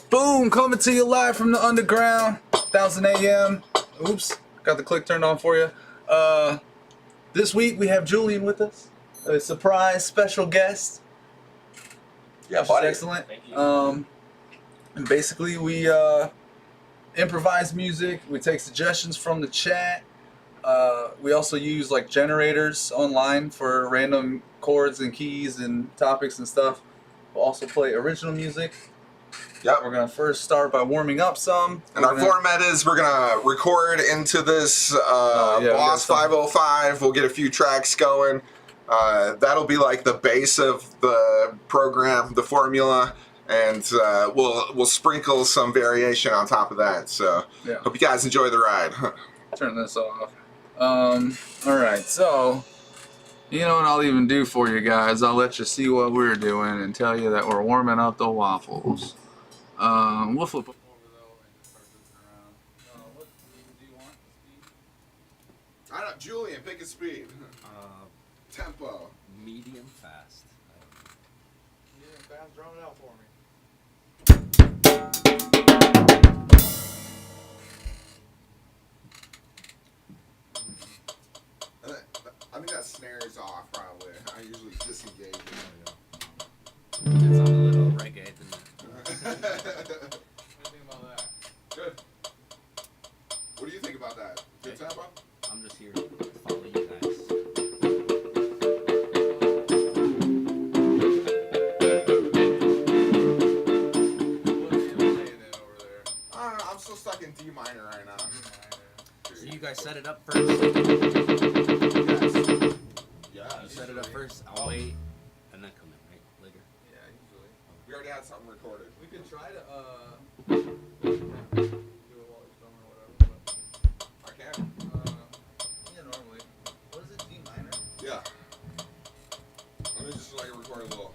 Boom, coming to you live from the underground, 1000 AM. Oops, got the click turned on for you. This week we have Julian with us, a surprise special guest. Yeah, buddy. Excellent. Thank you. And basically we improvise music. We take suggestions from the chat. We also use like generators online for random chords and keys and topics and stuff. We'll also play original music. Yep. We're gonna first start by warming up some. And our format is we're gonna record into this Boss 505. We'll get a few tracks going. That'll be like the base of the program, the formula, and we'll sprinkle some variation on top of that. So yeah. Hope you guys enjoy the ride. Turn this off. All right, so you know what I'll even do for you guys? I'll let you see what we're doing and tell you that we're warming up the waffles. We'll flip them over though and start moving around. What do you want? Speed? I don't, Julian, pick a speed. Tempo. Medium fast. Medium fast, drum it out for me. I think that snare is off probably. I usually disengage it. It's on a little reggae. What do you think about that? Good. What do you think about that? Good tempo? I'm just here to follow you guys. I'm still stuck in D minor right now. So you guys set it up first? Yes. You set it up first, I'll wait, and then come in, right? Later? Yeah, usually. We already had something recorded. We could try to do it while he's filming or whatever. But, I can. yeah, normally. What is it? D minor? Yeah. Let me just like record a little.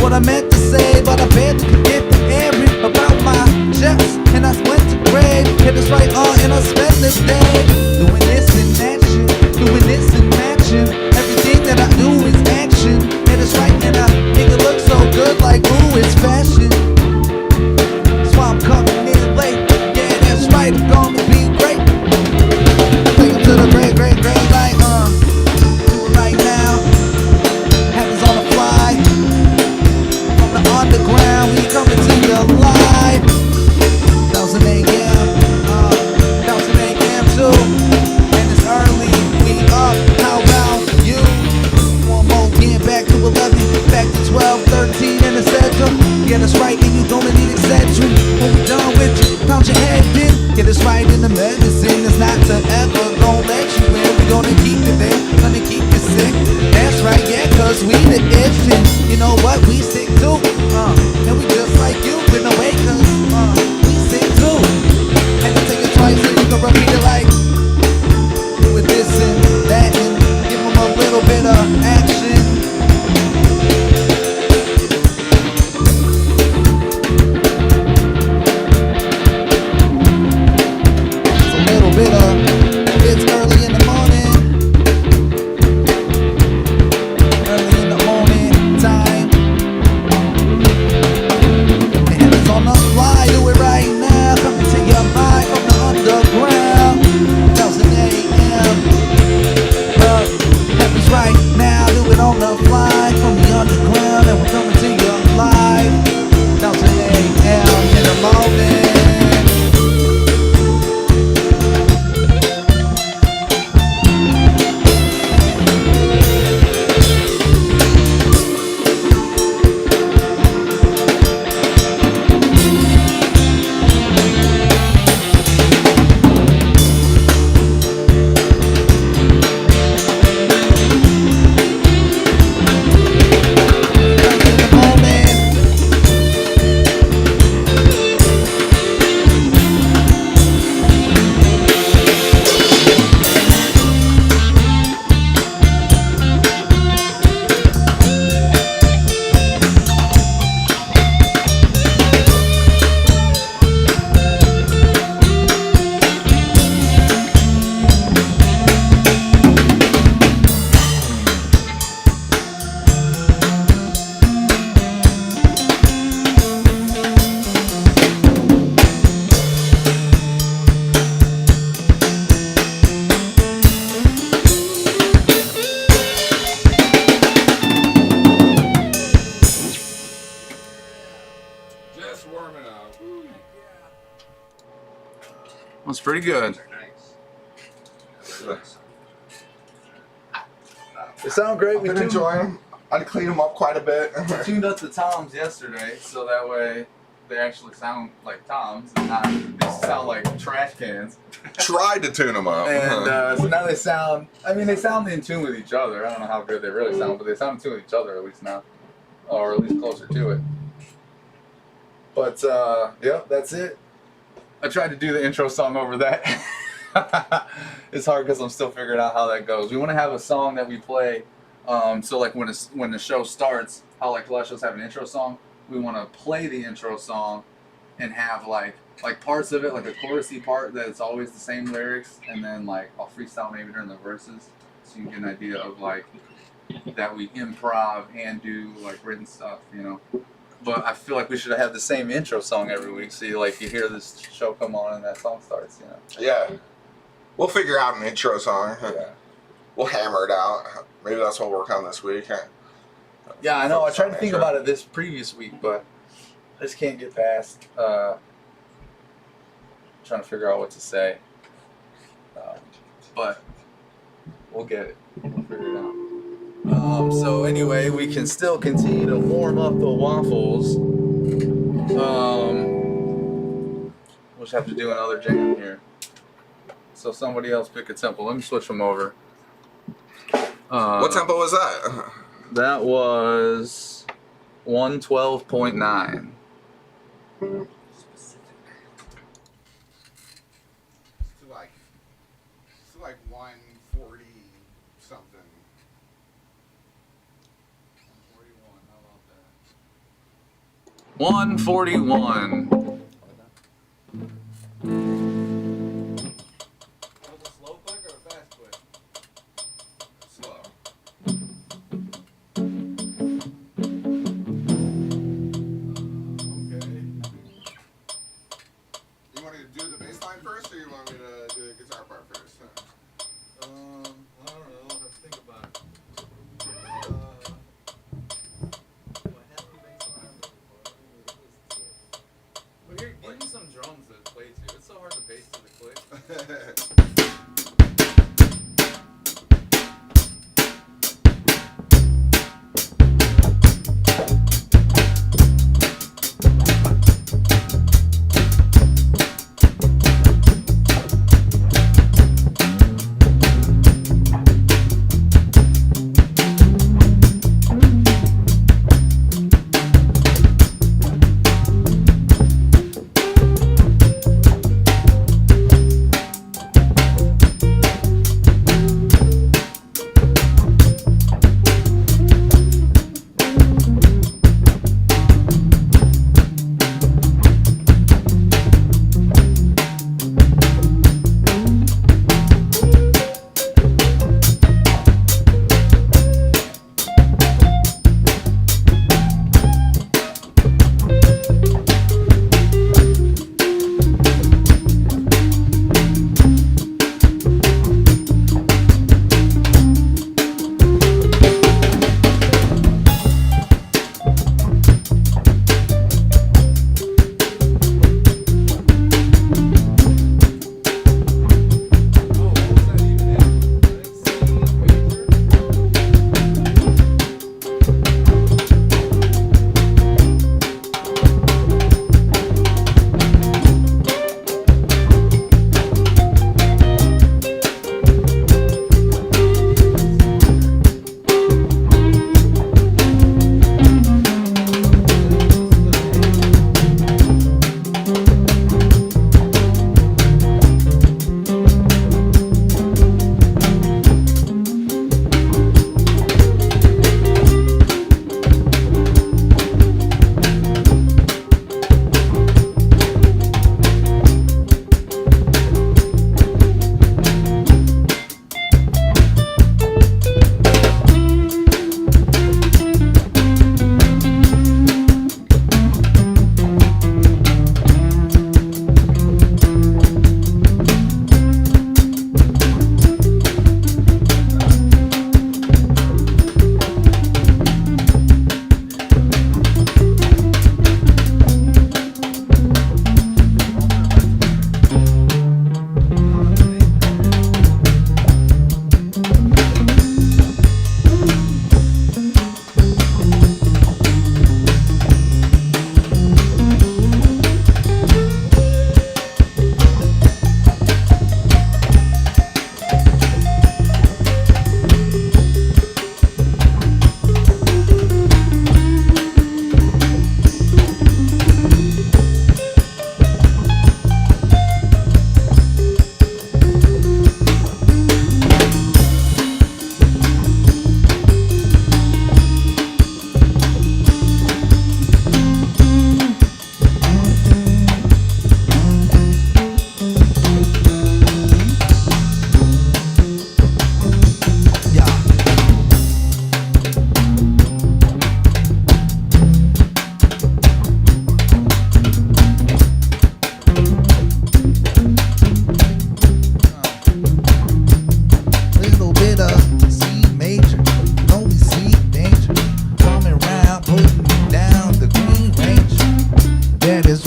I meant to say, but I bet you could get the airy about my chest. And I went to grave, hit us right on, and I spent the day doing this and that shit, doing this and matching. Everything that I do is action, and it's right, and I make it look so good, like ooh, it's fashion. That's why I'm coming in late. Yeah, that's right, I'm gonna be great. Take 'em to the great, great, great light. Do it right now. Happens on the fly. Underground, we coming to you live. 1000 AM, 1000 AM too. And it's early, we up. How about you? One more, getting back to 11, back to 12, 13, and etc. Get us right, and you gonna need etc. When we done with you, pound your head in. Get us right in the medicine. It's not to ever gonna let you in. We gonna keep you there, gonna keep you sick. cause we the ish, and you know what, we stick to. And we just like you, been away cause we stick to. And you take it twice so you can repeat it like with this and that, and give them a little bit of action. It's a little bit of, it's early in the morning. Early in the morning time. And it's on the fly, do it right now. Come to your mind from the underground. 1000 AM. Happens right now, do it on the fly from the underground, and we're coming to you live. 1000 AM in the morning. Just warming up. That's pretty good. They sound great. I've been enjoying. I cleaned them up quite a bit. Tuned up the toms yesterday, so that way they actually sound like toms and not they sound like trash cans. Tried to tune them up. And so now they sound. I mean, they sound in tune with each other. I don't know how good they really sound, but they sound in tune with each other at least now, or at least closer to it. But yeah, that's it. I tried to do the intro song over that. It's hard because I'm still figuring out how that goes. We want to have a song that we play. So like when the show starts, how like live shows have an intro song. We want to play the intro song and have like parts of it, like a chorusy part that it's always the same lyrics, and then like I'll freestyle maybe during the verses, so you can get an idea of like that we improv and do like written stuff, you know. But I feel like we should have the same intro song every week, so you hear this show come on and that song starts, you know. Yeah. We'll figure out an intro song. Yeah. We'll hammer it out. Maybe that's what we'll work on this week. Yeah, I know. I tried to think about it this previous week, but I just can't get past trying to figure out what to say. But we'll get it. We'll figure it out. So anyway, we can still continue to warm up the waffles. We'll just have to do another jam here. So somebody else pick a tempo. Let me switch them over. What tempo was that? That was 112.9. It's like 140 something. 141. Slow click or a fast click? Slow. Okay. You want me to do the bass line first, or you want me to do the guitar part first? I don't know. I have to think about it.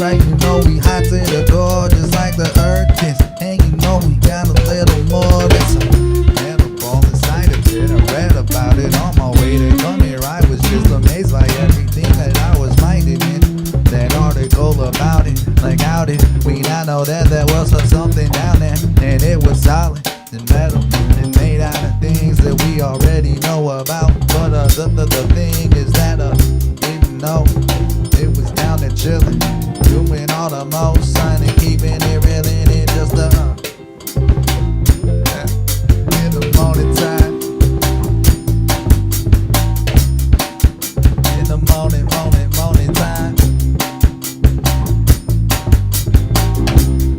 right, you know we hot to the core, just like the earth is. And you know we got a little more than some edible inside of it. I read about it on my way to come here. I was just amazed by everything that I was finding in that article about it. Like how did we not know that there was something down there, and it was solid and metal and made out of things that we already know about. But the thing is that didn't know it was down there chilling, doing all the most, trying to keeping it real, and it just in the morning time, in the morning time.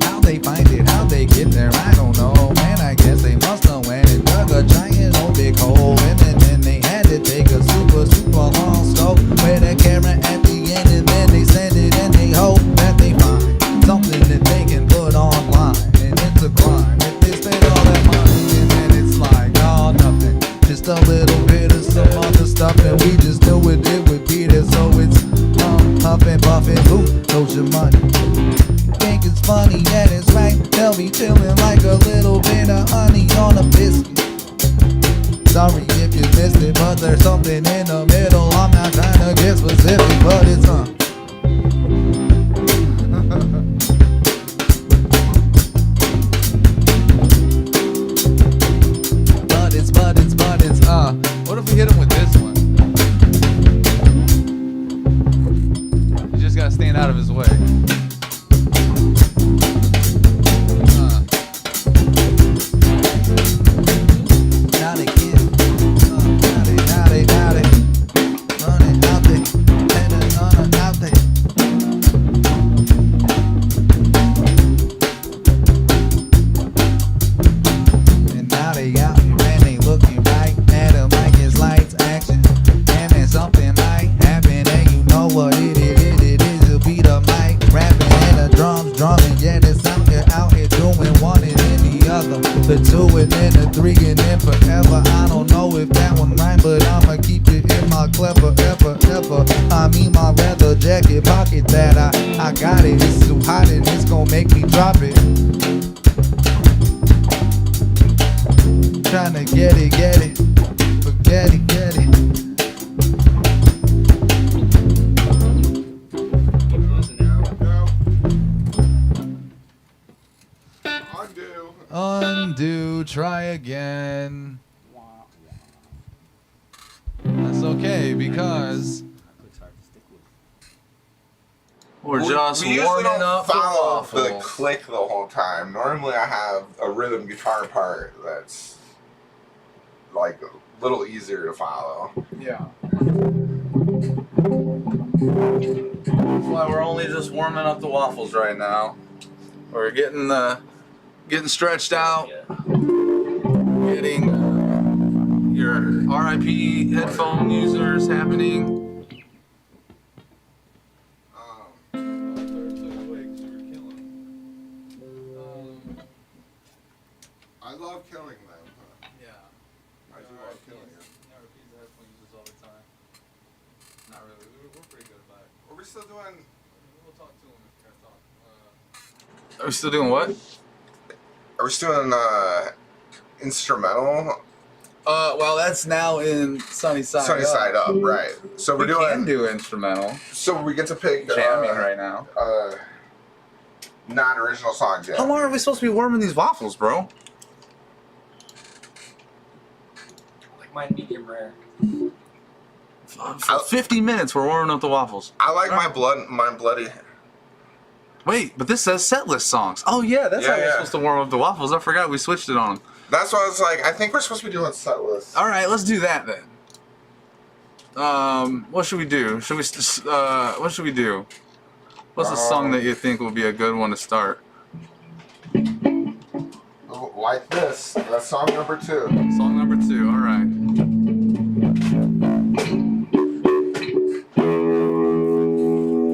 How they find it, how they get there, I don't know, man. I guess they must have went and dug a giant old big hole, and then they had to take a super long scope with a camera at the end, and then they send it and they hope that they find something that they can put online. And it's a crime if they spend all that money and then it's like, oh, nothing, just a little bit of some other stuff, and we just knew it would be there. So it's huffing, puffing, who knows your money? Think it's funny, yeah, it's right. They'll be chilling like a little bit of honey on a biscuit. Sorry if you missed it, but there's something in the middle. I'm not trying to get specific, but it's but it's what if we hit him with this one? You just gotta stand out of his way. Now they get it. Now they running out there, heading on out there. And now they out here and they looking right at him like it's lights action. And then something might happen, and you know what it is. It'll be the mic rapping and the drums drumming. Yeah, it's out here doing one and then the other, the two and then the three and then forever. I don't know if that one rhyme, but I'ma keep it in my clever ever. I mean my leather jacket pocket that I got it. It's too hot and it's gonna make me drop it. Tryna get it, forget it, get it. Undo, try again. That's okay because It's hard to stick with. We're just we usually warming don't up the follow the waffles. click the whole time. Normally I have a rhythm guitar part that's like a little easier to follow. Yeah. That's why we're only just warming up the waffles right now. We're getting stretched out, getting your RIP headphone users happening. I love killing them. Yeah. I do love killing them. RIPs the headphone users all the time. Not really. We're pretty good about it. Are we still doing? We'll talk to them if we're gonna talk. Are we still doing what? Are we still doing instrumental? Well, that's now in Sunny Side Sunny Up. Side Up, right? So we're We doing. can do instrumental. So we get to pick Jamming right now. non-original songs yet. How long are we supposed to be warming these waffles, bro? Like mine medium rare. For 50 minutes, we're warming up the waffles. I like my bloody. Wait, but this says set list songs. Oh yeah, that's how we're supposed to warm up the waffles. I forgot we switched it on them. That's why I was like, I think we're supposed to be doing set lists. All right, let's do that then. What should we do? What should we do? What's a song that you think will be a good one to start? Like this. That's song number 2. Song number 2. All right.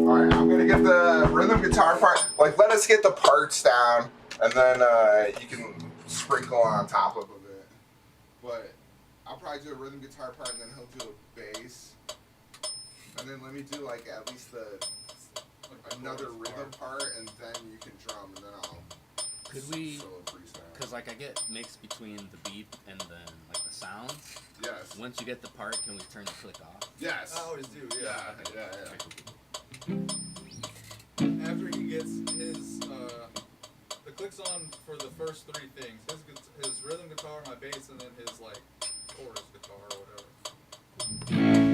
Alright, I'm gonna get the rhythm guitar part. Like, let us get the parts down, and then you can sprinkle on top of it. But I'll probably do a rhythm guitar part, and then he'll do a bass. And then let me do, like, at least the another rhythm part, and then you can drum, and then I'll Could we? solo freestyle. Because like I get mixed between the beat and then like the sounds. Yes. Once you get the part, can we turn the click off? Yes. I always do, Yeah. After he gets his, the clicks on for the first three things, his rhythm guitar, my bass, and then his, like, chorus guitar or whatever.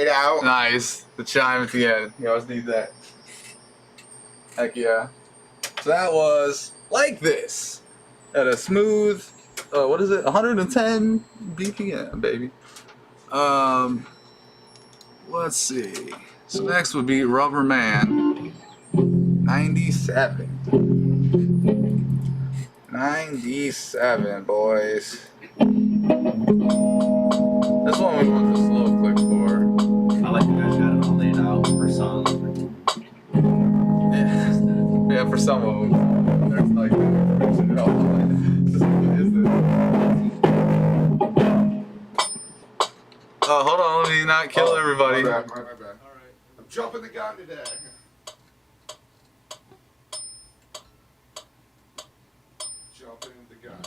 fade out. Nice. The chime at the end. You always need that. Heck yeah. So that was like this. At a smooth, what is it? 110 BPM, baby. Let's see. So next would be Rubber Man. 97. 97, boys. This one we want the slow click for. I like you guys got it all laid out for songs. Yeah, for some of them. There's like, what is this? Oh, hold on, let me not kill everybody. My bad. I'm jumping the gun today. Jumping the gun.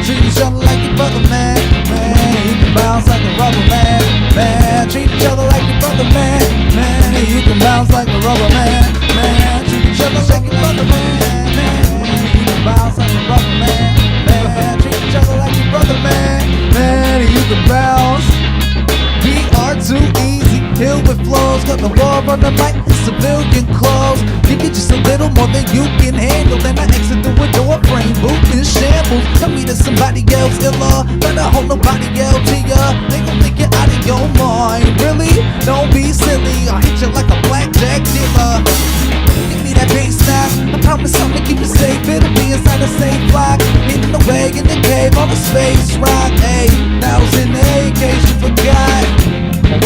Treat each other like your brother, man. You can bounce like a rubber man. Treat each other like your brother, man. You can bounce like a rubber man. Treat each other like your brother, man. You can bounce like a rubber man. Treat each other like your brother, man. You can bounce. We are too easy, filled with flows. Got the ball on the mic in civilian clothes. Give you just a little more than you can handle. Then I exit the window, a brain boot in shambles. Tell me that somebody else iller, but I hold nobody else to ya. They gon' think you're out of your mind. Really? Don't be silly. I'll hit you like a blackjack dealer. Give me that bass now. I promise I'ma keep it safe. It'll be inside a safe block. Hidden away in the cave on a space rock. 8,000 AKs, you forgot.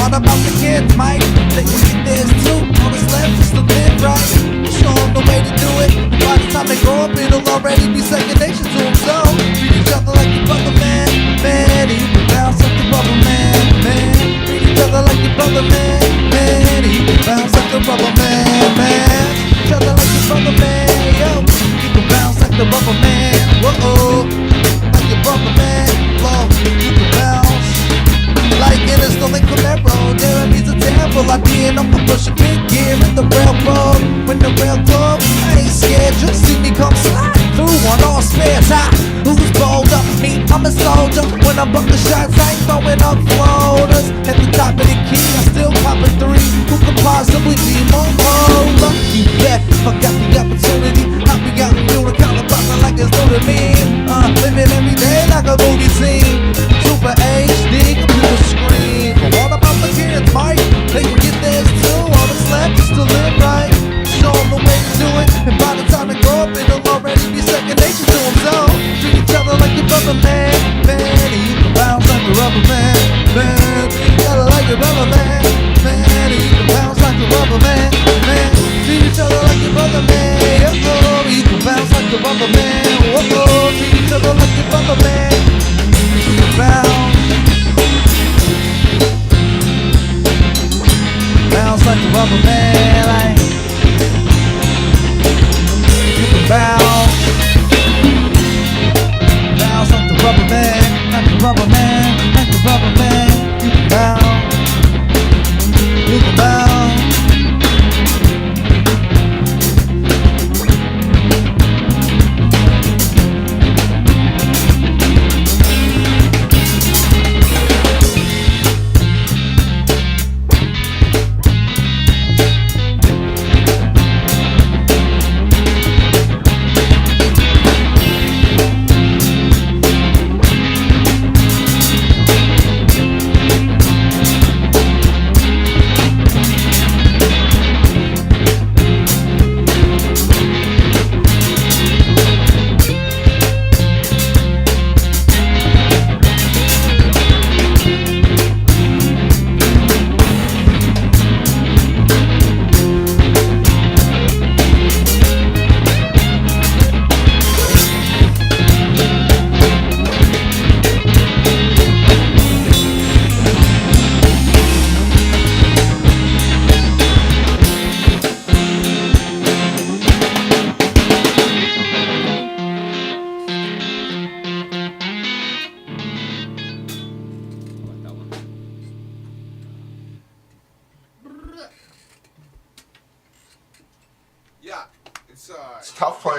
What about the kids, Mike? They can get this too. On his left is to live right. Show them the way to do it. By the time they grow up, it'll already be second nature to them. So treat each other like your brother, man. You can bounce like your brother, man. Treat each other like your brother, man. You can bounce like the rubber man. Treat each other like your brother, man. Yo, you can bounce like the rubber man. Whoa, like your brother, man. Flow, you can bounce. Like in a stolen Camaro, Jeremy's a temple. I did up and push a big gear in the railroad. When the rail closed, I ain't scared. Just see me come slide through on all spares. Who's bold up? Me, I'm a soldier. When I buck the shots, I ain't throwing up floaters. At the top of the key, I still poppin' 3. Who could possibly be more lucky? Yeah, if I got the opportunity, I'll be out and doing Colorado like it's new to me. Living every day like a movie scene. Super HD, computer screen. But what about the kids, Mike? They can get theirs too. All that's left is to live right. Show them the way to do it. And by the time they grow up, it'll already be second nature to them. So treat each other like your brother, man. You can bounce like a rubber man. Treat each other like your brother, man. You can bounce like a rubber man. Treat each other like your brother, man. You can bounce like a rubber man. Treat each other like your brother, man. You can bounce like a rubber man.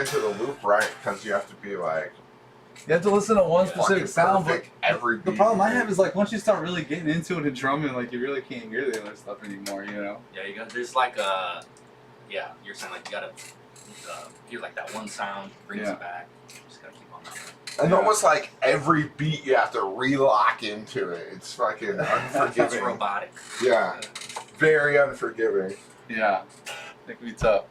into the loop right because you have to be like. You have to listen to one specific fucking sound, but perfect every the beat. problem I have is like once you start really getting into it and drumming, like you really can't hear the other stuff anymore, you know? Yeah, you got there's like a yeah. You're saying like you gotta hear like that one sound brings it back. You just gotta keep on that one. And almost like every beat you have to re-lock into it. It's fucking It's unforgiving. robotic. Yeah, very unforgiving. Yeah, it can be tough.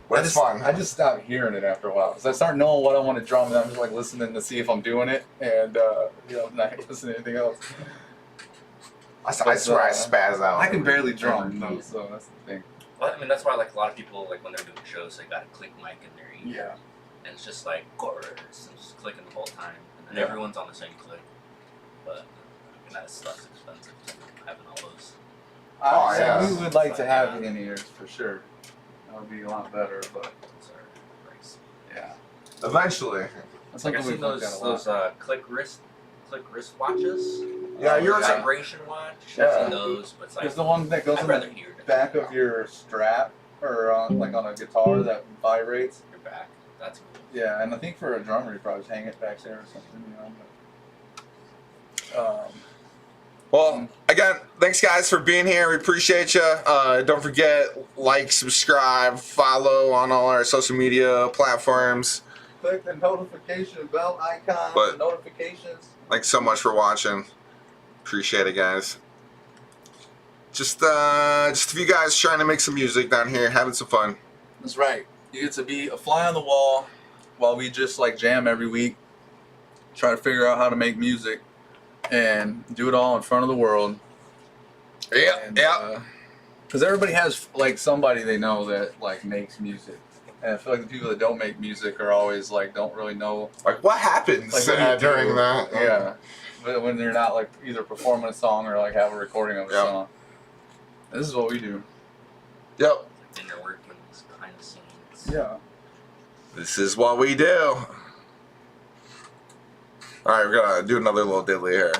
But it's fun. I just stopped hearing it after a while because I start knowing what I want to drum, and I'm just like listening to see if I'm doing it, and you know, not listening to anything else. I swear I spaz out. I can barely drum though, so that's the thing. Well, I mean that's why like a lot of people like when they're doing shows they got a click mic in their ear. Yeah. And it's just like chorus and just clicking the whole time, and then everyone's on the same click. But I mean, that's less expensive than having all those. Oh, yeah. We would like to have it in ears for sure. That would be a lot better, but Those are pricey. yeah. Eventually. That's Like something I've we've seen looked at a lot. those click wrist watches. Yeah, yours. Vibration watch. Yeah. I've seen those, but it's like There's the one that goes I'd in rather the hear it. back of your strap, or on, like on a guitar that vibrates. Your back. That's cool. Yeah, and I think for a drummer, you probably just hang it back there or something, you know. But, Well, again, thanks guys for being here. We appreciate you. Don't forget, like, subscribe, follow on all our social media platforms. click the notification bell icon, But- notifications. Thanks so much for watching. Appreciate it, guys. Just a few guys trying to make some music down here, having some fun. That's right. You get to be a fly on the wall while we just like jam every week, try to figure out how to make music, and do it all in front of the world. Yeah. Because everybody has like somebody they know that like makes music, and I feel like the people that don't make music are always like don't really know. Like, what happens Like, what do you during do? that? Yeah, but when they're not like either performing a song or like have a recording of a Yep. song. This is what we do. Yep. Like inner workings, behind the scenes. Yeah. This is what we do. Alright, we're gonna do another little diddly here.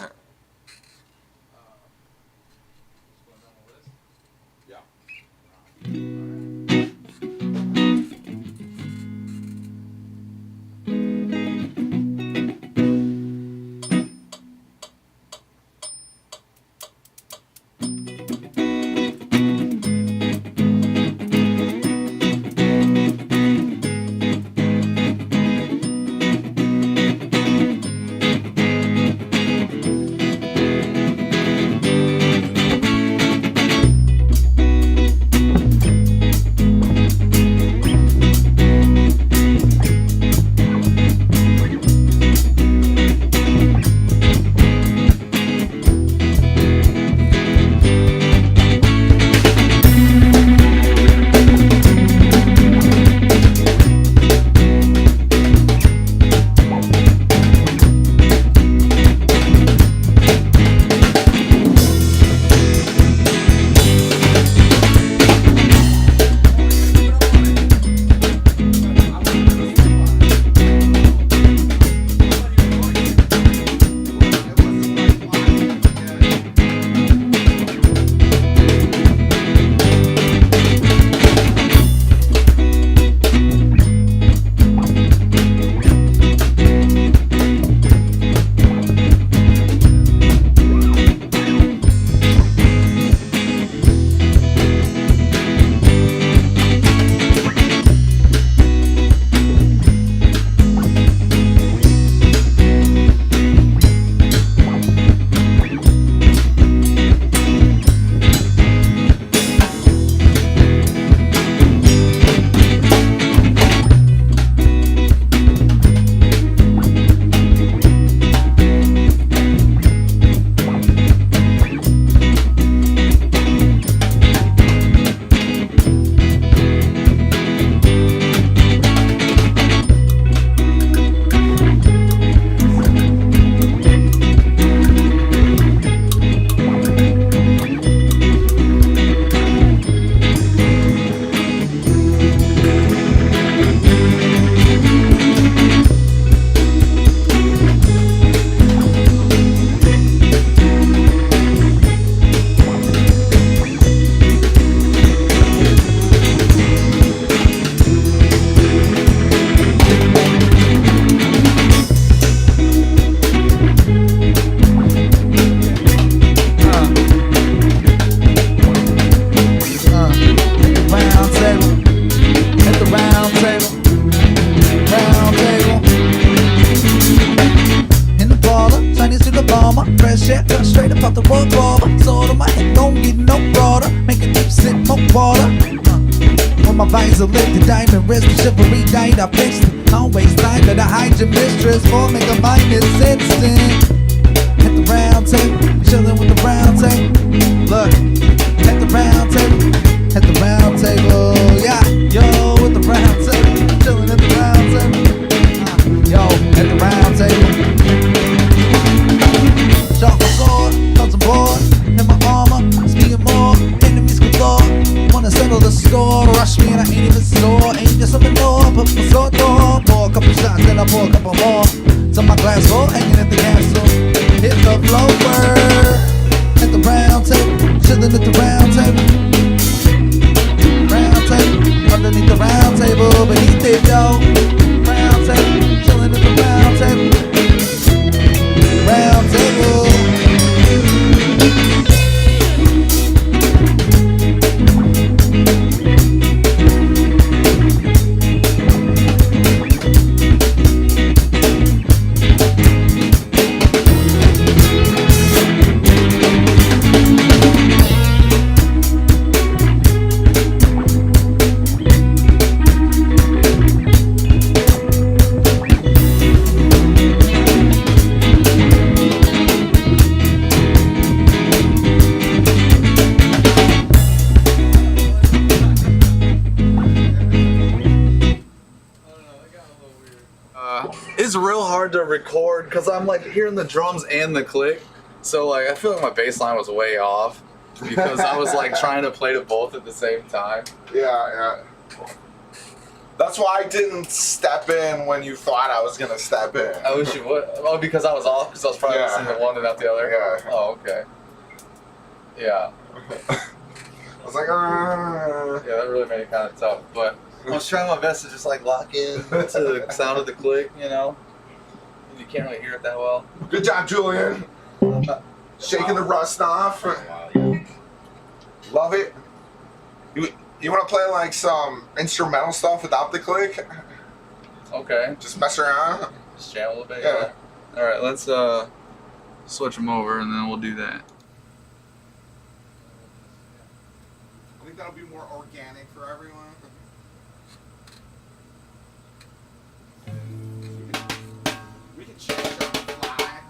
Pop the revolver, sword on my head, don't get no broader. Make a deep sip, more water. When my visor lifted, diamond wrist, the chivalry died, I fixed it. Always time that I hide your mistress, for make a minus instant. At the round table, chillin' with the round table. Look, at the round table, at the round table, yeah. Yo, with the round table, chillin' at the round table. Yo, at the round table. Sharp my sword, comes aboard, in my armor, speaking more, enemies galore. Wanna settle the score, rush me and I ain't even sore. Ain't just something more, put my sword door. Pour a couple shots, then I pour a couple more. So my glass full, hanging at the castle. Hit the floor, at the round table, chillin' at the round table. Round table, underneath the round table, beneath it, yo. Round table, chillin' at the round table. Round table. It's real hard to record because I'm like hearing the drums and the click, so like I feel like my bass line was way off because I was like trying to play to both at the same time. Yeah. That's why I didn't step in when you thought I was gonna step in. I wish you would. Oh, because I was off because I was probably listening to one and not the other. Yeah. Oh, okay. Yeah. I was like, Yeah, that really made it kind of tough, but I was trying my best to just like lock in to the sound of the click, you know. And you can't really hear it that well. Good job, Julian. Shaking the rust off. Wow, yeah. Love it. You want to play like some instrumental stuff without the click? Okay. Just mess around. Just jam a little bit. Yeah. All right, let's switch them over and then we'll do that. I think that'll be more organic for everyone. We can change on the fly.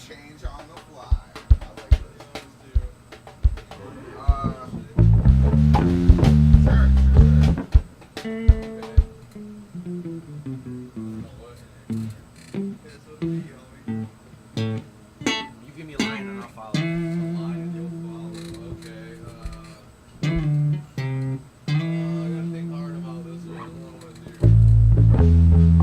Change on the fly. I like this. You give me a line and I'll follow. A line and you'll follow. Okay. I gotta think hard about this one. I don't know what to do.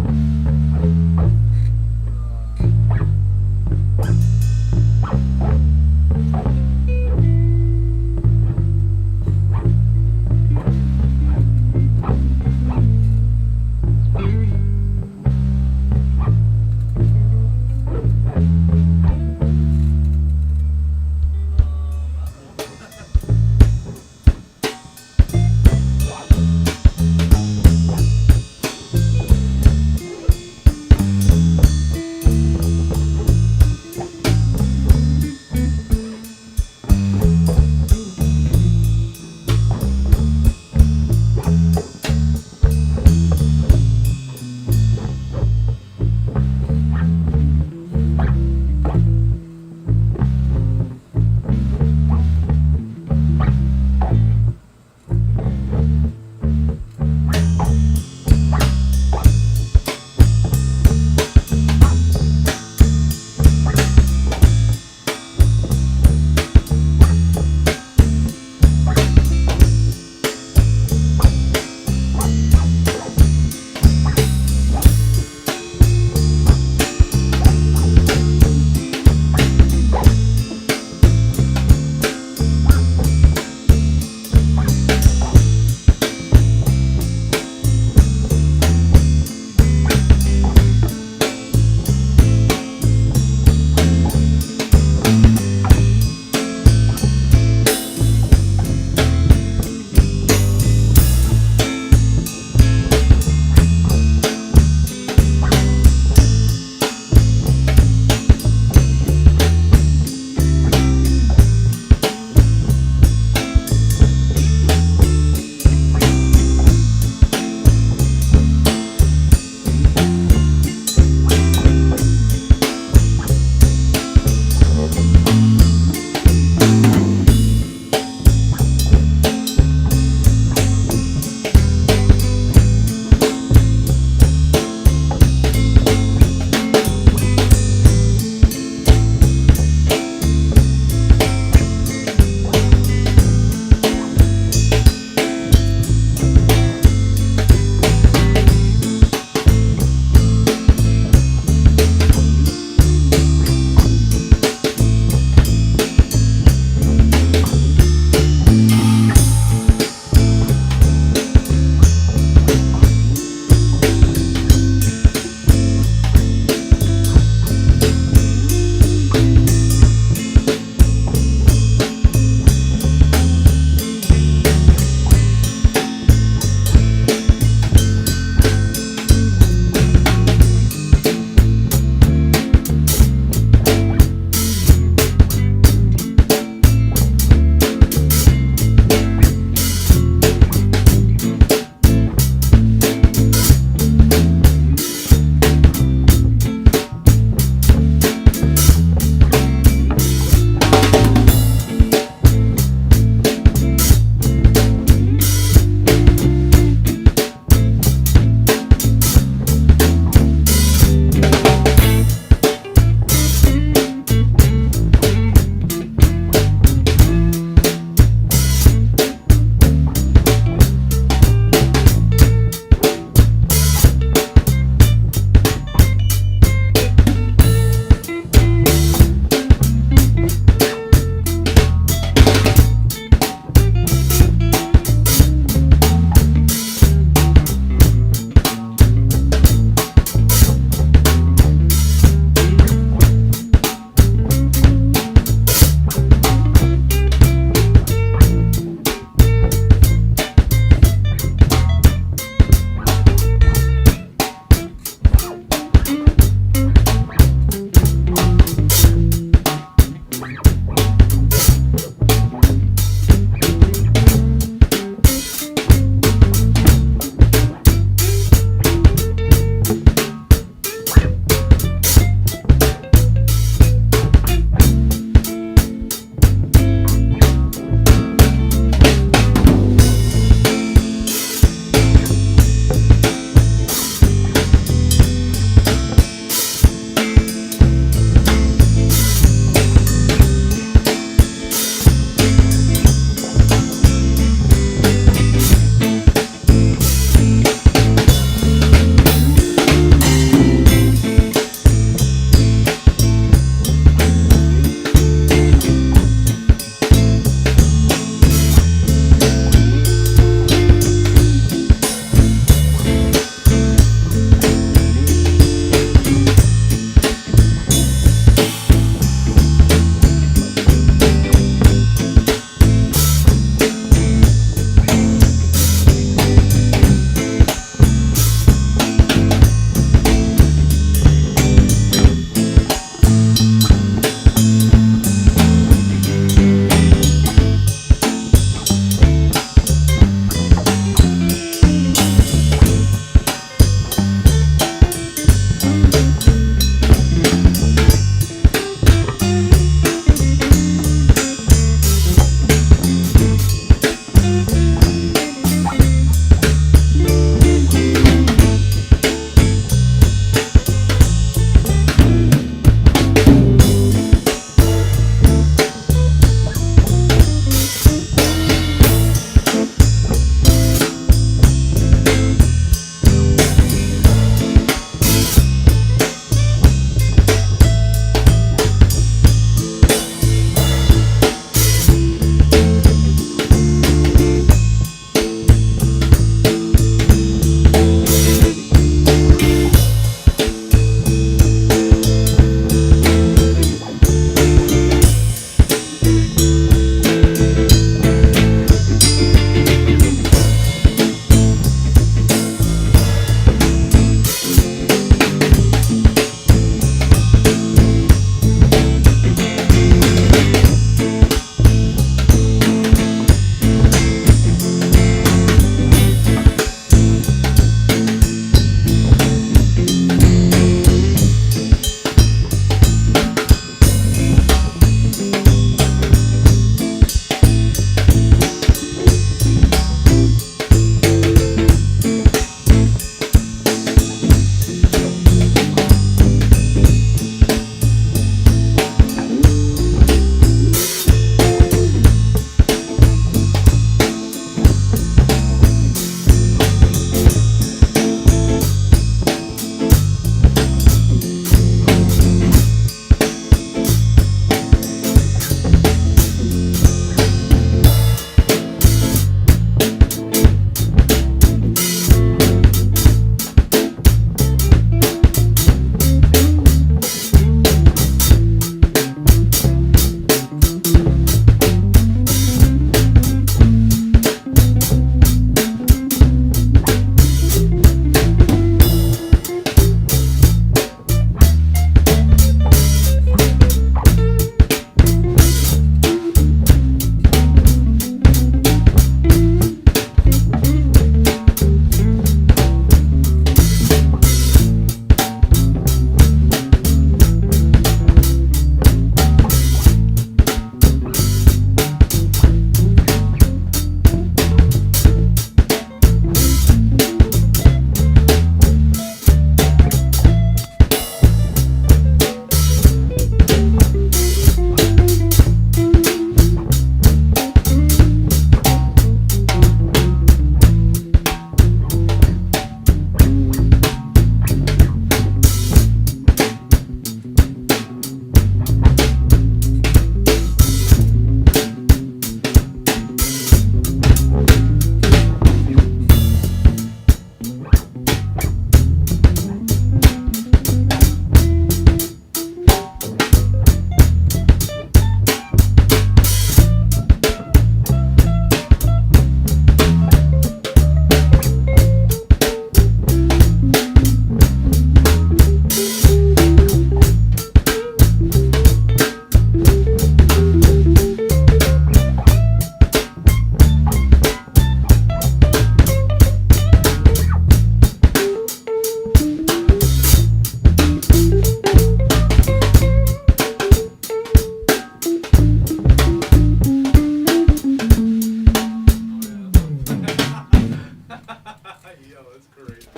Yo, that's crazy.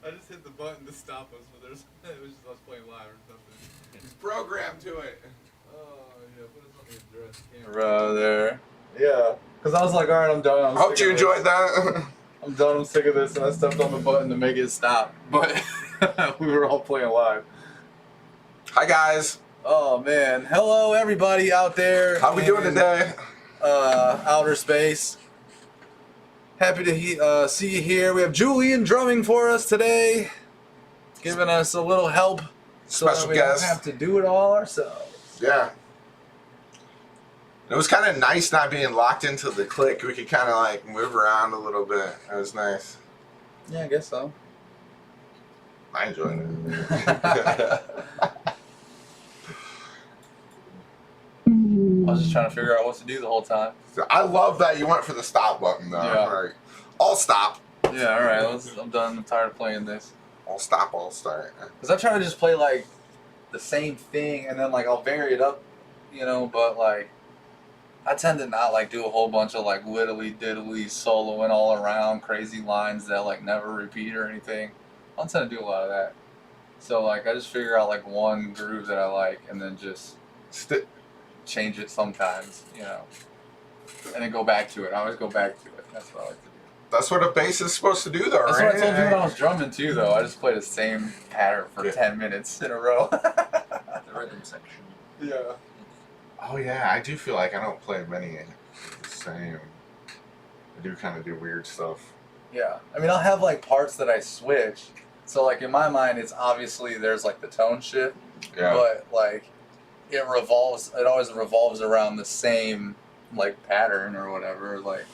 I just hit the button to stop us, but it was just us playing live or something. He's programmed to it. Oh, yeah, put us on the address camera there. Yeah, because I was like, alright, I'm done. I hope you enjoyed that. I'm done, I'm sick of this, and I stepped on the button to make it stop. But we were all playing live. Hi, guys. Oh, man. Hello, everybody out there. How we doing today? Outer space. Happy to see you here. We have Julian drumming for us today, giving us a little help so Special that we guest. don't have to do it all ourselves. Yeah. It was kind of nice not being locked into the click. We could kind of like move around a little bit. It was nice. Yeah, I guess so. I enjoyed it. I was just trying to figure out what to do the whole time. I love that you went for the stop button though. Yeah. Like, I'll stop. Yeah, all right. I'm done. I'm tired of playing this. I'll stop. I'll start. Cause I try to just play like the same thing, and then like I'll vary it up, you know. But like I tend to not like do a whole bunch of like widdly diddly soloing all around crazy lines that like never repeat or anything. I don't tend to do a lot of that. So like I just figure out like one groove that I like, and then just change it sometimes, you know, and then go back to it. I always go back to it. That's what I like to do. That's what a bass is supposed to do, though, That's right? what I told you when I was drumming too, though. I just play the same pattern for 10 minutes in a row. The rhythm section. Yeah. Oh yeah, I do feel like I don't play many the same. I do kind of do weird stuff. Yeah. I mean, I'll have like parts that I switch. So like in my mind, it's obviously there's like the tone shift, Yeah. but like it always revolves around the same like pattern or whatever. Like,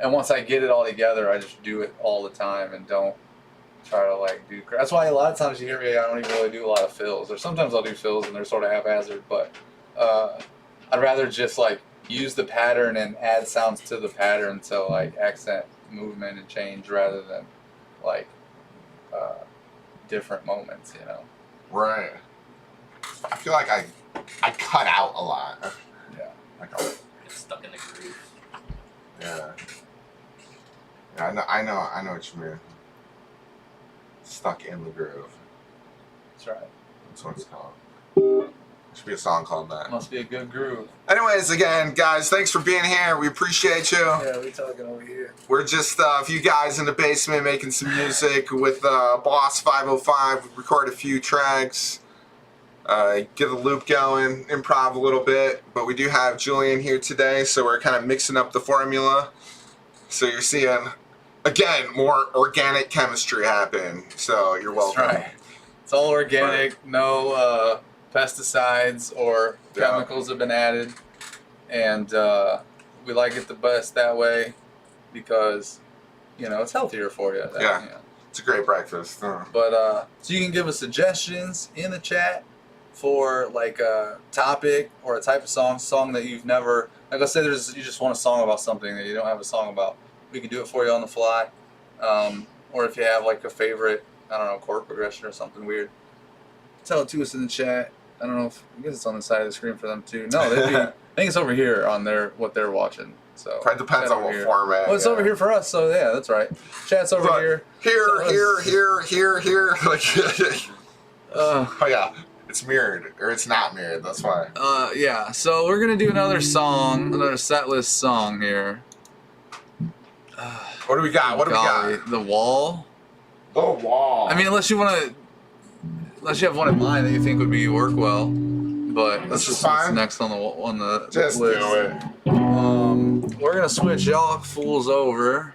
and once I get it all together, I just do it all the time and don't try to like do. That's why a lot of times you hear me, I don't even really do a lot of fills, or sometimes I'll do fills and they're sort of haphazard. But I'd rather just like use the pattern and add sounds to the pattern to like accent movement and change rather than like different moments, you know. Right. I feel like I cut out a lot. Yeah. Like Get stuck in the groove. yeah. Yeah, I know what you mean. Stuck in the groove. That's right. That's what it's called. There should be a song called that. Must be a good groove. Anyways, again, guys, thanks for being here. We appreciate you. Yeah, we talking over here. We're just a few guys in the basement making some music with Boss 505. We record a few tracks, get the loop going, improv a little bit. But we do have Julian here today, so we're kind of mixing up the formula. So you're seeing, again, more organic chemistry happen. So you're welcome. That's right. It's all organic, no pesticides or chemicals have been added, and we like it the best that way because, you know, it's healthier for you. Yeah. You know. It's a great breakfast. But so you can give us suggestions in the chat for like a topic or a type of song that you've never, like let's say you just want a song about something that you don't have a song about. We can do it for you on the fly. Or if you have like a favorite, I don't know, chord progression or something weird, tell it to us in the chat. I don't know if, I guess it's on the side of the screen for them too. No, I think it's over here on what they're watching. So Probably depends on what format. Well, it's over here for us, so yeah, that's right. Chat's over here. Here. Like, Oh yeah, it's mirrored, or it's not mirrored, that's why. Yeah, so we're gonna do another set list song here. What do we got? The Wall. The Wall. I mean, unless you have one in mind that you think would work well, but This is what's fine. next on the Just list. do it. We're gonna switch y'all fools over.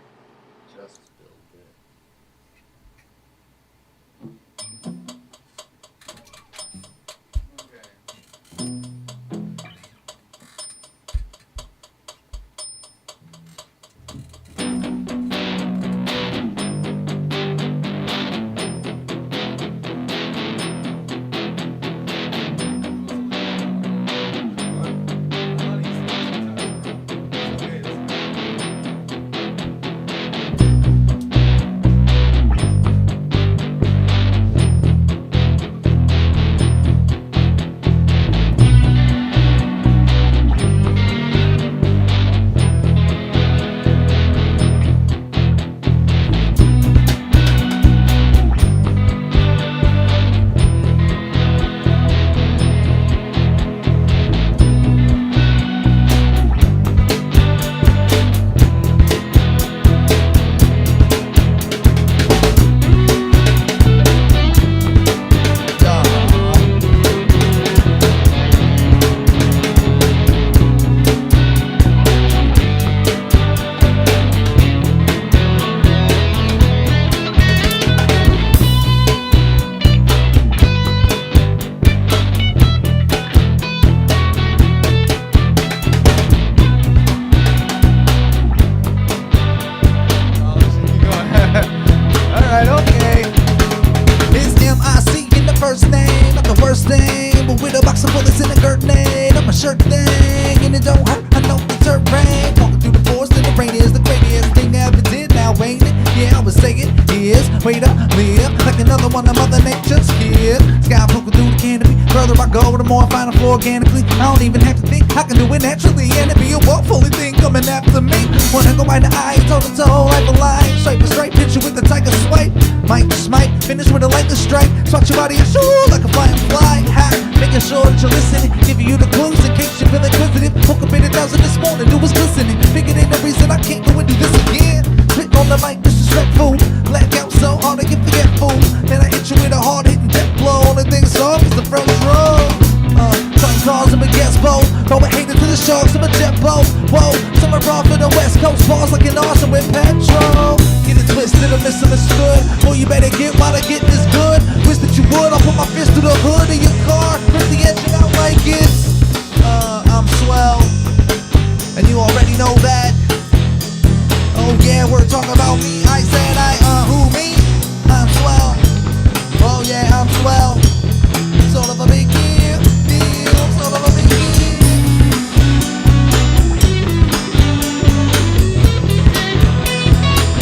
way to live. Like another one of Mother Nature's kids. Sky poking through the canopy. Further I go, the more I find the floor organically. I don't even have to think, I can do it naturally. And it be a woefully thing coming after me. Wanna go right in the eye, toe to toe, like a line. Stripe for stripe, picture with the tiger swipe. Might to smite, finish with a lightning strike. Swat your body and shoot like a flying fly. Ha! Making sure that you're listening, giving you the clues in case you feel inquisitive. Woke up in 1,000 this morning, it was glistening. Figured ain't no reason I can't go and do this again. Spit on the mic, disrespectful. Black out so hard I get forgetful. Then I hit you with a hard hitting death blow. Only thing soft is the front row. Trying cars in my gas boat. Throwing haters to the sharks in my jet boat. Whoa, summer off in the west coast. Balls like an arson with petrol. Get it twisted or misunderstood. Boy, you better get while I get this good. Wish that you would. I'll put my fist through the hood of your car. Rip the engine out like it. I'm swell. And you already know that. Oh yeah, we're talking about me. I said who me? I'm swell. Oh yeah, I'm swell. Sort of a big deal, sort of a big deal.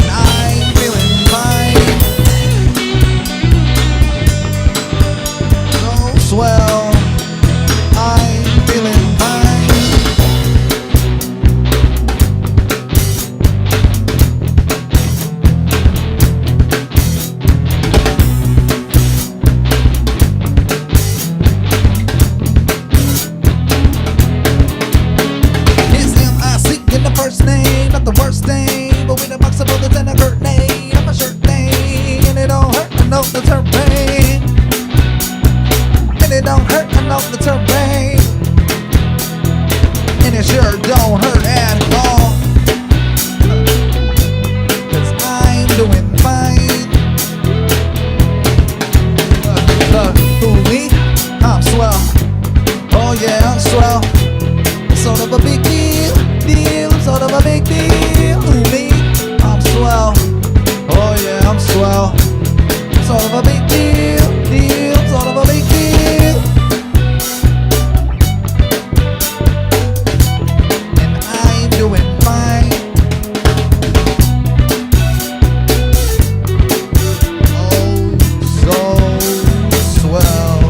And I'm feeling fine. So swell. I'm feeling fine. First name, not the worst thing, but with a box of bullets and a hurt name, I'm a shirt thing, and it don't hurt, I know the terrain, and it don't hurt, I know the terrain, and it sure don't hurt at all, 'cause I'm doing fine. Who me? I'm swell. Oh yeah, I'm swell. Sort of a big deal. Sort of a big deal. Who me? I'm swell. Oh yeah, I'm swell. Sort of a big deal. Sort of a big deal. And I'm doing fine. Oh, so swell.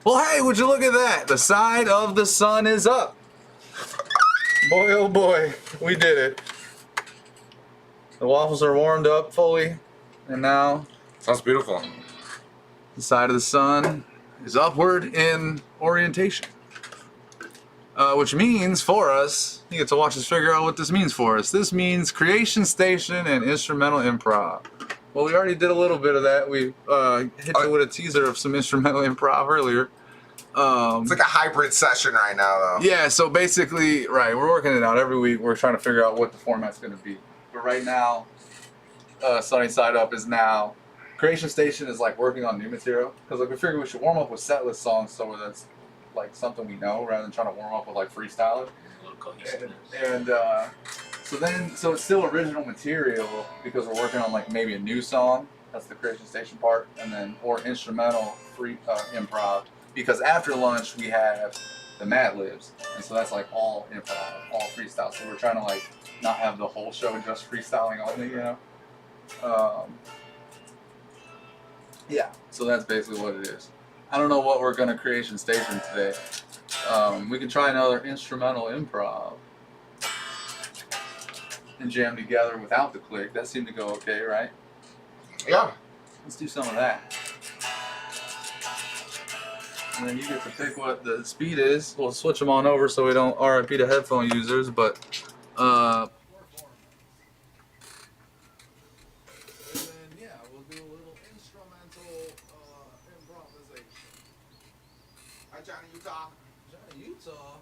Well, hey, would you look at that? The side of the sun is up. Boy, oh boy, we did it. The waffles are warmed up fully, and now Sounds beautiful. the side of the sun is upward in orientation. Which means for us, you get to watch us figure out what this means for us. This means creation station and instrumental improv. Well, we already did a little bit of that. We hit you with a teaser of some instrumental improv earlier. It's like a hybrid session right now, though. Yeah, so basically, right, we're working it out every week. We're trying to figure out what the format's going to be. But right now, Sunny Side Up is now, Creation Station is like working on new material. Because like we figured we should warm up with setlist songs so that's like something we know rather than trying to warm up with like freestyle. And so it's still original material because we're working on like maybe a new song. That's the Creation Station part. And then, or instrumental free improv. Because after lunch we have the Mad Libs, and so that's like all improv, all freestyle. So we're trying to like not have the whole show just freestyling only, you know. Yeah, so that's basically what it is. I don't know what we're gonna Creation Station today. We can try another instrumental improv and jam together without the click. That seemed to go okay, right? Yeah. Let's do some of that. And then you get to pick what the speed is. We'll switch them on over so we don't RIP to headphone users, but And then, yeah, we'll do a little instrumental improvisation. Hi, Johnny Utah. Johnny Utah.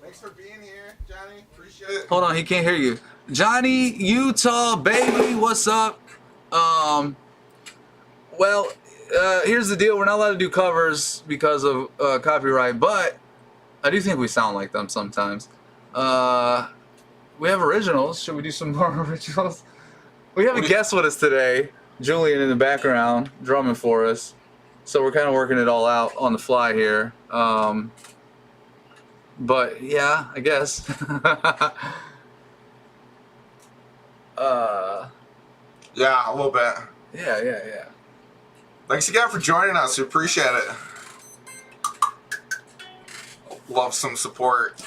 Thanks for being here, Johnny. Appreciate it. Hold on, he can't hear you. Johnny Utah, baby, what's up? Well, here's the deal. We're not allowed to do covers because of copyright, but I do think we sound like them sometimes. We have originals. Should we do some more originals? We have a guest with us today, Julian in the background, drumming for us. So we're kind of working it all out on the fly here. But yeah, I guess. Yeah, a little bit. Yeah. Thanks again for joining us. We appreciate it. Love some support.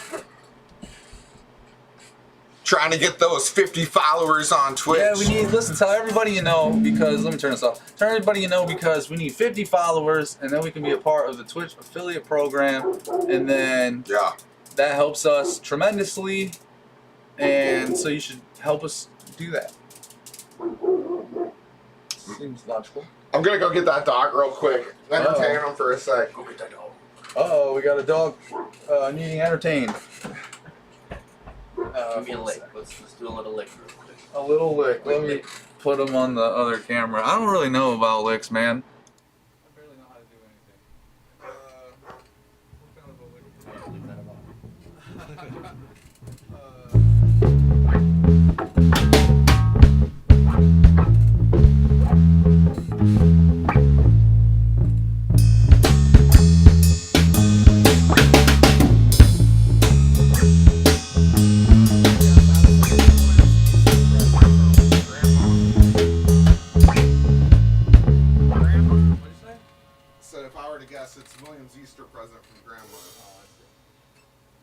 Trying to get those 50 followers on Twitch. Yeah, we need, listen, tell everybody you know, because, let me turn this off. Tell everybody you know because we need 50 followers, and then we can be a part of the Twitch affiliate program, and then Yeah. that helps us tremendously, and so you should help us do that. Seems logical. I'm gonna go get that dog real quick. Entertain him for a sec. Go get that dog. Uh-oh, we got a dog needing entertained. Give me a lick. Let's do a little lick real quick. A little lick. Let me put him on the other camera. I don't really know about licks, man. I barely know how to do anything. What kind of a lick? So if I were to guess, it's William's Easter present from Grandma.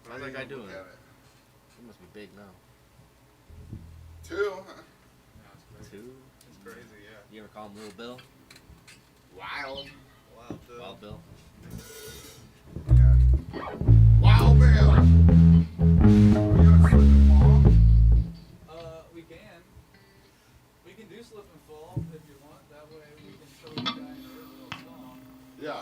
How's that guy doing? Look at it. He must be big now. 2. Two. It's crazy, yeah. You ever call him Little Bill? Wild. Wild Bill. Yeah. Wild Bill. We can. We can do slip and fall if you want. That way we can show you guys an original song. Yeah.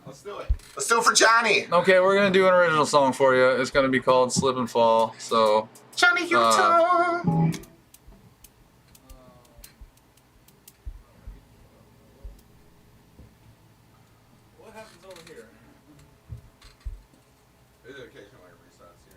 Let's do it. Let's do it for Johnny. Okay, we're gonna do an original song for you. It's gonna be called "Slip and Fall." So, Johnny Utah. what happens over here? There's occasional like resets, yeah.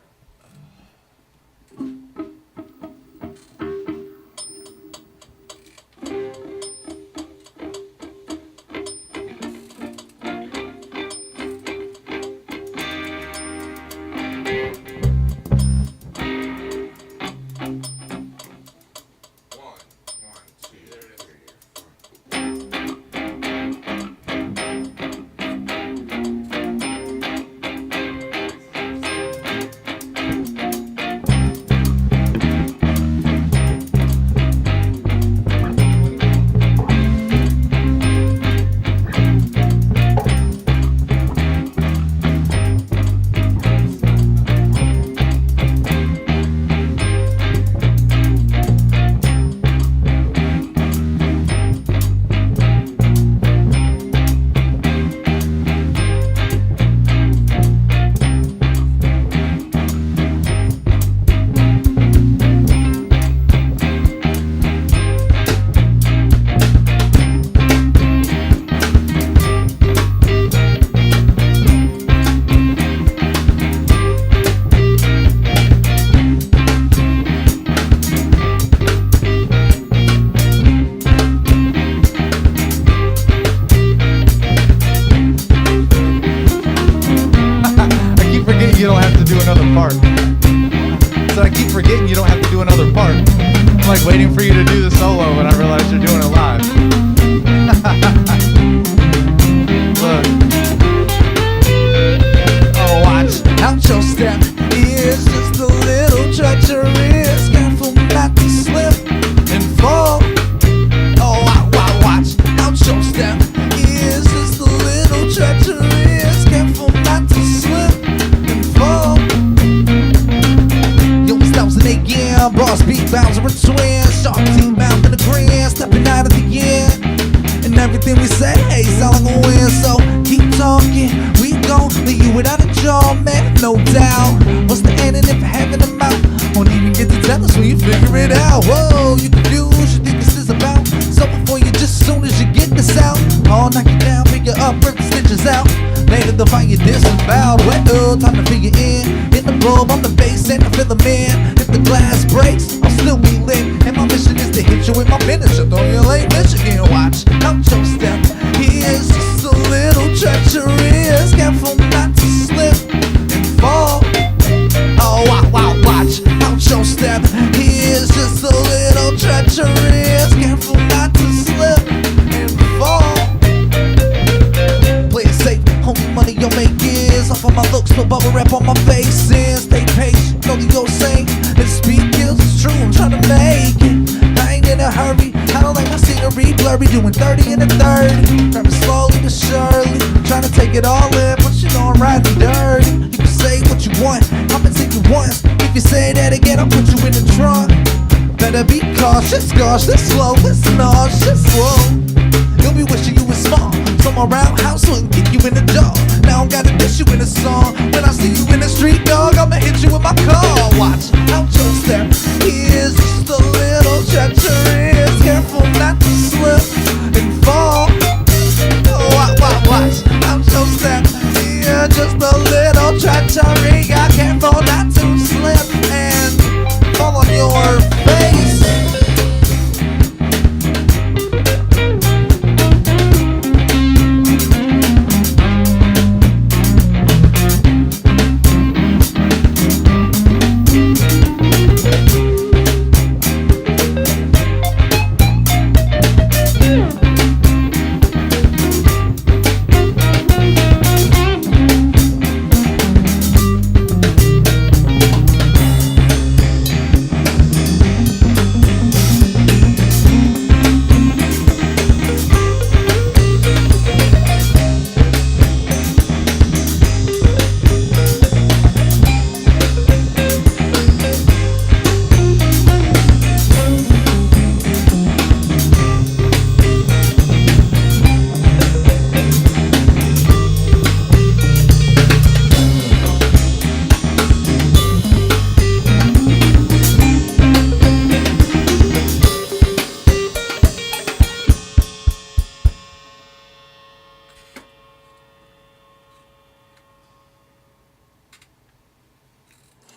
You don't have to do another part. So I keep forgetting you don't have to do another part. I'm like waiting for you to do the solo, and I realize you're doing it live. Look. Oh, watch out your step. It's just a little treacherous. Careful not to slip and fall. Oh, watch out your step. It's just a little treacherous. Careful not to slip. Yeah, boss beat bounds over twins. Sharp team bound in the grand, stepping out of the end. no doubt. What's the end and if having them out? Won't even get to tell us when you figure it out. Whoa, you confused, you think this is about something for you just as soon as you get this out. I'll knock you down, pick you up, rip the stitches out. Later they'll find you disemboweled. Well, time to figure in the bulb, I'm the bass and the filament. If the glass breaks, I'll still be lit. And my mission is to hit you with my miniature. Throw you late Michigan, watch out your step. Here's just a little treacherous. Careful not to slip and fall. Oh, watch out your step. Here's just a little treacherous. Careful not to slip and fall. Play it safe, homie, money you'll make is off of my looks, put bubble wrap on my face and stay patient, know the old saying, and speed kills, it's true, I'm trying to make it. I ain't in a hurry, I don't like my scenery blurry, doing 30 and a 30, driving slowly but surely, trying to take it all in, but you know I'm riding dirty. You can say what you want, I'ma take it once. If you say that again, I'll put you in the trunk. Better be cautious, gosh, this slow, this nauseous, slow. You'll be wishing you was small. Somewhere around house wouldn't kick you in the jaw. Now I'm gotta dish you in a song. When I see you in the street, dog, I'ma hit you with my car. Watch out your step. Here's just a little treacherous. Careful not to slip and fall. Oh, watch out your step. Yeah, just a little treachery. I careful not to slip and fall on your face.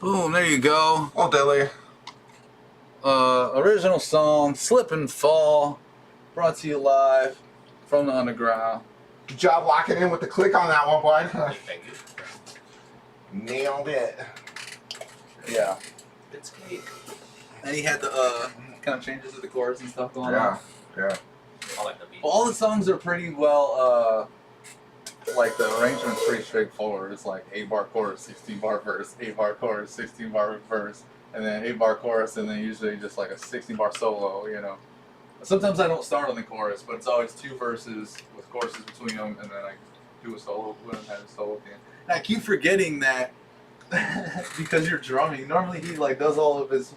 Boom, there you go. Oh, Dilly. Original song, Slip and Fall, brought to you live from the underground. Good job locking in with the click on that one, bud. Thank you. Nailed it. Yeah. It's cake. And he had the kind of changes of the chords and stuff going on. Yeah. I like the beat. Well, all the songs are pretty well, like the arrangement's pretty straightforward. It's like 8-bar chorus, 16-bar verse, 8-bar chorus, 16-bar verse, and then 8-bar chorus, and then usually just like a 16-bar solo, you know. Sometimes I don't start on the chorus, but it's always 2 verses with choruses between them, and then I do a solo, and then a solo at the end. And I keep forgetting that because you're drumming. Normally he like does all of his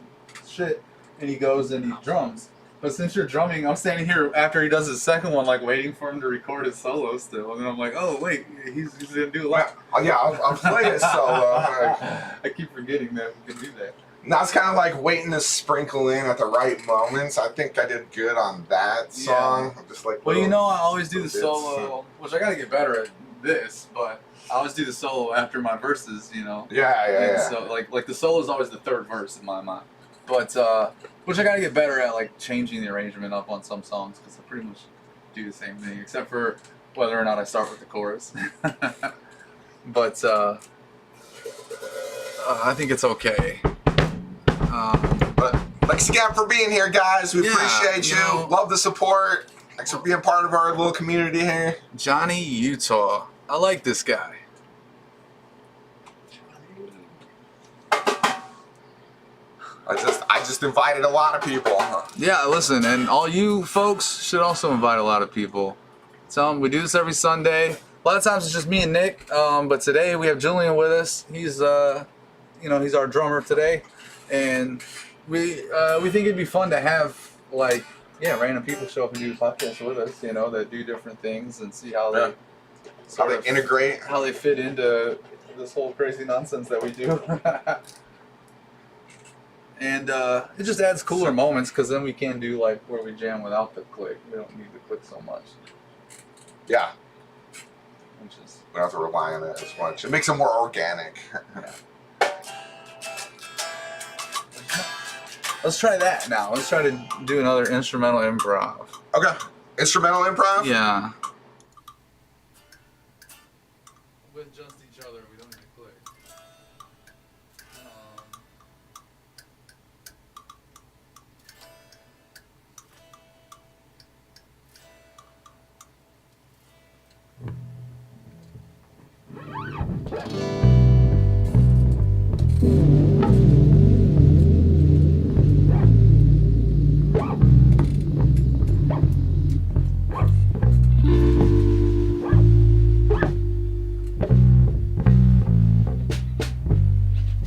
shit, and he goes and he drums. But since you're drumming, I'm standing here after he does his second one, like waiting for him to record his solo still, and then I'm like, oh wait, he's gonna do a lot. Yeah, I'll play it solo. I keep forgetting that we can do that. Now it's kind of like waiting to sprinkle in at the right moments. I think I did good on that song. Yeah. Just like Well, you know, I always do the bits. solo, which I gotta get better at this, but I always do the solo after my verses, you know. Yeah. So like the solo is always the third verse in my mind, but which I gotta get better at, like changing the arrangement up on some songs because I pretty much do the same thing, except for whether or not I start with the chorus. But I think it's okay. But thanks again for being here, guys. We appreciate you. Love the support. Thanks for being part of our little community here. Johnny Utah. I like this guy. I just invited a lot of people. Yeah, listen, and all you folks should also invite a lot of people. Tell them we do this every Sunday. A lot of times it's just me and Nick, but today we have Julian with us. He's he's our drummer today, and we think it'd be fun to have random people show up and do the podcast with us. You know, that do different things and see how they integrate, how they fit into this whole crazy nonsense that we do. And it just adds cooler moments because then we can do like where we jam without the click. We don't need the click so much. Yeah. Which is, We don't have to rely on it as much. It makes it more organic. yeah. Let's try that now. Let's try to do another instrumental improv. Okay. Instrumental improv? Yeah. With just each other, we don't need to click.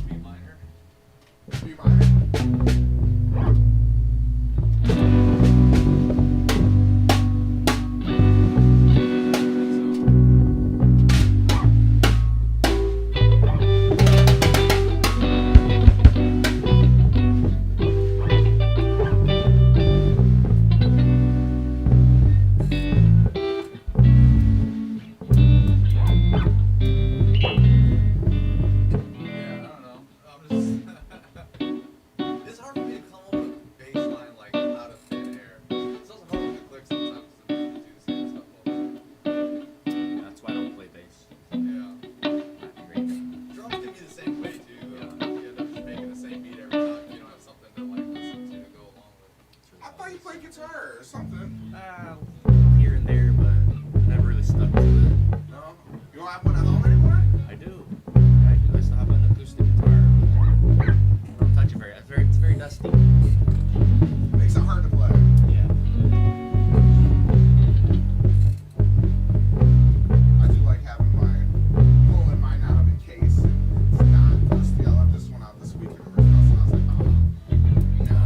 B minor. B minor. Yeah, I don't know. I'm just. It's hard for me to come up with a bass line like out of thin air. It's also hard with the click sometimes to do the same stuff all the time. That's why I don't play bass. Yeah. Not great. Drums can be the same way too. You end up just making the same beat every time. You don't have something to like listen to go along with. I thought you played guitar or something. Here and there, but never really stuck to it. No? You don't have one at home anymore? I do. I still have an acoustic guitar. I don't touch it very. It's very dusty. Makes it hard to play. Yeah. I do like having mine, pulling mine out of a case. And it's not dusty. I left this one out this weekend. And I was like, oh, no.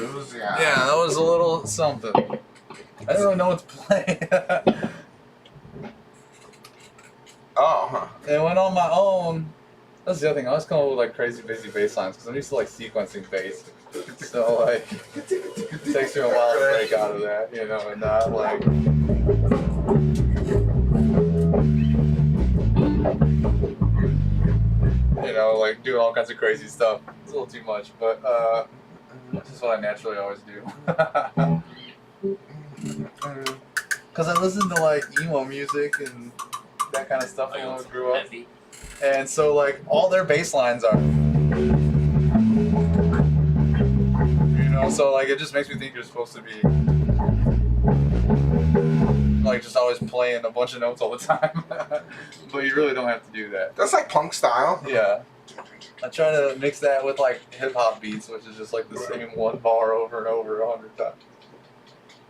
blues. Yeah. Yeah, that was a little something. I didn't really know what to play. Oh, huh. And went on my own. That's the other thing. I was coming up with like crazy busy bass lines because I'm used to like sequencing bass. So like, it takes me a while to break out of that, you know, and not like. You know, like doing all kinds of crazy stuff. It's a little too much, but that's just what I naturally always do. Because I listened to like emo music and that kind of stuff when I grew up. Heavy. And so like all their bass lines are, you know, so like it just makes me think you're supposed to be like just always playing a bunch of notes all the time. But you really don't have to do that. That's like punk style. Yeah. I try to mix that with like hip hop beats, which is just like the same one bar over and over 100 times.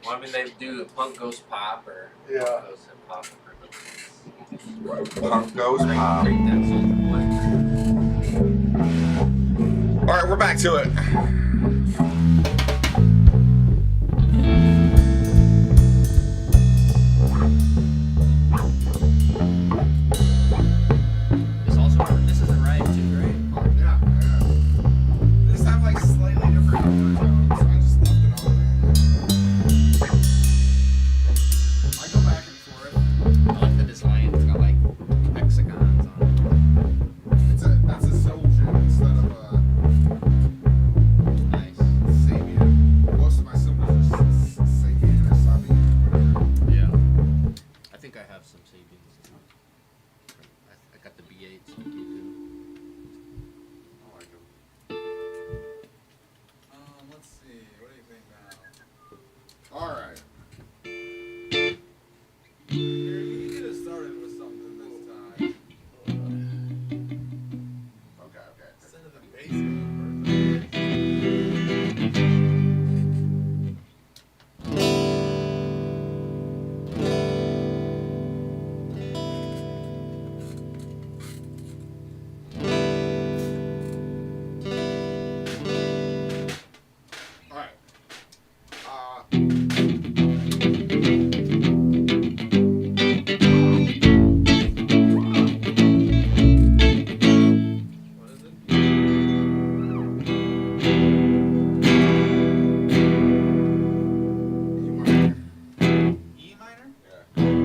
Well, I mean, they do punk goes pop or Yeah. punk goes hip hop. Punk goes pop. Break that something like. All right, we're back to it. This is a ride too, right? Yeah. This have like slightly different undertones. I just left it on there. I go back and forth. I like the design. It's got like hexagons on That's a Siljan instead of a it. Nice. Sabian. Most of my symbols are Sabian or Sabian. Yeah. I think I have some savings. I got the B8s on too. I like them. Let's see. What do you think now? All right. Here, you get us started with something this time. Okay. Instead of the bass going All right. What is it? E minor? Yeah.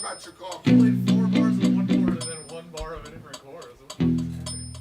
symmetrical. You played 4 bars of one chord and then 1 bar of a different chord. What is happening?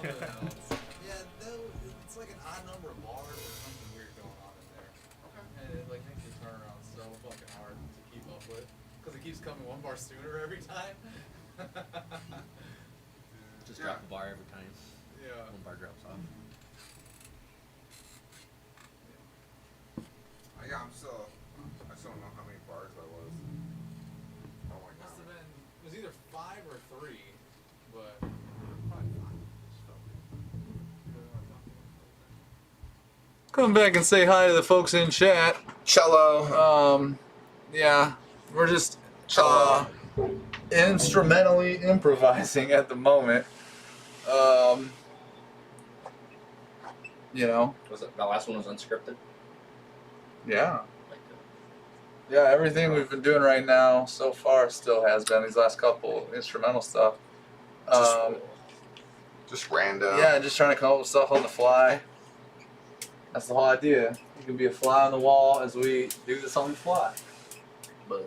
it's like an odd number of bars or something weird going on in there. And it like makes the turnaround so fucking hard to keep up with. Because it keeps coming one bar sooner every time. Just drop a bar every time. Yeah. One bar drops off. Yeah, I still don't know how many bars that was. Oh my Must have god. been, it was either 5 or 3, but probably 5. Come back and say hi to the folks in chat. Cello. Yeah, we're just Cello. instrumentally improvising at the moment. You know. Was it the last one was unscripted? Yeah. Like, Yeah, everything we've been doing right now so far still has been these last couple instrumental stuff. Just random. Yeah, just trying to come up with stuff on the fly. That's the whole idea. You can be a fly on the wall as we do this on the fly. buzz.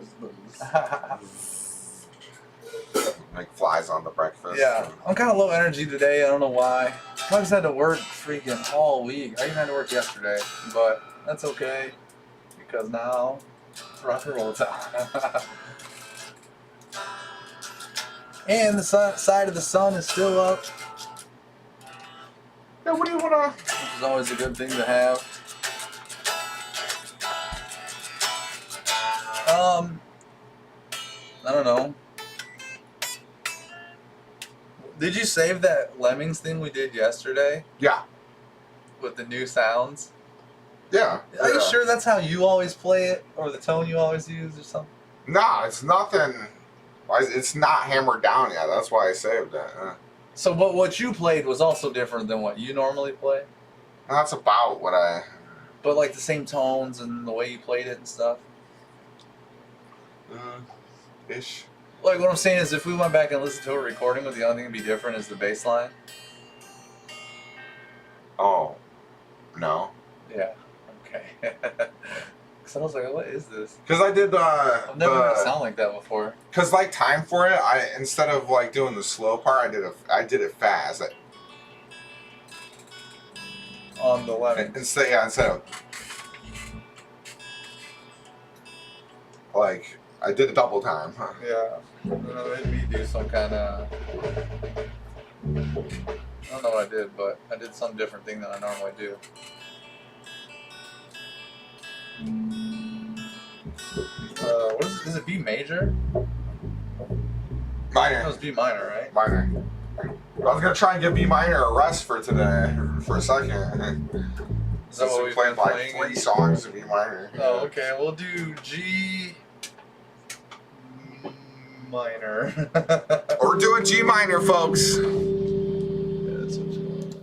Like flies on the breakfast. Yeah, I'm kind of low energy today. I don't know why. I just had to work freaking all week. I even had to work yesterday, but that's okay because now it's rock and roll time. And the side of the sun is still up, Yeah, what do you wanna? which is always a good thing to have. I don't know. Did you save that Lemmings thing we did yesterday Yeah. with the new sounds? Yeah. Are you yeah. sure that's how you always play it, or the tone you always use, or something? Nah, it's nothing. It's not hammered down yet. That's why I saved it. So what you played was also different than what you normally play, That's about what I. but like the same tones and the way you played it and stuff. Ish. Like what I'm saying is, if we went back and listened to a recording, the only thing that'd be different is the bass line. Oh. No. Yeah. Okay. Because I was like, what is this? Because I did I've never heard it sound like that before. Because like time for it, I instead of like doing the slow part, I did it fast. On the Lemmings. Instead of like I did a double time. Huh? Yeah. Made me do some kind of. I don't know what I did, but I did some different thing than I normally do. What is it? Is it B major? That Minor. was B minor, right? Minor. I was gonna try and give B minor a rest for today for a second. Is that Since what we we've played been like playing? 3 songs in B minor. Oh, okay. We'll do G minor. Or do a G minor, folks. Yeah, that's what's going on.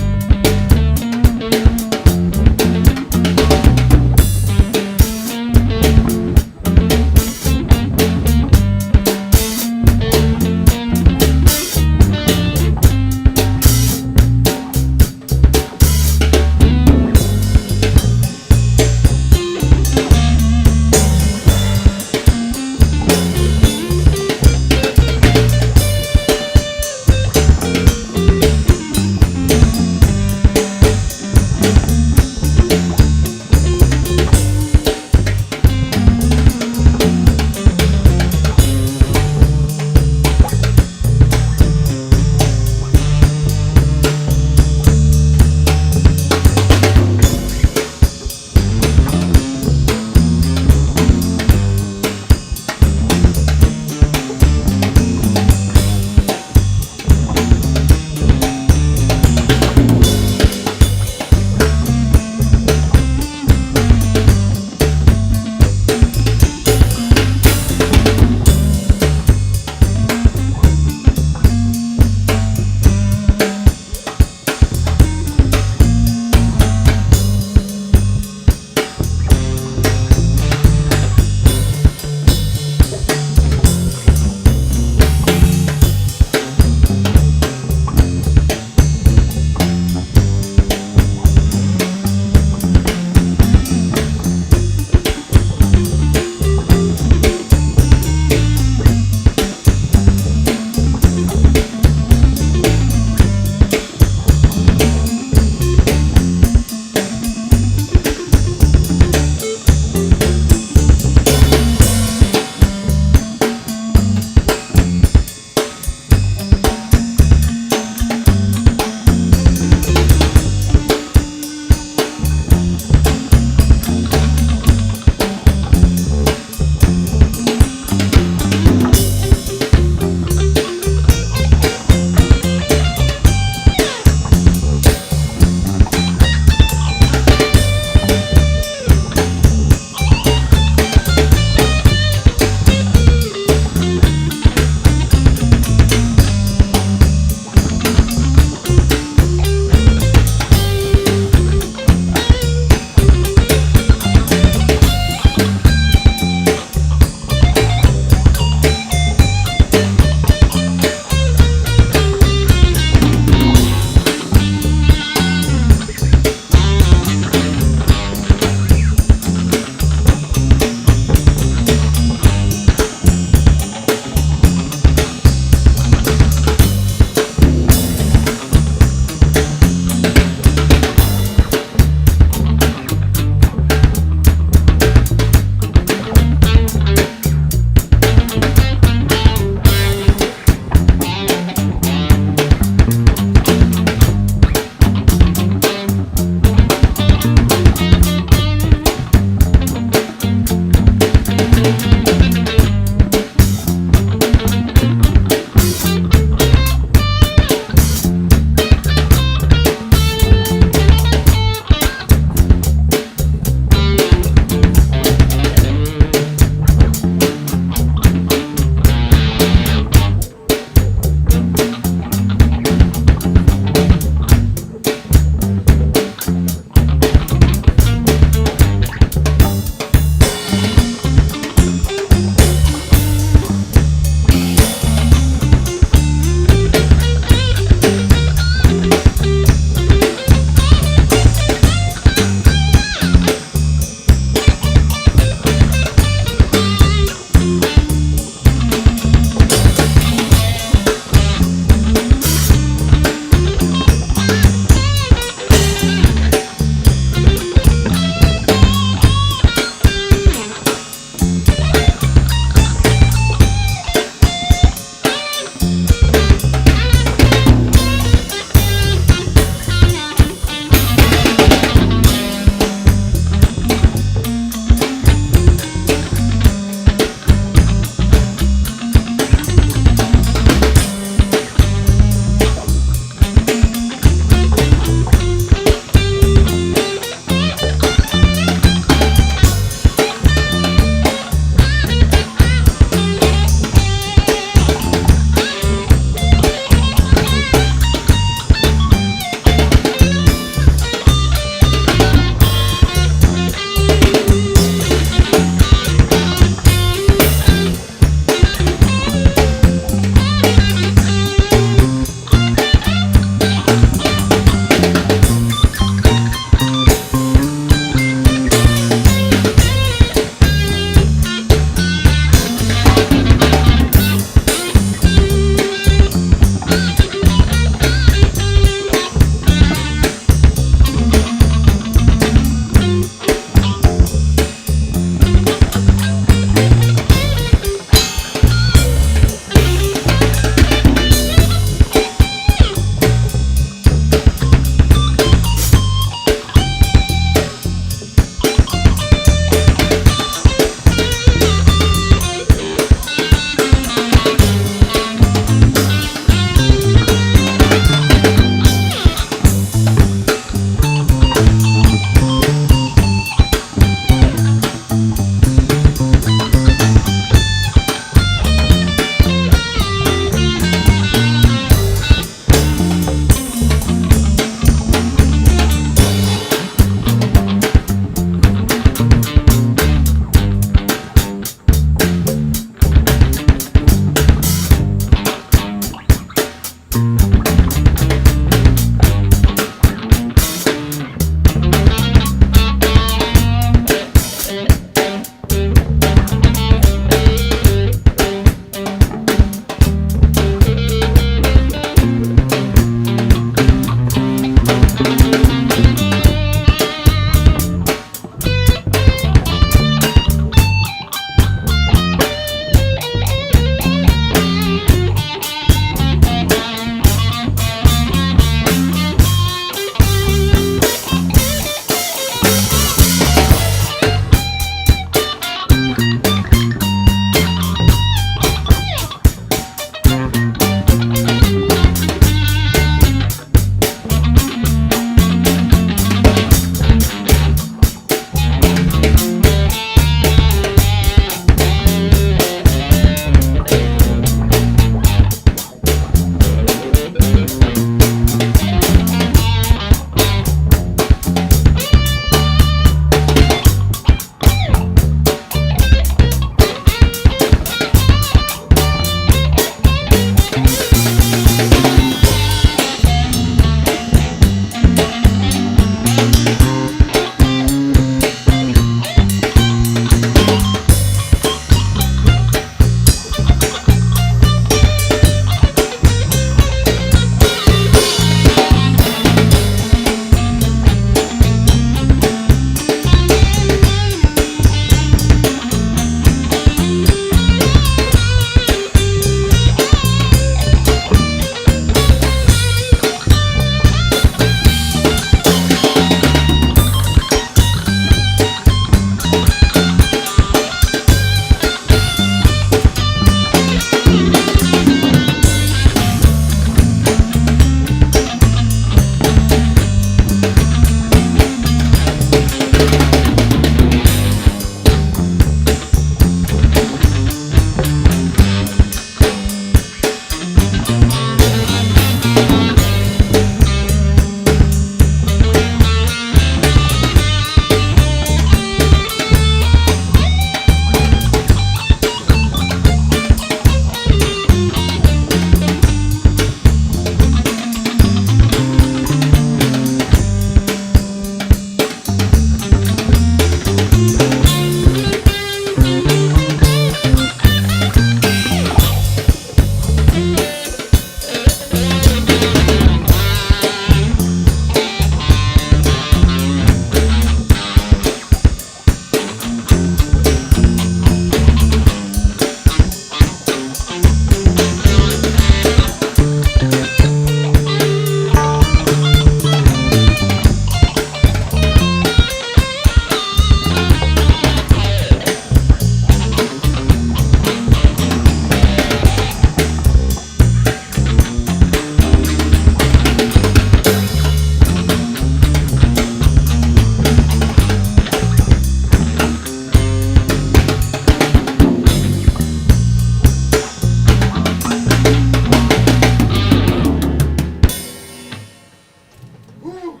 Woo.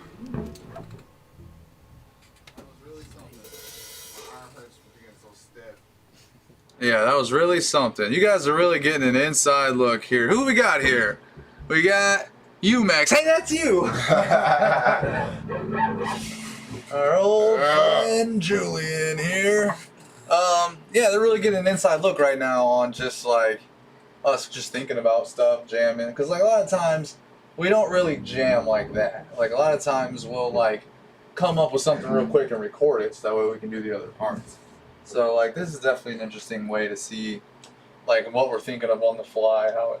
Yeah, that was really something. You guys are really getting an inside look here. Who we got here? We got you, Max. Hey, that's you. Our old friend Julian here. Yeah, they're really getting an inside look right now on just like us just thinking about stuff, jamming. Because like a lot of times we don't really jam like that. Like a lot of times we'll like come up with something real quick and record it so that way we can do the other parts. So like this is definitely an interesting way to see like what we're thinking of on the fly, how it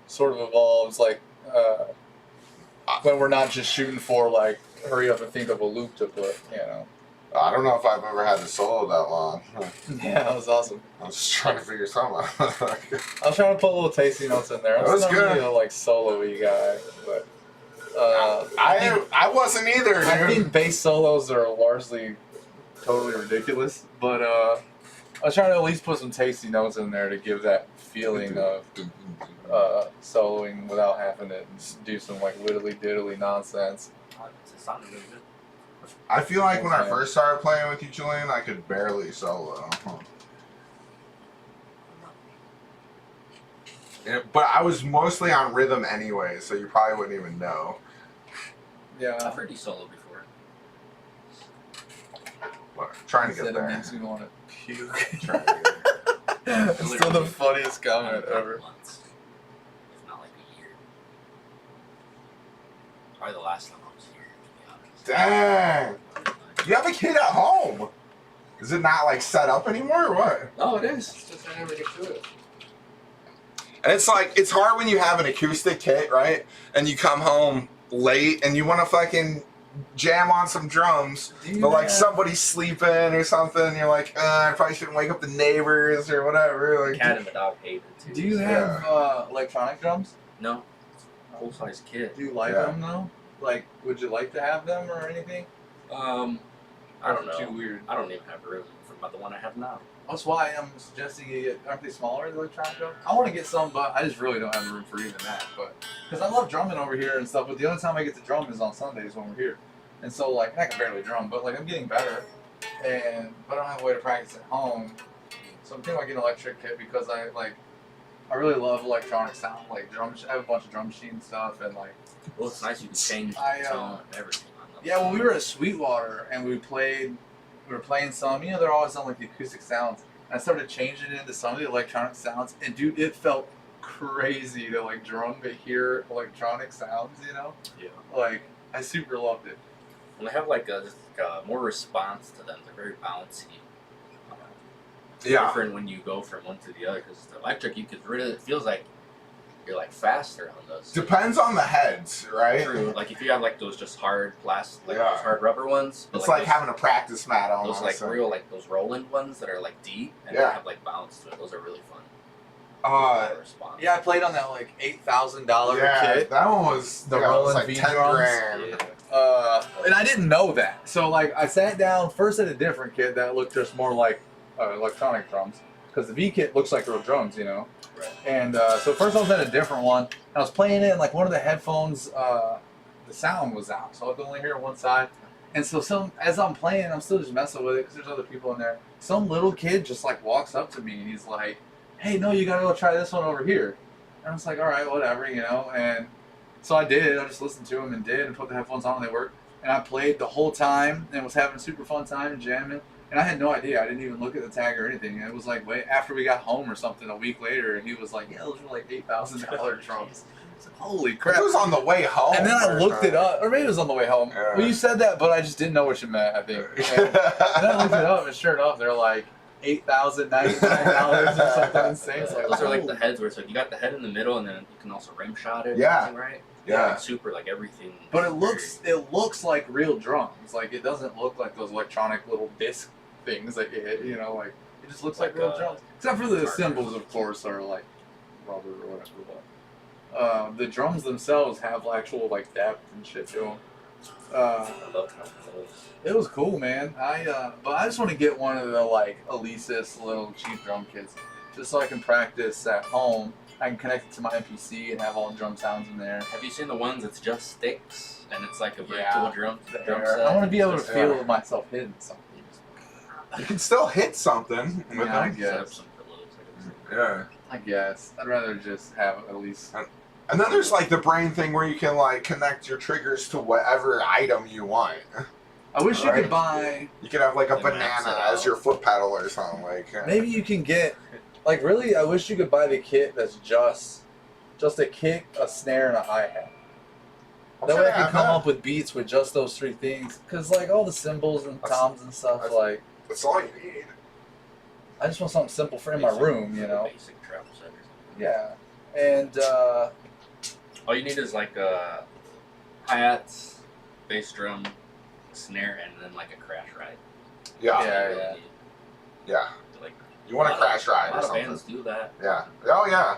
sort of evolves like when we're not just shooting for like hurry up and think of a loop to put, you know. I don't know if I've ever had to solo that long. Yeah, that was awesome. I was just trying to figure something out. I was trying to put little tasty notes in there. That was not good. really a like solo-y guy, but I wasn't either, dude. I think bass solos are largely totally ridiculous, but I was trying to at least put some tasty notes in there to give that feeling of soloing without having to do some like widdly diddly nonsense. It sounded really good. I feel like when I first started playing with you, Julian, I could barely solo. Yeah, but I was mostly on rhythm anyway, so you probably wouldn't even know. Yeah, I've heard you solo before. But trying to get it there. makes me want to puke. Trying to get there. It's still the funniest comment ever. Months, if not like a year. Probably the last time I was here, to be honest. Dang! You have a kid at home. Is it not like set up anymore or what? No, it is. It's just I never get to it. And it's like, it's hard when you have an acoustic kit, right? And you come home late and you want to fucking jam on some drums, but like somebody's sleeping or something, and you're like, I probably shouldn't wake up the neighbors or whatever. Like, Cat and the dog hate it too. Do you have electronic drums? No. Full size kid. Do you like them though? Like, would you like to have them or anything? I don't know. Too weird. I don't even have room for the one I have now. That's why I'm suggesting you get. Aren't they smaller, the electronic drums? I want to get some, but I just really don't have room for even that. But because I love drumming over here and stuff, but the only time I get to drum is on Sundays when we're here. And so like I can barely drum, but like I'm getting better, but I don't have a way to practice at home. So I'm thinking about getting an electric kit because I really love electronic sound, like drums. I have a bunch of drum machine stuff and like. Well, it's nice you can change the tone and everything on them. Yeah, well, we were at Sweetwater and we were playing some. You know, they're always on like the acoustic sounds. And I started changing it into some of the electronic sounds, and dude, it felt crazy to like drum to hear electronic sounds. You know? Yeah. Like I super loved it. And they have like a more response to them. They're very bouncy. yeah. Different when you go from one to the other, because the electric, you could really, it feels like you're like faster on those. Depends on the heads, right? True. Like if you have like those just hard plastic, like Yeah. those hard rubber ones. It's but, like those, having a practice mat on. those like real like those Roland ones that are like deep and Yeah. they have like bounce to it. Those are really fun. Response. Yeah, I played on that like $8,000 yeah, kit. that one was The yeah, it was Roland like V 10 drums. grand. Yeah. And I didn't know that. So like I sat down first at a different kit that looked just more like electronic drums, because the V kit looks like real drums, you know. Right. And so first I was at a different one, and I was playing it, and like one of the headphones, the sound was out, so I could only hear one side. And so as I'm playing, I'm still just messing with it because there's other people in there. Some little kid just like walks up to me and he's like, "Hey, no, you gotta go try this one over here." And I was like, "All right, whatever, you know." And so I did. I just listened to him and did, and put the headphones on, and they worked. And I played the whole time and was having a super fun time and jamming. And I had no idea. I didn't even look at the tag or anything. And it was like way after we got home or something a week later, and he was like, "Yeah, those were like $8,000 drums." I was like, "Holy crap!" It was on the way home. And then I looked it up, or maybe it was on the way home. Yeah. Well, you said that, but I just didn't know what you meant, I think. And then I looked it up, and sure enough, they're like $8,099 or something insane. It's like, Those are like oh. the heads where it's like you got the head in the middle and then you can also rim shot it. and Yeah. everything, right? Yeah. Like super like everything. But it looks like real drums. Like it doesn't look like those electronic little disc things that you hit. You know, like it just looks like real drums. Except for the guitar cymbals, drums. of course, are like rubber or whatever. But the drums themselves have actual like depth and shit to them. I love how those. It was cool, man. But I just want to get one of the like Alesis little cheap drum kits, just so I can practice at home I can connect it to my MPC and have all the drum sounds in there. Have you seen the ones that's just sticks and it's like a very Yeah. cool drum set? I want to be able to Just feel myself hitting something. You can still hit something with Yeah, I them. set up guess. some pillows, I guess. Yeah. I guess. I'd rather just have at least. And then there's like the brain thing where you can like connect your triggers to whatever item you want. I wish you Right. could buy. You could have like a Like max banana it as out. your foot pedal or something like. Maybe you can get. Like, really, I wish you could buy the kit that's just a kick, a snare, and a hi-hat. That way I can come up with beats with just those three things. Because, like, all the cymbals and toms and stuff, like, That's all you need. I just want something simple for in my Basic- room, you know? Basic treble set or something. Yeah. And, All you need is like hi-hats, bass drum, snare, and then like a crash ride. Yeah. Yeah. That's all you need. Yeah. Like, You want a crash ride a or lot of something. bands do that. Yeah. Oh yeah.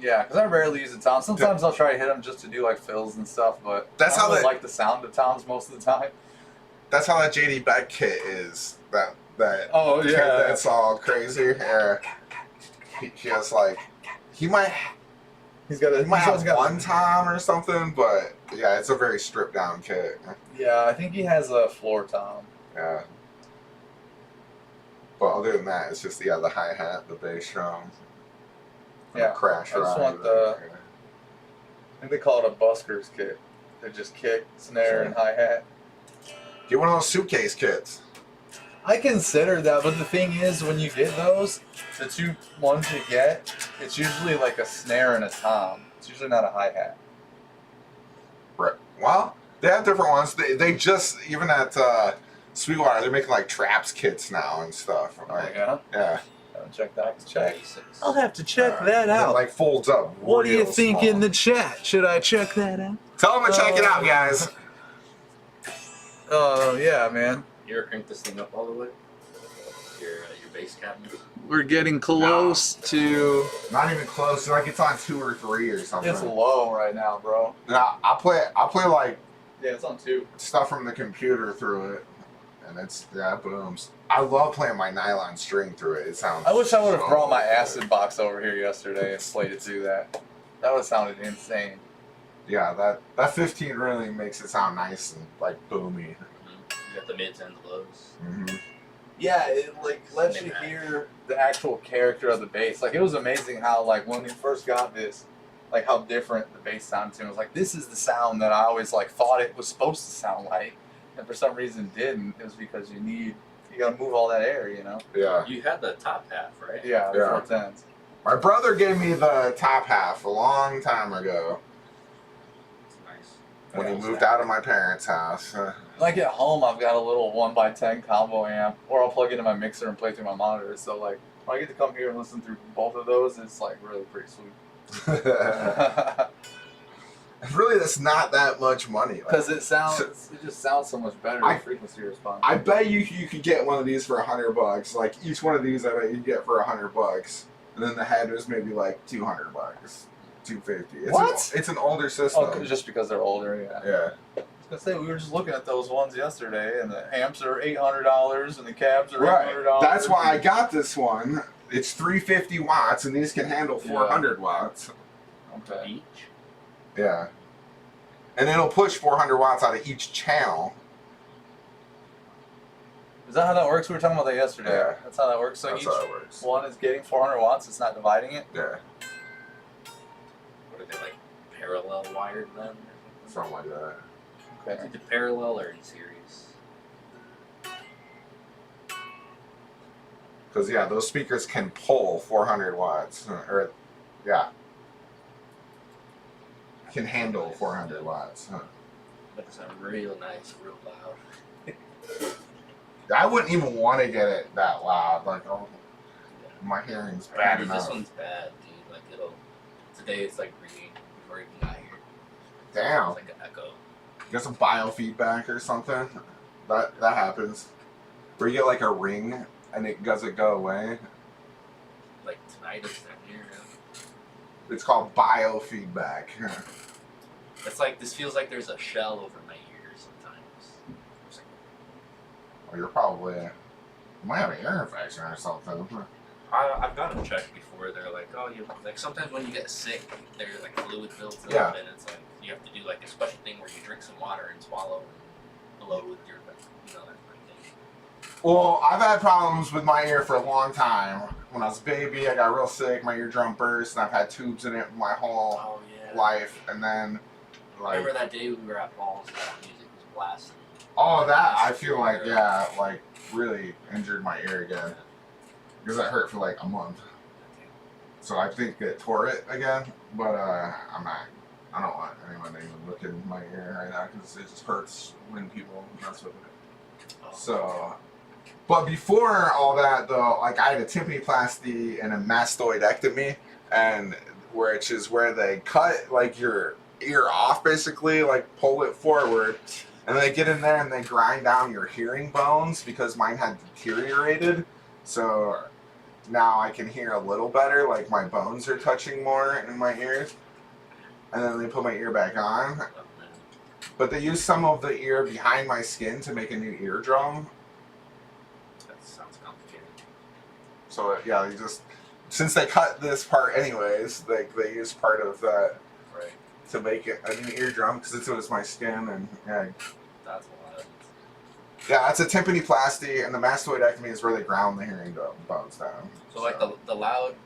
yeah, because I rarely use the toms. Sometimes I'll try to hit them just to do, like, fills and stuff, but That's I how don't really they- like the sound of toms most of the time. That's how that JD Beck kit is. That Oh, kit yeah. that's all crazy. Yeah. He has like he might He's got a, he might he's always have got one tom or something, but yeah, it's a very stripped down kit. Yeah, I think he has a floor tom. Yeah. But other than that, it's just the hi hat, the bass drum, and Yeah, the crash I just ride. want I think they call it a busker's kit. They just kick, snare, and hi-hat. Get one of those suitcase kits. I consider that, but the thing is, when you get those, the two ones you get, it's usually like a snare and a tom. It's usually not a hi-hat. Right. Well, they have different ones. They just even at Sweetwater, they're making like traps kits now and stuff. Like, Yeah? yeah. Haven't checked that. Check. Basics. I'll have to check And that it, out. like folds up. What do you real think small. in the chat? Should I check that out? Tell them to check it out, guys. Oh, yeah, man. You ever crank this thing up all the way? Your bass cabinet? We're getting close to... Not even close. Like it's on 2 or 3 or something. It's low right now, bro. Now I play like Yeah, it's on 2. stuff from the computer through it, and it booms. I love playing my nylon string through it. It sounds. I wish I would have so brought my good. acid box over here yesterday and played it through that. That would have sounded insane. Yeah, that 15 really makes it sound nice and like boomy. You got the mids and the lows. Mm-hmm. Yeah, it like lets you hear the actual character of the bass. Like it was amazing how like when we first got this, like how different the bass sounded to me. I was like, this is the sound that I always like thought it was supposed to sound like, and for some reason didn't. It was because you gotta move all that air, you know. Yeah. You had the top half, right? Yeah, Yeah. 410s. My brother gave me the top half a long time ago It's nice. when he moved out of my parents' house. Like at home, I've got a little 1x10 combo amp, or I'll plug into my mixer and play through my monitor. So like, when I get to come here and listen through both of those, it's like really pretty sweet. Really, that's not that much money. Like, Because it just sounds so much better. The frequency response. I bet you could get one of these for $100. Like each one of these, I bet you get for $100. And then the head is maybe like $200, $250. What? It's an older system. Oh, just because they're older, yeah. Yeah. I was gonna say we were just looking at those ones yesterday, and the amps are $800 and the cabs are Right. $800. That's why I got this one. It's 350 watts, and these can handle 400 watts. Okay. Each? Yeah. And it'll push 400 watts out of each channel. Is that how that works? We were talking about that yesterday. Yeah. That's how that works. So That's each how it works. one is getting 400 watts. It's not dividing it. Yeah. What are they like parallel wired then? Or Something like that. something? Okay. Is it parallel or in series? Because, yeah, those speakers can pull 400 watts. Or, yeah. Can handle 400 watts. That sound real nice, real loud. I wouldn't even want to get it that loud. Like, oh, my hearing's bad This enough. one's bad, dude. Like today it's like ringing before you even got here. Damn. It's like an echo. Get some biofeedback or something. That happens. Where you get like a ring and it doesn't go away. Like tonight it's down here. It's called biofeedback. It's like this feels like there's a shell over my ears sometimes. It's like, Well, you're probably you might have an ear infection or something. I've gotten checked before. They're like, oh, you like sometimes when you get sick, there's like fluid builds up, Yeah. and it's like you have to do like a special thing where you drink some water and swallow and blow with your, that kind of thing. Well, I've had problems with my ear for a long time. When I was a baby, I got real sick. My eardrum burst, and I've had tubes in it my whole Oh yeah. life. And then, like, Remember that day we were at Paul's and that music was blasting? oh, that I feel like, yeah, like really injured my ear again because it hurt for like a month. So I think it tore it again, but I'm not. I don't want anyone to even look in my ear right now because it just hurts when people mess with it. Oh. So, but before all that though, like I had a tympanioplasty and a mastoidectomy, and which is where they cut like your ear off basically, like pull it forward, and they get in there and they grind down your hearing bones because mine had deteriorated. So now I can hear a little better, like my bones are touching more in my ears. And then they put my ear back on. Oh, man. But they use some of the ear behind my skin to make a new eardrum. That sounds complicated. So yeah, they just, since they cut this part anyways, they use part of that Right. to make it a new eardrum because it was my skin. And yeah, That's a lot. yeah, that's a tympanioplasty, and the mastoidectomy is where they ground the hearing bones down. So like the loud,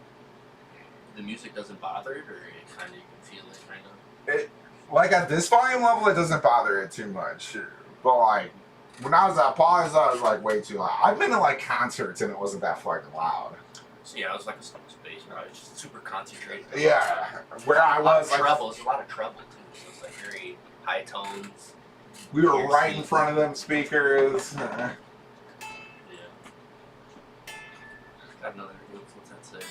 the music doesn't bother it, or it kind of you can feel it kind of. It, like at this volume level, it doesn't bother it too much. But like when I was at Paul's, I was like way too loud. I've been to like concerts and it wasn't that fucking loud. So yeah, it was like a space, where I was just super concentrated. Yeah, where I A lot was of like, treble. It's a lot of treble too. So it's like very high tones. we were right in front of them speakers. Yeah. Got another. What's that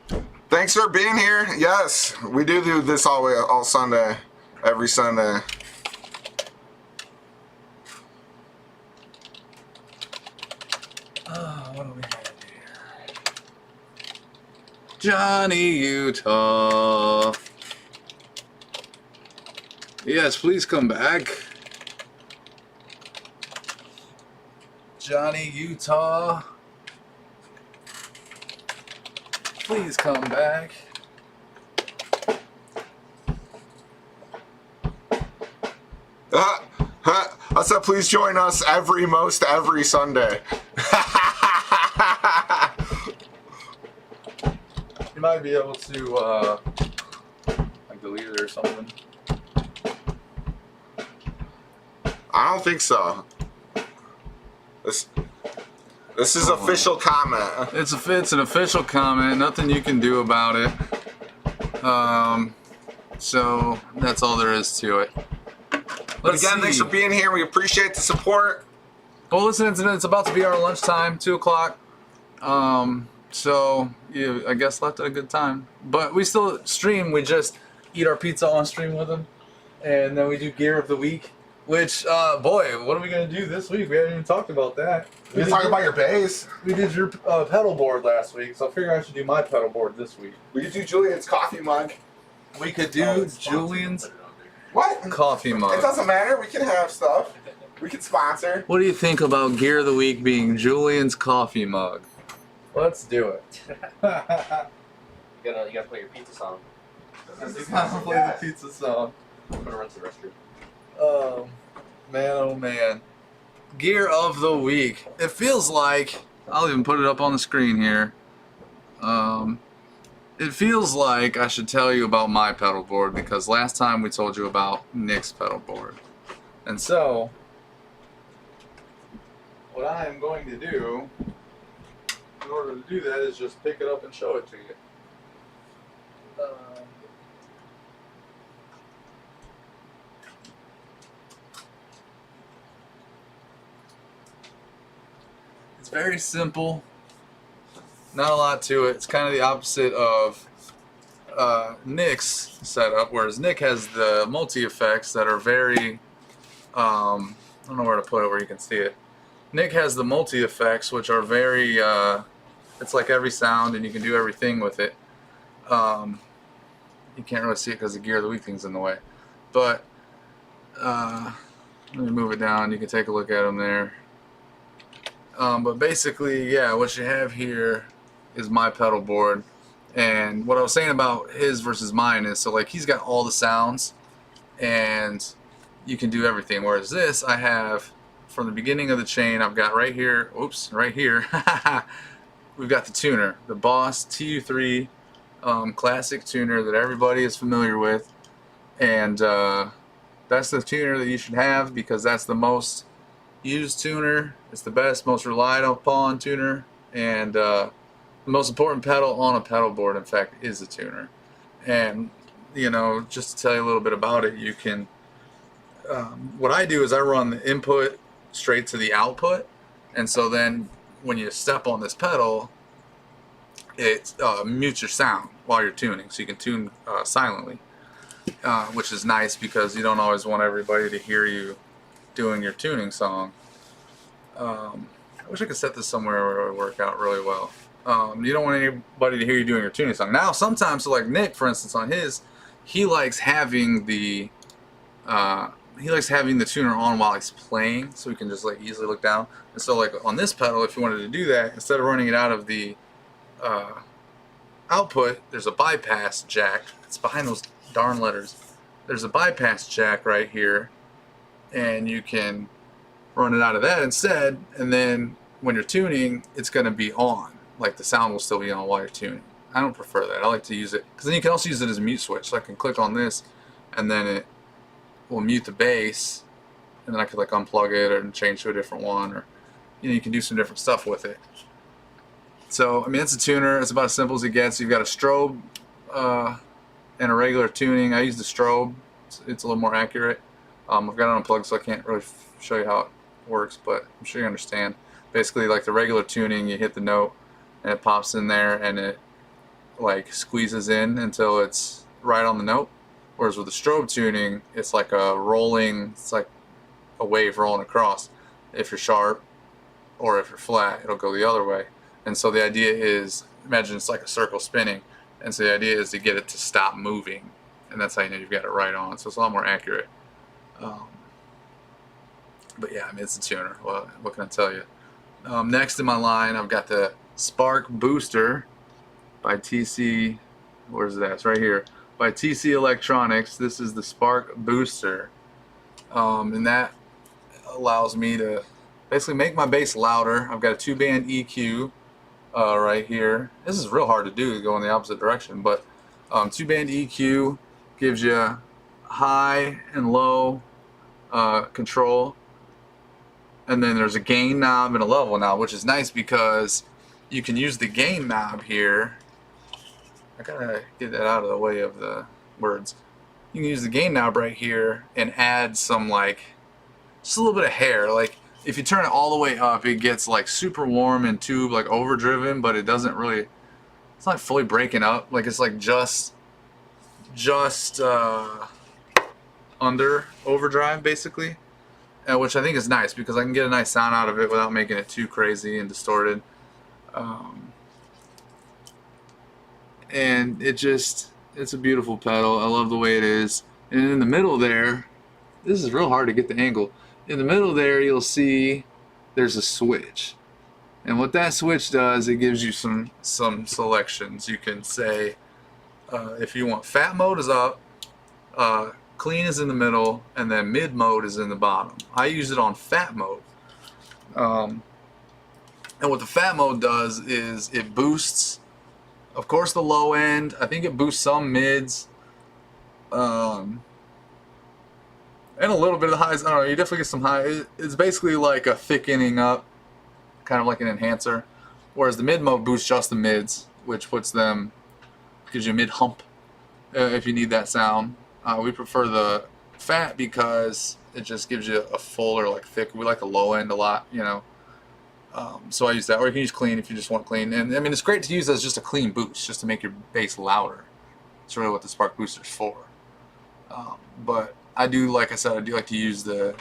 say? Thanks for being here. Yes, we do this all Sunday, every Sunday. What do we got here? Johnny Utah. Yes, please come back. Johnny Utah. Please come back. I said please join us every Sunday. You might be able to like delete it or something. I don't think so. This is official comment. It's an official comment. Nothing you can do about it. So that's all there is to it. But again, thanks for being here. We appreciate the support. Well, listen, it's about to be our lunchtime, 2 o'clock. So you, I guess, left at a good time. But we still stream. We just eat our pizza on stream with them, and then we do gear of the week. Which, boy, what are we gonna do this week? We haven't even talked about that. We can talk about your bass. We did your pedal board last week, so I figure I should do my pedal board this week. We could do Julian's coffee mug. We could do Julian's What? coffee mug. It doesn't matter. We can have stuff. We can sponsor. What do you think about gear of the week being Julian's coffee mug? Let's do it. You gotta play your pizza song. Just play the pizza song. I'm gonna run to the restroom. Oh man. Gear of the week. It feels like, I'll even put it up on the screen here. It feels like I should tell you about my pedal board because last time we told you about Nick's pedal board. And so, what I am going to do in order to do that is just pick it up and show it to you. It's very simple. Not a lot to it. It's kind of the opposite of Nick's setup, whereas Nick has the multi-effects that are very, I don't know where to put it where you can see it. Nick has the multi-effects, which are very, it's like every sound and you can do everything with it. You can't really see it because the gear of the week thing's in the way. But, let me move it down. You can take a look at them there. But basically, yeah, what you have here is my pedal board. And what I was saying about his versus mine is, so like he's got all the sounds and you can do everything. Whereas this, I have from the beginning of the chain, I've got right here, oops, right here, we've got the tuner, the Boss TU3 classic tuner that everybody is familiar with. And that's the tuner that you should have because that's the most used tuner. It's the best, most relied upon tuner. And the most important pedal on a pedal board, in fact, is the tuner. And, you know, just to tell you a little bit about it, you can, what I do is I run the input straight to the output. And so then when you step on this pedal, it mutes your sound while you're tuning. So you can tune silently, which is nice because you don't always want everybody to hear you doing your tuning song. I wish I could set this somewhere where it would work out really well. You don't want anybody to hear you doing your tuning song. Now, sometimes, so like Nick, for instance, on his, he likes having the tuner on while he's playing, so he can just like easily look down. And so, like on this pedal, if you wanted to do that, instead of running it out of the output, there's a bypass jack. It's behind those darn letters. There's a bypass jack right here, and you can run it out of that instead. And then when you're tuning, it's going to be on. Like the sound will still be on while you're tuning. I don't prefer that. I like to use it because then you can also use it as a mute switch. So I can click on this, and then it will mute the bass, and then I could like unplug it and change to a different one, or you can do some different stuff with it. So I mean, it's a tuner. It's about as simple as it gets. You've got a strobe and a regular tuning. I use the strobe. It's a little more accurate. I've got it unplugged, so I can't really show you how it works, but I'm sure you understand. Basically, like the regular tuning, you hit the note and it pops in there and it like squeezes in until it's right on the note. Whereas with the strobe tuning, it's like a rolling, it's like a wave rolling across. If you're sharp or if you're flat, it'll go the other way. And so the idea is, imagine it's like a circle spinning. And so the idea is to get it to stop moving. And that's how you know you've got it right on. So it's a lot more accurate. But yeah, I mean, it's a tuner. Well, what can I tell you? Next in my line, I've got the Spark Booster by TC. Where's that? It's right here. By TC Electronics. This is the Spark Booster. And that allows me to basically make my bass louder. I've got a 2-band EQ right here. This is real hard to do, to go in the opposite direction. But 2-band EQ gives you high and low control. And then there's a gain knob and a level knob, which is nice because you can use the gain knob here. I gotta get that out of the way of the words. You can use the gain knob right here and add some like, just a little bit of hair. Like if you turn it all the way up, it gets like super warm and tube, like overdriven, but it doesn't really, it's not fully breaking up. Like it's like just under overdrive basically. Which I think is nice because I can get a nice sound out of it without making it too crazy and distorted. And it's a beautiful pedal. I love the way it is. And in the middle there, this is real hard to get the angle. In the middle there, you'll see there's a switch. And what that switch does, it gives you some selections. You can say, if you want fat mode is up, clean is in the middle, and then mid mode is in the bottom. I use it on fat mode. And what the fat mode does is it boosts, of course, the low end. I think it boosts some mids. And a little bit of the highs. I don't know, you definitely get some high. It's basically like a thickening up, kind of like an enhancer. Whereas the mid mode boosts just the mids, which gives you a mid hump if you need that sound. We prefer the fat because it just gives you a fuller, like thick. We like the low end a lot, you know. So I use that, or you can use clean if you just want clean. And I mean, it's great to use as just a clean boost, just to make your bass louder. That's really what the Spark Booster's for. But I do, like I said, I do like to use the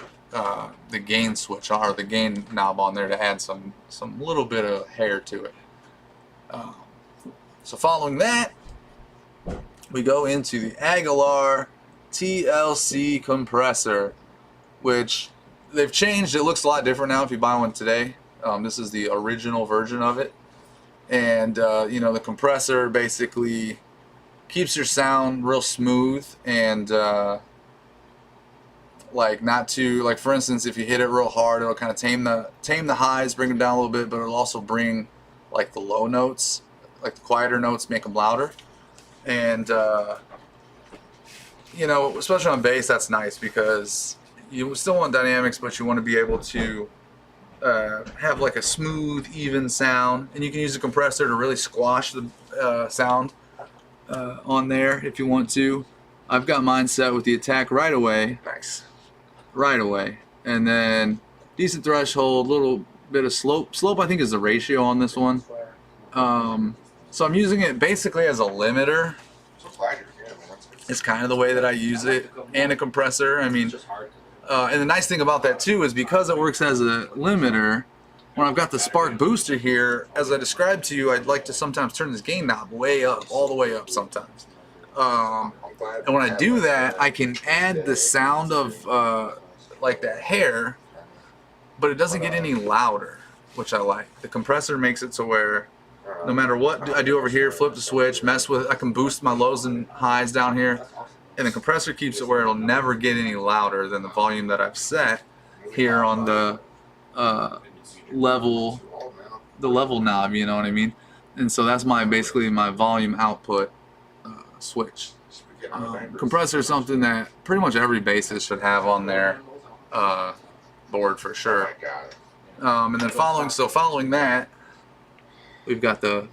gain switch or the gain knob on there to add some little bit of hair to it. So following that, we go into the Aguilar TLC compressor, which they've changed. It looks a lot different now if you buy one today. This is the original version of it. And, you know, the compressor basically keeps your sound real smooth and, like, not too, like, for instance, if you hit it real hard, it'll kind of tame the highs, bring them down a little bit, but it'll also bring, like, the low notes, like the quieter notes, make them louder. And, you know, especially on bass, that's nice because you still want dynamics, but you want to be able to have like a smooth, even sound. And you can use a compressor to really squash the sound on there if you want to. I've got mine set with the attack right away. Nice. Right away. And then decent threshold, little bit of slope. Slope, I think, is the ratio on this one. So I'm using it basically as a limiter. It's kind of the way that I use it, and a compressor. I mean, and the nice thing about that too is because it works as a limiter, when I've got the spark booster here, as I described to you, I'd like to sometimes turn this gain knob way up, all the way up sometimes. And when I do that, I can add the sound of like that hair, but it doesn't get any louder, which I like. The compressor makes it to where no matter what I do over here, flip the switch, mess with it, I can boost my lows and highs down here, and the compressor keeps it where it'll never get any louder than the volume that I've set here on the level knob, you know what I mean? And so that's basically my volume output switch. Compressor is something that pretty much every bassist should have on their board for sure. And then following that, we've got the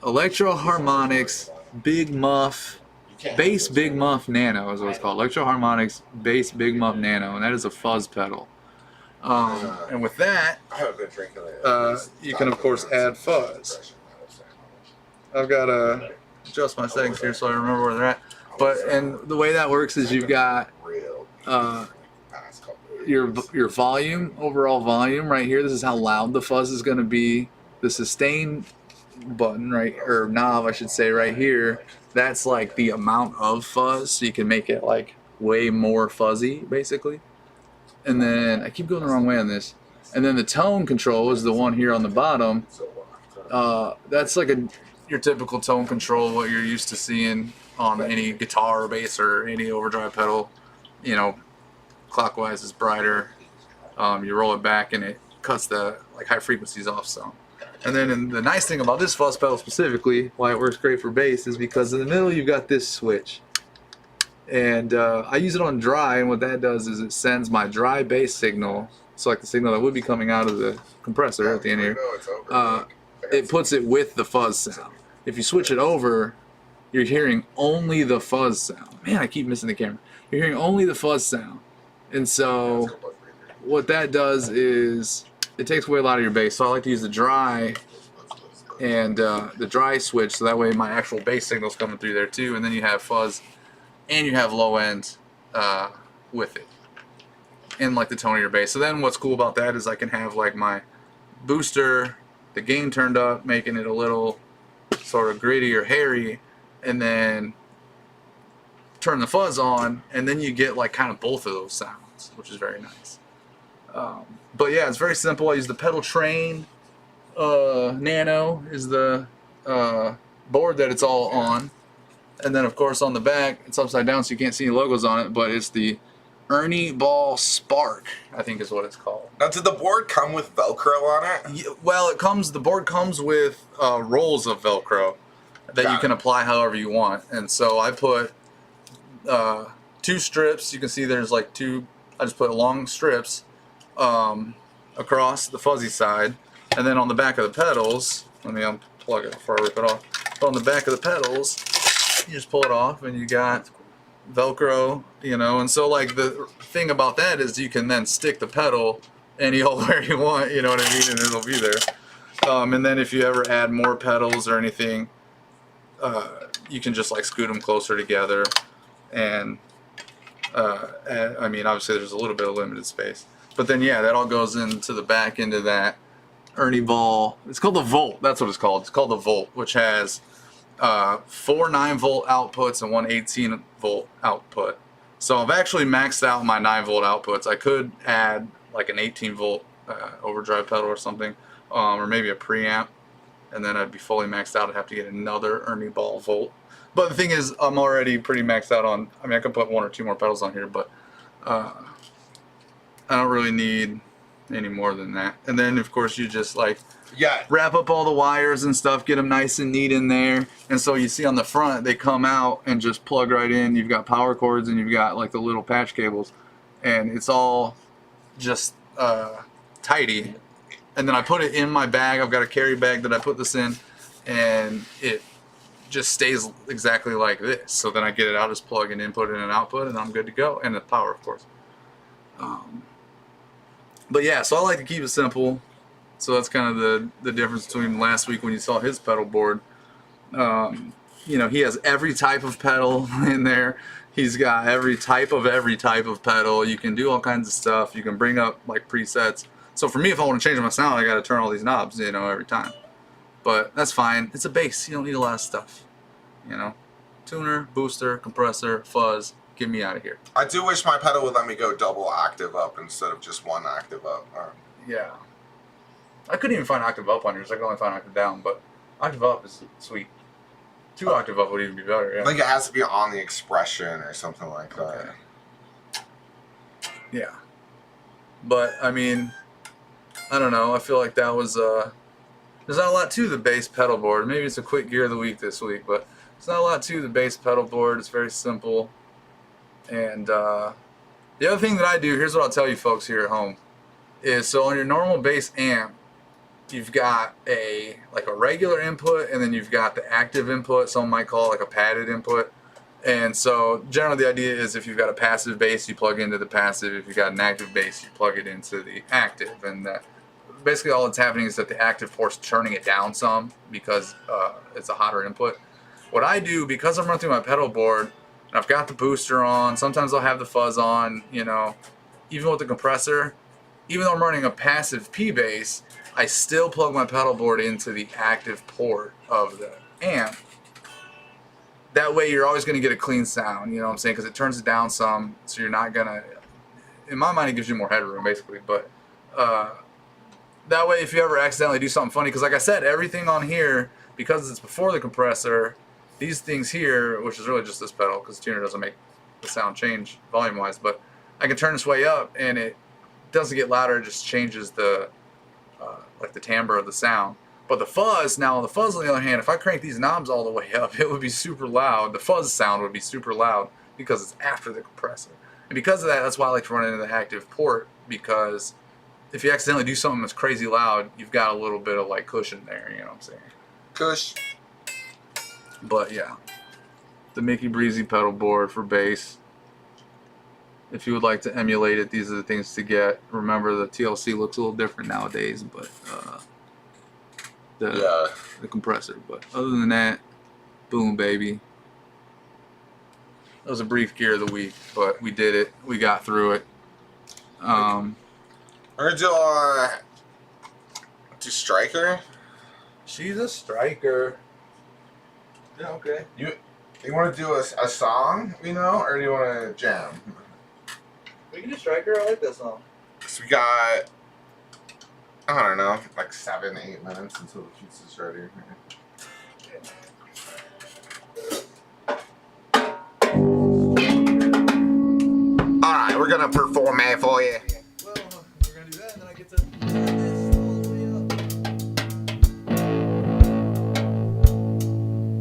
Electro Harmonix Big Muff Bass Big Muff Nano is what it's called. Electro Harmonix Bass Big Muff Nano, and that is a fuzz pedal. And with that, you can of course add fuzz. I've got to adjust my settings here so I remember where they're at. And the way that works is you've got your volume, overall volume right here. This is how loud the fuzz is going to be. The sustain button, right, or knob I should say, right here, that's like the amount of fuzz, so you can make it like way more fuzzy basically. And then I keep going the wrong way on this. And then the tone control is the one here on the bottom. That's like your typical tone control, what you're used to seeing on any guitar or bass or any overdrive pedal. You know, clockwise is brighter. You roll it back and it cuts the like high frequencies off some. And then the nice thing about this fuzz pedal specifically, why it works great for bass, is because in the middle you've got this switch. And I use it on dry, and what that does is it sends my dry bass signal, so like the signal that would be coming out of the compressor at the end here, it puts it with the fuzz sound. If you switch it over, you're hearing only the fuzz sound. Man, I keep missing the camera. You're hearing only the fuzz sound. And so what that does is it takes away a lot of your bass. So I like to use the dry and the dry switch, so that way my actual bass signal's coming through there too, and then you have fuzz and you have low end with it, and like the tone of your bass. So then what's cool about that is I can have like my booster, the gain turned up, making it a little sort of gritty or hairy, and then turn the fuzz on, and then you get like kind of both of those sounds, which is very nice. But yeah, it's very simple. I use the Pedal Train Nano is the board that it's all on. And then of course on the back, it's upside down so you can't see any logos on it, but it's the Ernie Ball Spark, I think is what it's called. Now, did the board come with Velcro on it? Yeah, well, the board comes with rolls of Velcro that you can apply however you want. And so I put 2 strips. You can see there's like 2, I just put long strips across the fuzzy side, and then on the back of the pedals, let me unplug it before I rip it off. But on the back of the pedals, you just pull it off and you got Velcro, you know. And so like the thing about that is you can then stick the pedal anywhere you want, you know what I mean, and it'll be there. And then if you ever add more pedals or anything, you can just like scoot them closer together, and I mean obviously there's a little bit of limited space. But then, yeah, that all goes into the back into that Ernie Ball. It's called the Volt. That's what it's called. It's called the Volt, which has 4 9-volt outputs and 1 18-volt output. So I've actually maxed out my 9-volt outputs. I could add like an 18-volt overdrive pedal or something, or maybe a preamp, and then I'd be fully maxed out. I'd have to get another Ernie Ball Volt. But the thing is, I'm already pretty maxed out on. I mean, I could put 1 or 2 more pedals on here, but I don't really need any more than that. And then, of course, you just like wrap up all the wires and stuff, get them nice and neat in there. And so you see on the front, they come out and just plug right in. You've got power cords and you've got like the little patch cables, and it's all just tidy. And then I put it in my bag. I've got a carry bag that I put this in, and it just stays exactly like this. So then I get it out as plug and input and an output, and I'm good to go. And the power, of course. But yeah, so I like to keep it simple. So that's kind of the difference between last week when you saw his pedal board. You know, he has every type of pedal in there. He's got every type of pedal. You can do all kinds of stuff. You can bring up like presets. So for me, if I want to change my sound, I got to turn all these knobs, you know, every time. But that's fine. It's a bass. You don't need a lot of stuff. You know, tuner, booster, compressor, fuzz. Get me out of here. I do wish my pedal would let me go double octave up instead of just 1 octave up. Yeah. I couldn't even find octave up on yours. I could only find octave down, but octave up is sweet. 2 octave up would even be better. Yeah. I think it has to be on the expression or something like that. Okay. Yeah. But I mean, I don't know. I feel like that was there's not a lot to the bass pedal board. Maybe it's a quick gear of the week this week, but there's not a lot to the bass pedal board. It's very simple. And the other thing that I do, here's what I'll tell you folks here at home, is so on your normal bass amp, you've got a regular input, and then you've got the active input. Some might call it like a padded input. And so generally the idea is if you've got a passive bass, you plug into the passive. If you've got an active bass, you plug it into the active. And basically all that's happening is that the active port's turning it down some because it's a hotter input. What I do, because I'm running through my pedal board, and I've got the booster on, sometimes I'll have the fuzz on, you know, even with the compressor, even though I'm running a passive P bass, I still plug my pedal board into the active port of the amp. That way you're always going to get a clean sound, you know what I'm saying, because it turns it down some, so you're not going to, in my mind it gives you more headroom basically, but that way if you ever accidentally do something funny, because like I said, everything on here, because it's before the compressor, these things here, which is really just this pedal, because the tuner doesn't make the sound change volume-wise, but I can turn this way up and it doesn't get louder, it just changes the like the timbre of the sound. But the fuzz, now the fuzz on the other hand, if I crank these knobs all the way up, it would be super loud. The fuzz sound would be super loud because it's after the compressor. And because of that, that's why I like to run it into the active port, because if you accidentally do something that's crazy loud, you've got a little bit of like cushion there, you know what I'm saying? Cush. But yeah, the Mickey Breezy pedal board for bass. If you would like to emulate it, these are the things to get. Remember, the TLC looks a little different nowadays, but the compressor. But other than that, boom, baby. That was a brief gear of the week, but we did it. We got through it. We're gonna do Striker. She's a striker. Yeah, okay. You want to do a song, you know, or do you want to jam? We can do striker. I like that song. So we got, I don't know, like 7-8 minutes until the pizza's ready. Alright, we're gonna perform it for you. Well, we're gonna do that, and then I get to turn this all the way up.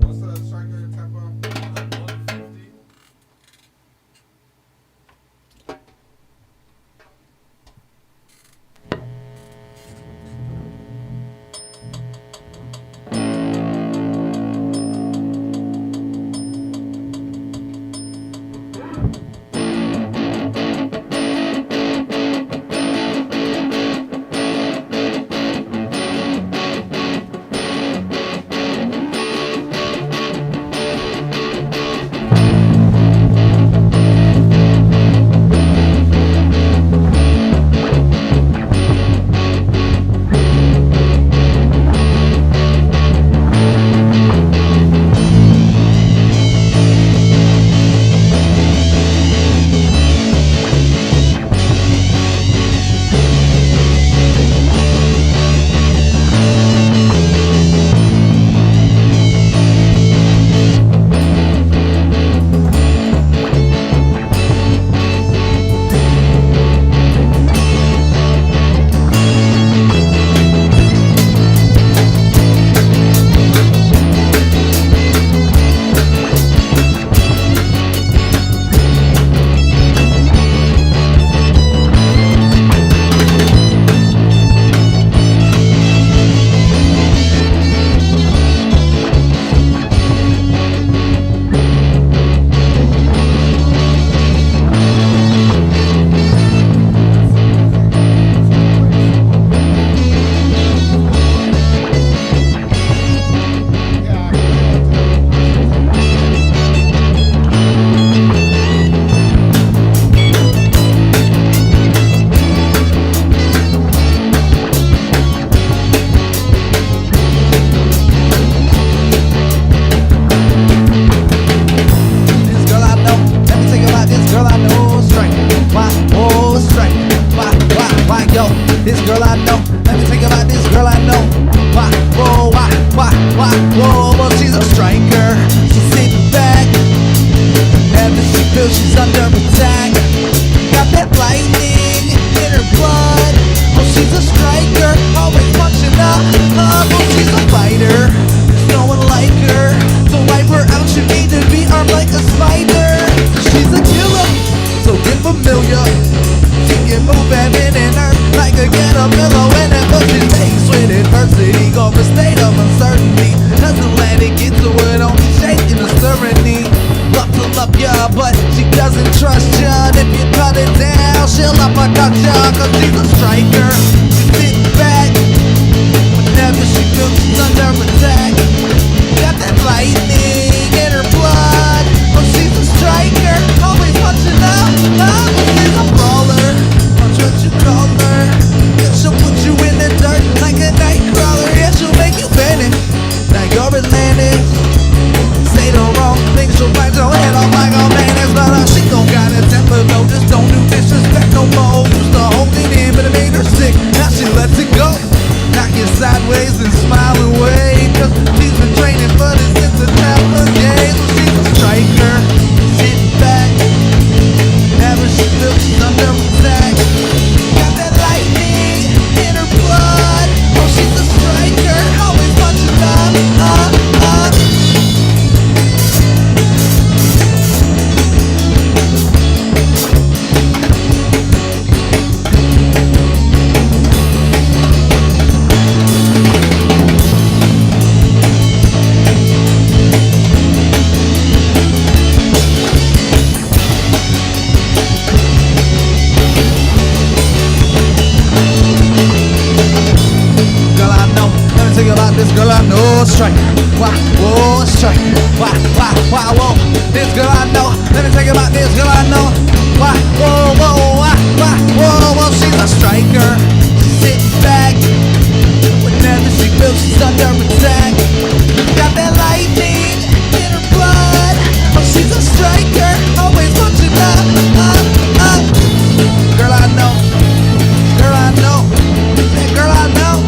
What's the Striker tempo? 150. this girl I know. Let me think about this girl I know. Why, whoa, whoa, well she's a striker. She's sitting back, whenever she feels she's under attack. Got that lightning in her blood. Oh, she's a striker, always punching up. Oh, she's a fighter, there's no one like her. To wipe her out, you need to be armed like a spider. She's a killer, so get familiar. She can move heaven and earth like a caterpillar when it pushes faced with adversity. Go for state of uncertainty, doesn't let it get to it, only shaking the serenity. Love to love ya, but she doesn't trust ya. And if you cut it down, she'll uppercut ya. Cause she's a striker, she's sitting back whenever she feels she's under attack. Got that lightning in her blood. Oh, she's a striker, always punching up. Oh, she's a brawler, watch what you call her. Yeah, she'll put you in the dirt like a night crawler. Yeah, she'll make you panic. Now you're Atlantic. Say the wrong thing, she'll bite your head off like a mayonnaise. But she don't got a temper, no, just don't do disrespect no more. Used to hold it in, but it made her sick. Now she lets it go. Knock you sideways and smile away. Cause she's been training for this since a childhood game. So she's a striker, sitting back, never she feels she's under attack. Got that lightning in her blood. Oh, she's a striker, always punching up. Think about this girl I know, striker. Why, whoa, striker. Why, whoa. This girl I know. Let me think about this girl I know. Why, whoa, whoa, she's a striker. She's sitting back whenever she feels she's under attack. Got that lightning in her blood. Oh, she's a striker, always punching up. Girl I know. Girl I know. That girl I know.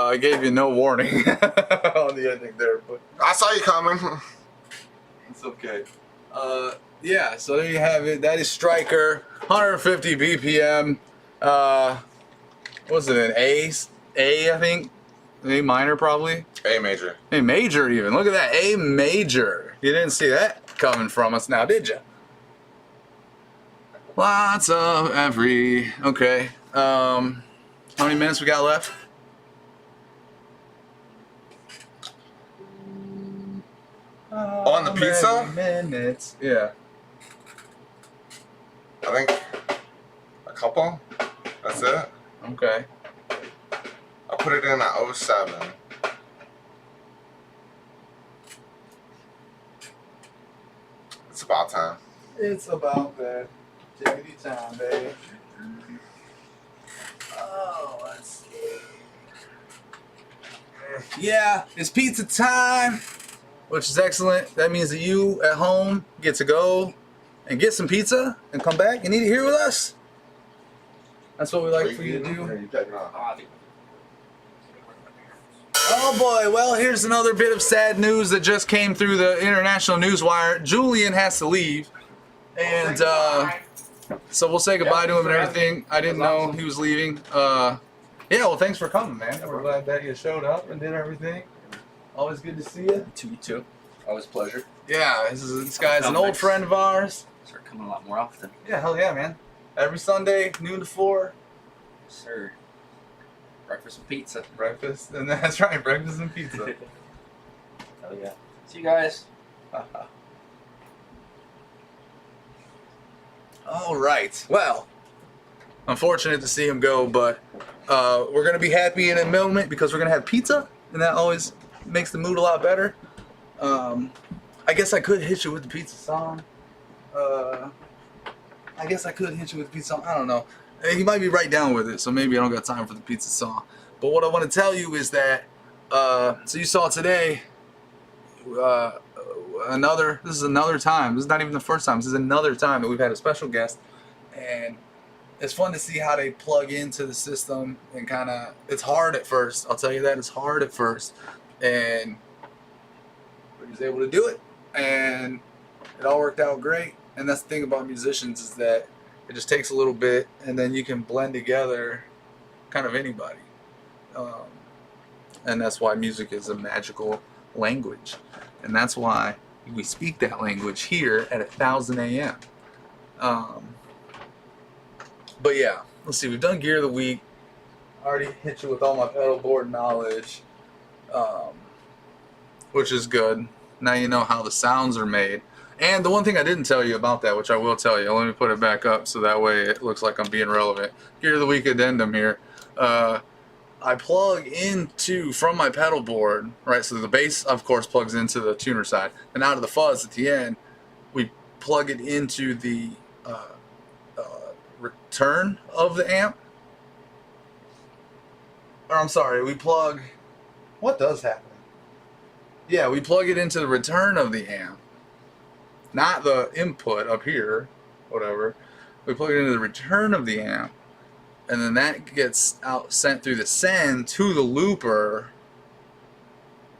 I gave you no warning on the ending there, but I saw you coming. it's okay. Yeah, so there you have it. That is Striker, 150 BPM. Was it an A? I think A minor probably. A major. A major even. Look at that, A major. You didn't see that coming from us now, did you? Lots of every. Okay. How many minutes we got left? On the pizza? Minutes. Yeah. I think a couple. That's it. Okay. I put it in at 07. It's about time. It's about that. Jiggity time, baby. Oh, let's see. Yeah, it's pizza time, which is excellent. That means that you at home get to go and get some pizza and come back and eat it here with us. That's what we like for you to do. Oh boy, well, here's another bit of sad news that just came through the international news wire. Julian has to leave, and so we'll say goodbye to him and everything. I didn't know he was leaving. Yeah, well, thanks for coming, man. We're glad that you showed up and did everything. Always good to see you. You too. Always a pleasure. Yeah, this guy's an old friend of ours. Start coming a lot more often. Yeah, hell yeah, man. Every Sunday, noon to 4. Yes, sir. Breakfast and pizza. Breakfast, and that's right, breakfast and pizza. Hell yeah. See you guys. All right. Well, unfortunate to see him go, but we're gonna be happy in a moment because we're gonna have pizza, and that always makes the mood a lot better. I guess I could hit you with the pizza song. I don't know. He might be right down with it, so maybe I don't got time for the pizza song. But what I want to tell you is that, so you saw today, this is another time. This is not even the first time. This is another time that we've had a special guest. And it's fun to see how they plug into the system and kind of, it's hard at first. I'll tell you that. It's hard at first. And he was able to do it. And it all worked out great. And that's the thing about musicians is that it just takes a little bit, and then you can blend together kind of anybody. And that's why music is a magical language. And that's why we speak that language here at 1000 a.m. But yeah, let's see. We've done Gear of the Week. I already hit you with all my pedal board knowledge, which is good. Now you know how the sounds are made. And the one thing I didn't tell you about that, which I will tell you, let me put it back up so that way it looks like I'm being relevant. Gear of the Week addendum here. I plug into, from my pedal board, right, so the bass, of course, plugs into the tuner side. And out of the fuzz at the end, we plug it into the return of the amp. Or I'm sorry, we plug, what does happen? Yeah, we plug it into the return of the amp. Not the input up here, whatever. We plug it into the return of the amp, and then that gets out sent through the send to the looper,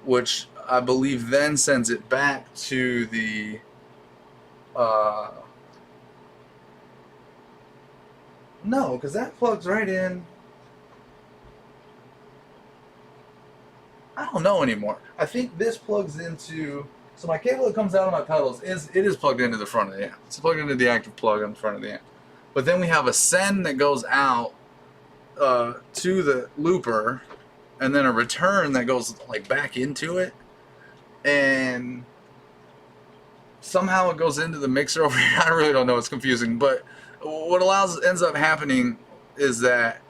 which I believe then sends it back to the no, because that plugs right in. I don't know anymore. I think this plugs into. So my cable that comes out of my pedals is plugged into the front of the amp. It's plugged into the active plug on the front of the amp. But then we have a send that goes out to the looper, and then a return that goes like back into it, and somehow it goes into the mixer over here. I really don't know. It's confusing. But what ends up happening is that.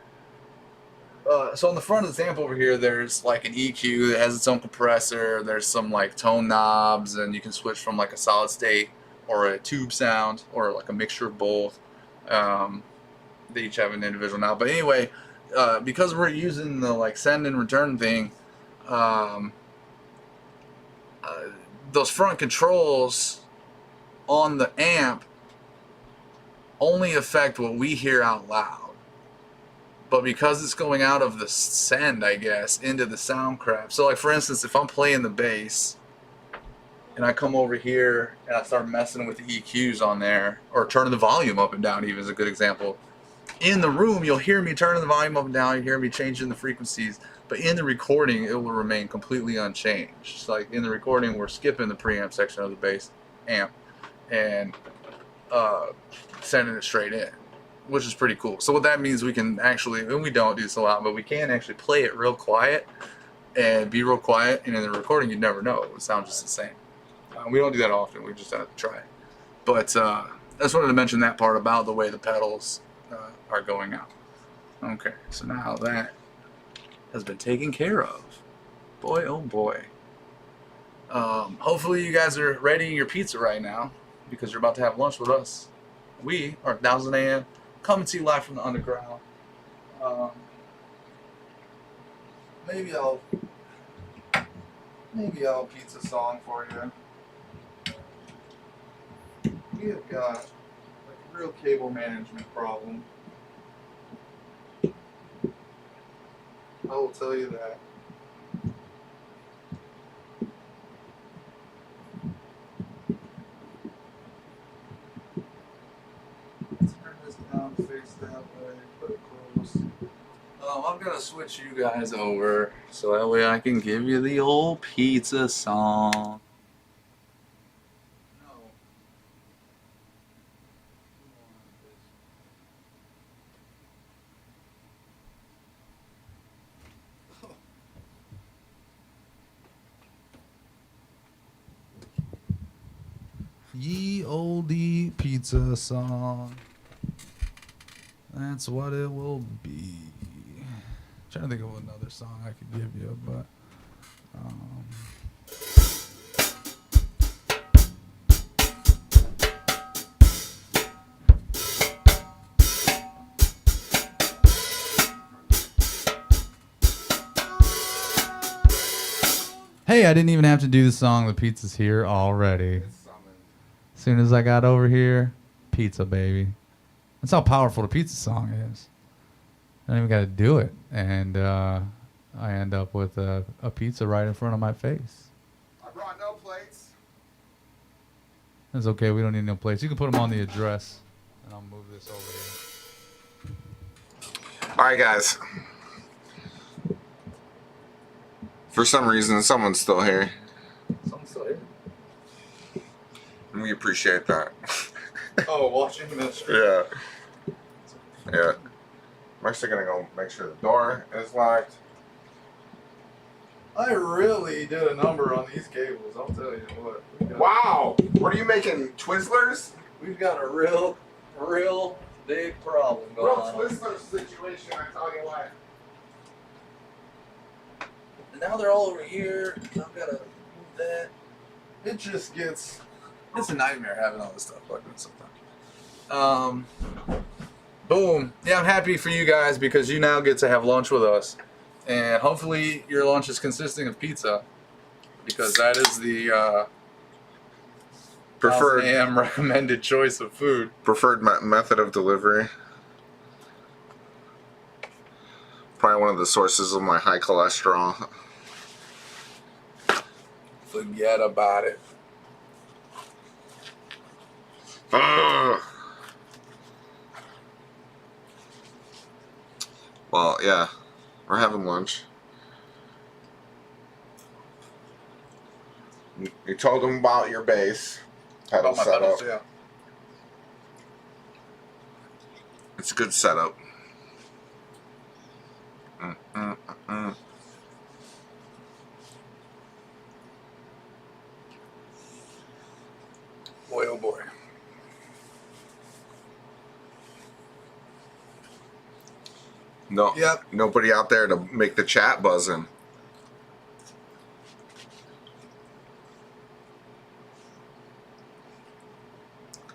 So on the front of this amp over here, there's like an EQ that has its own compressor. There's some like tone knobs, and you can switch from like a solid state or a tube sound or like a mixture of both. They each have an individual knob. But anyway, because we're using the like send and return thing, those front controls on the amp only affect what we hear out loud. But because it's going out of the send, I guess, into the sound craft. So like for instance, if I'm playing the bass and I come over here and I start messing with the EQs on there, or turning the volume up and down even is a good example. In the room, you'll hear me turning the volume up and down, you hear me changing the frequencies, but in the recording, it will remain completely unchanged. It's like in the recording, we're skipping the preamp section of the bass amp and sending it straight in, which is pretty cool. So what that means, we can actually, and we don't do this a lot, but we can actually play it real quiet and be real quiet, and in the recording you'd never know. It would sound just the same. We don't do that often, we just have to try. But I just wanted to mention that part about the way the pedals are going out. Okay, so now that has been taken care of. Boy, oh boy. Hopefully you guys are readying your pizza right now, because you're about to have lunch with us. We are 1000 a.m. coming to you live from the underground. Maybe I'll pizza song for you. We have got like a real cable management problem. I will tell you that. Turn this down, face that way, put it close. I'm gonna switch you guys over so that way I can give you the old pizza song. Ye olde pizza song. That's what it will be. Trying to think of another song I could give you, but hey, I didn't even have to do the song. The pizza's here already. As soon as I got over here, pizza, baby. That's how powerful the pizza song is. I don't even got to do it. And I end up with a pizza right in front of my face. I brought no plates. That's okay. We don't need no plates. You can put them on the address. And I'll move this over here. All right, guys. For some reason, someone's still here. Someone's still here. And we appreciate that. Oh, watching this. Yeah. Yeah. I'm actually going to go make sure the door is locked. I really did a number on these cables, I'll tell you what. Wow! What are you making? Twizzlers? We've got a real big problem going Real on. Twizzlers situation, I tell you what. And now they're all over here. I've got to move that. It just gets... It's a nightmare having all this stuff plugged in sometimes. Boom. Yeah, I'm happy for you guys because you now get to have lunch with us. And hopefully your lunch is consisting of pizza. Because that is the Preferred 1000 AM recommended choice of food. preferred method of delivery. Probably one of the sources of my high cholesterol. Forget about it. Ugh. Well, yeah, we're having lunch. You told them about your bass pedal About my setup. pedals, yeah. It's a good setup. Boy, oh boy. No, Yep. nobody out there to make the chat buzzing.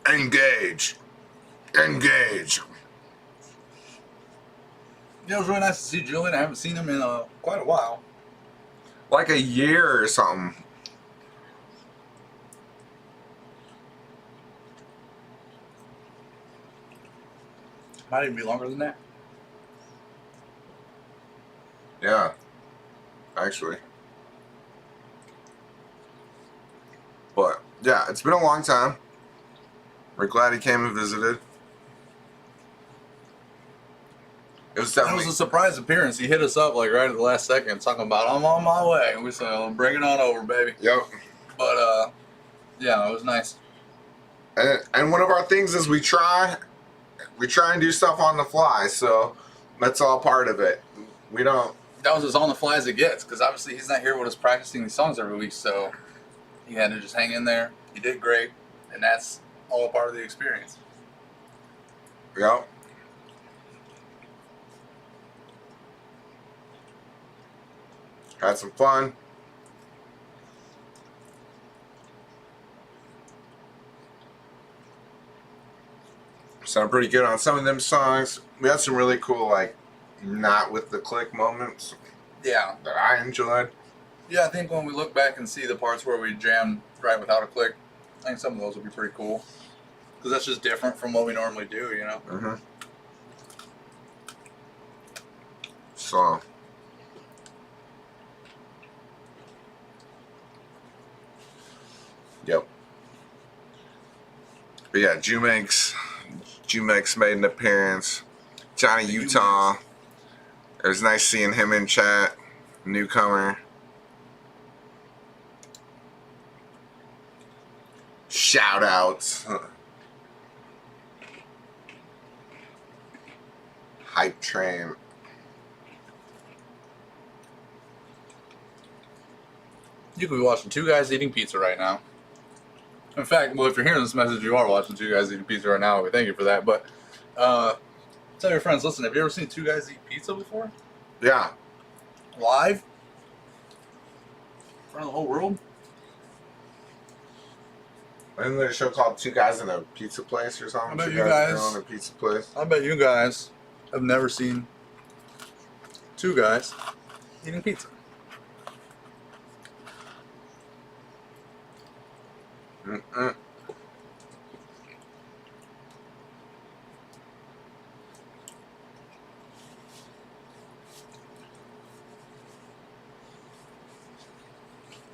Engage. Engage. Yeah, it was really nice to see Julian. I haven't seen him in quite a while. Like a year or something. Might even be longer than that. Yeah. Actually. But, yeah, it's been a long time. We're glad he came and visited. It was That definitely... was a surprise appearance. He hit us up like right at the last second, talking about I'm on my way. And we said, well, bring it on over, baby. Yep. But yeah, it was nice. And one of our things is we try and do stuff on the fly, so that's all part of it. We don't... That was as on the fly as it gets, because obviously he's not here with us practicing these songs every week, so he had to just hang in there. He did great, and that's all part of the experience. Yep. Had some fun. Sound pretty good on some of them songs. We had some really cool, like, not with the click moments Yeah. that I enjoyed. Yeah, I think when we look back and see the parts where we jammed right without a click, I think some of those will be pretty cool. Because that's just different from what we normally do, you know? Mm-hmm. So... Yep. But yeah, Jumex made an appearance. Johnny Utah. It was nice seeing him in chat. Newcomer. Shout outs. Hype train. You could be watching two guys eating pizza right now. In fact, well, if you're hearing this message, you are watching Two Guys Eating Pizza right now. We thank you for that. But tell your friends, listen, have you ever seen Two Guys Eat Pizza before? Yeah. Live? In front of the whole world? Isn't there a show called Two Guys in a Pizza Place or something? I bet Two you guys guys- in a pizza place. I bet you guys have never seen two guys eating pizza. Mm-mm.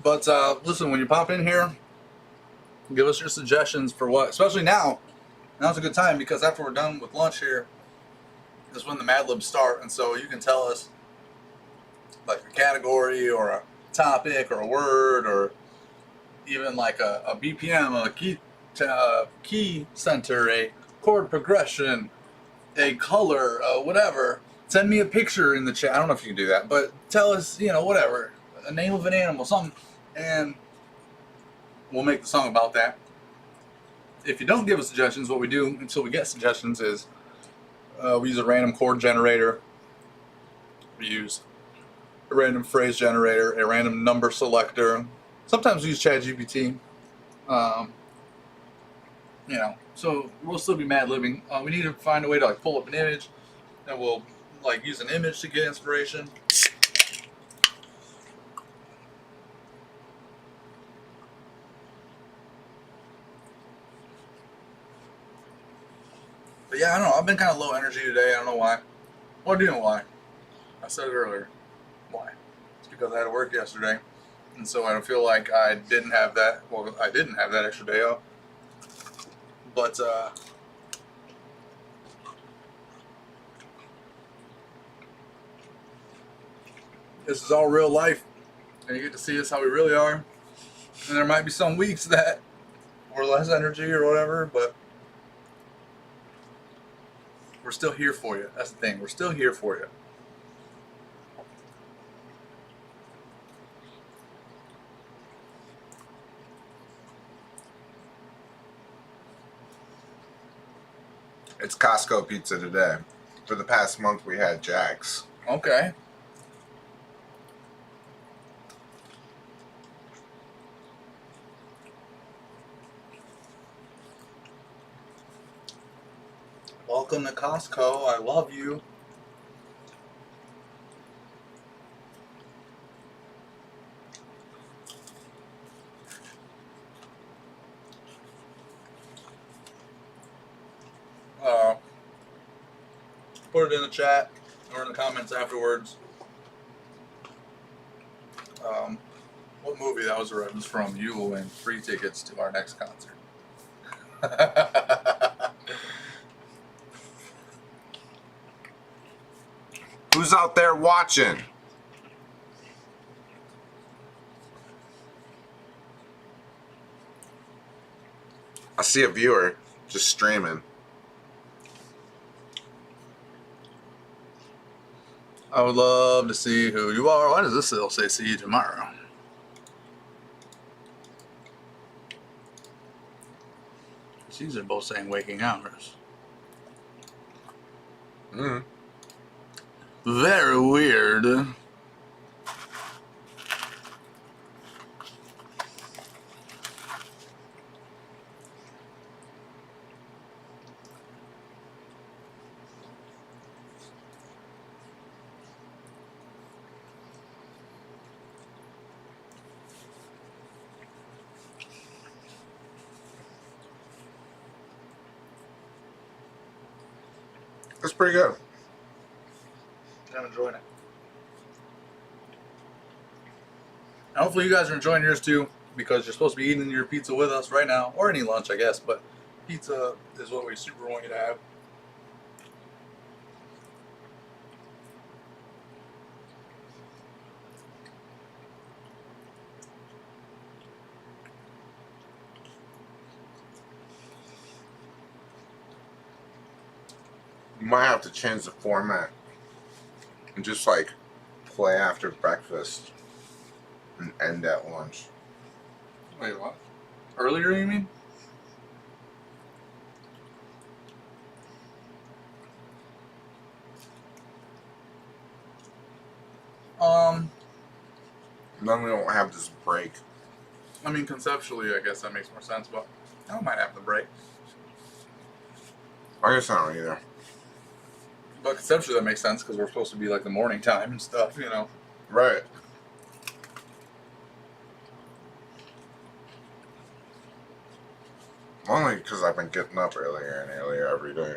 But listen, when you pop in here, give us your suggestions for what, especially now. Now's a good time because after we're done with lunch here is when the Mad Libs start, and so you can tell us like a category or a topic or a word or even like a BPM, a key center, a chord progression, a color, whatever. Send me a picture in the chat. I don't know if you can do that, but tell us, whatever, a name of an animal, something, and we'll make the song about that. If you don't give us suggestions, what we do until we get suggestions is we use a random chord generator, we use a random phrase generator, a random number selector. Sometimes we use ChatGPT. So we'll still be mad living. We need to find a way to pull up an image, and we'll use an image to get inspiration. But yeah, I don't know. I've been kind of low energy today. I don't know why. Well, I do know why. I said it earlier. Why? It's because I had to work yesterday. And so I don't feel like I didn't have that. Well, I didn't have that extra day off. But, this is all real life. And you get to see us how we really are. And there might be some weeks that we're less energy or whatever, but we're still here for you. That's the thing. We're still here for you. It's Costco pizza today. For the past month, we had Jack's. Okay. Welcome to Costco. I love you. Put it in the chat or in the comments afterwards. What movie that was a reference from? You will win free tickets to our next concert. Who's out there watching? I see a viewer just streaming. I would love to see who you are. Why does this still say see you tomorrow? These are both saying waking hours. Mm. Very weird. That's pretty good. I'm enjoying it. And hopefully you guys are enjoying yours too, because you're supposed to be eating your pizza with us right now, or any lunch, I guess, but pizza is what we super want you to have. You might have to change the format and just play after breakfast and end at lunch. Wait, what? Earlier, you mean? Then we don't have this break. I mean, conceptually, I guess that makes more sense, but I might have the break. I guess I don't either. But conceptually, that makes sense because we're supposed to be like the morning time and stuff, you know. Right. Only because I've been getting up earlier and earlier every day.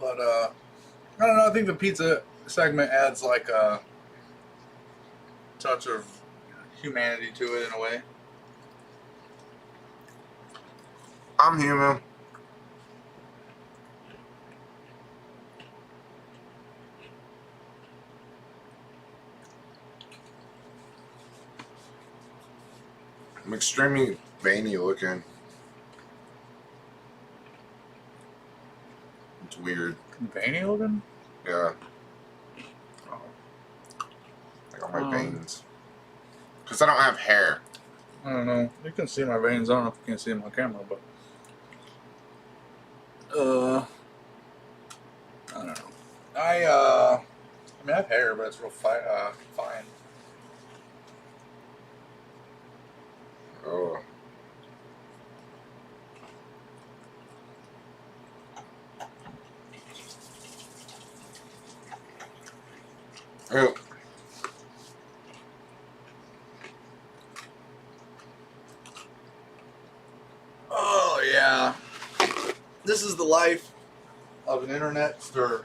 But I don't know. I think the pizza segment adds like a touch of humanity to it in a way. I'm human. I'm extremely veiny looking. It's weird. Veiny looking? Yeah. I got my Um, veins. Because I don't have hair. I don't know. You can see my veins. I don't know if you can see them on camera, but I don't know. I mean, I have hair, but it's real fine. Oh. Oh. Oh yeah. This is the life of an internet stir.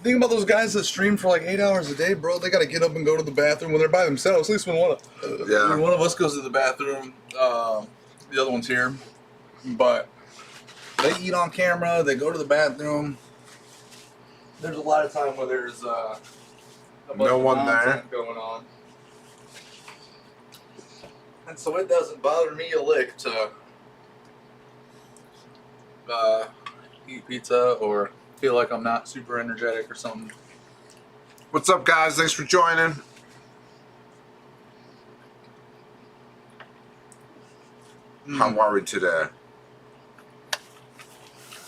Think about those guys that stream for like 8 hours a day, bro. They got to get up and go to the bathroom when they're by themselves. At least when one of us goes to the bathroom, the other one's here. But they eat on camera. They go to the bathroom. There's a lot of time where there's a bunch No of one nonsense going on, and so it doesn't bother me a lick to eat pizza or feel like I'm not super energetic or something. What's up, guys? Thanks for joining. How are we today?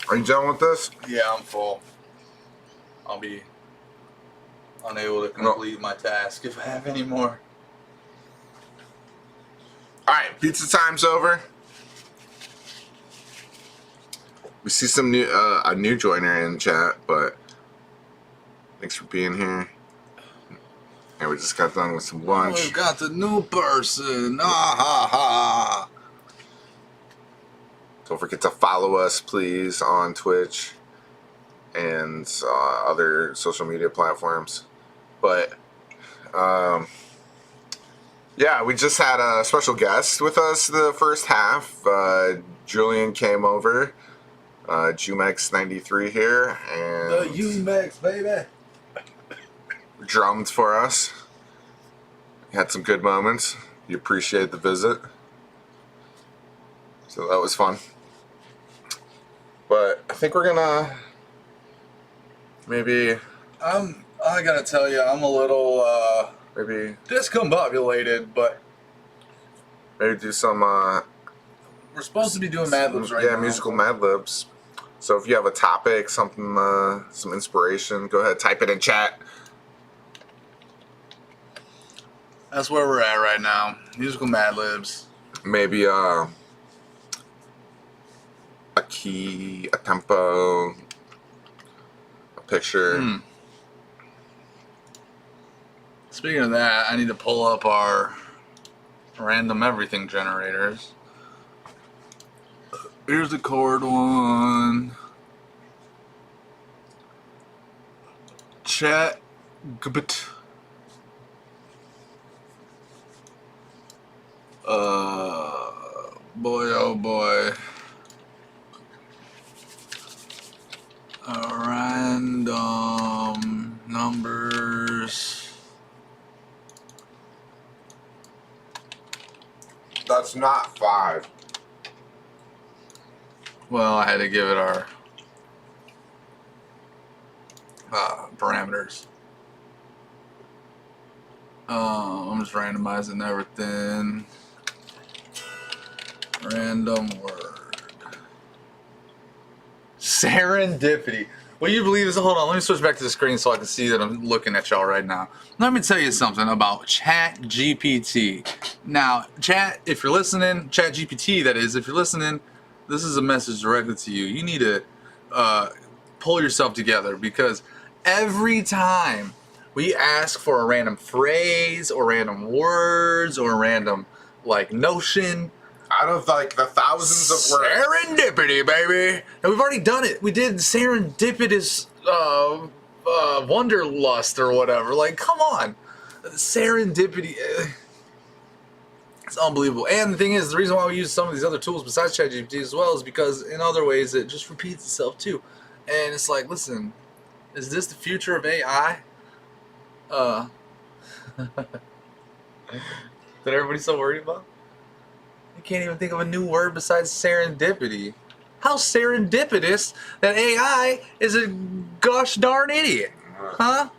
Are you done with this? Yeah, I'm full. I'll be unable to complete my task if I have any more. Alright, pizza time's over. We see some new a new joiner in chat, but thanks for being here. And we just got done with some lunch. Oh, we've got the new person. Ah ha ha. Don't forget to follow us, please, on Twitch and other social media platforms. But yeah, we just had a special guest with us the first half. Julian came over. Jumex93 here, and The Umex, baby. drummed for us. Had some good moments. You appreciate the visit, so that was fun. But I think we're gonna maybe I gotta tell you, I'm a little maybe discombobulated, but do some we're supposed to be doing Mad Libs right now. yeah, musical Mad Libs. So if you have a topic, something, some inspiration, go ahead, type it in chat. That's where we're at right now. Musical Mad Libs. Maybe a key, a tempo, a picture. Speaking of that, I need to pull up our random everything generators. Here's the chord one. Chat. Gbit. Boy, oh boy. Random numbers. That's not 5. Well, I had to give it our parameters. I'm just randomizing everything. Random word. Serendipity. Will you believe this? Hold on, let me switch back to the screen so I can see that I'm looking at y'all right now. Let me tell you something about ChatGPT. Now, if you're listening, ChatGPT, that is, if you're listening, this is a message directly to you. You need to pull yourself together, because every time we ask for a random phrase or random words or random like notion, out of like the thousands of words. Serendipity, baby. And we've already done it. We did serendipitous wanderlust or whatever. Like, come on. Serendipity. It's unbelievable. And the thing is, the reason why we use some of these other tools besides ChatGPT as well is because in other ways it just repeats itself too. And it's like, listen, is this the future of AI? That everybody's so worried about? I can't even think of a new word besides serendipity. How serendipitous that AI is a gosh darn idiot. Huh?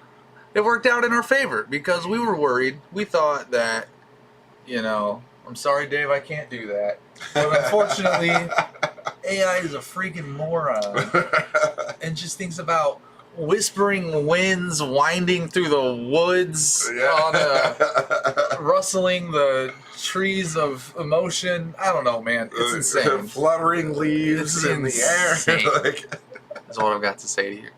It worked out in our favor because we were worried. We thought that, you know, I'm sorry, Dave, I can't do that. But unfortunately, AI is a freaking moron and just thinks about whispering winds winding through the woods, rustling the trees of emotion. I don't know, man. It's insane. Fluttering leaves in the air. That's what I've got to say to you.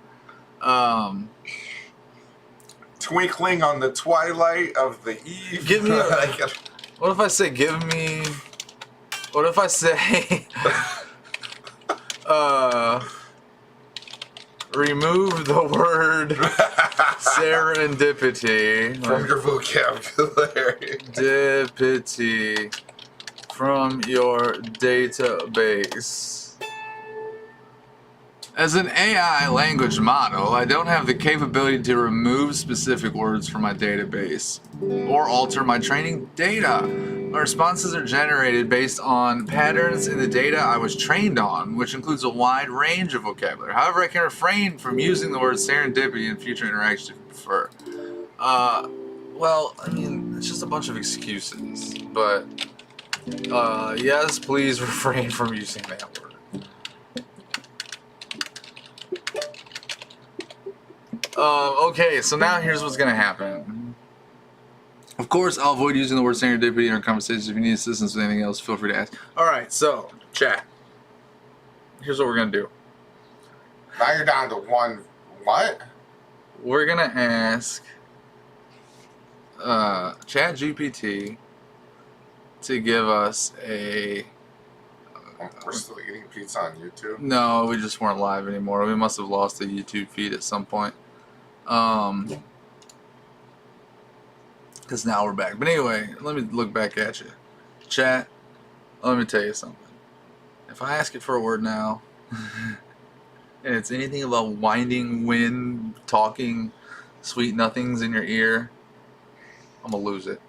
Twinkling on the twilight of the eve. Give me what if I say what if I say remove the word serendipity from your vocabulary. Dipity from your database. As an AI language model, I don't have the capability to remove specific words from my database or alter my training data. My responses are generated based on patterns in the data I was trained on, which includes a wide range of vocabulary. However, I can refrain from using the word serendipity in future interactions if you prefer. Well, I mean, it's just a bunch of excuses, but yes, please refrain from using that word. Okay, so now here's what's gonna happen. Of course, I'll avoid using the word serendipity in our conversations. If you need assistance with anything else, feel free to ask. Alright, so, chat. Here's what we're gonna do. Now you're down to one. What? We're gonna ask ChatGPT to give us a... We're still eating pizza on YouTube? No, we just weren't live anymore. We must have lost the YouTube feed at some point. Because now we're back. But anyway, let me look back at you. Chat, let me tell you something. If I ask it for a word now, and it's anything about winding wind, talking sweet nothings in your ear, I'm going to lose it.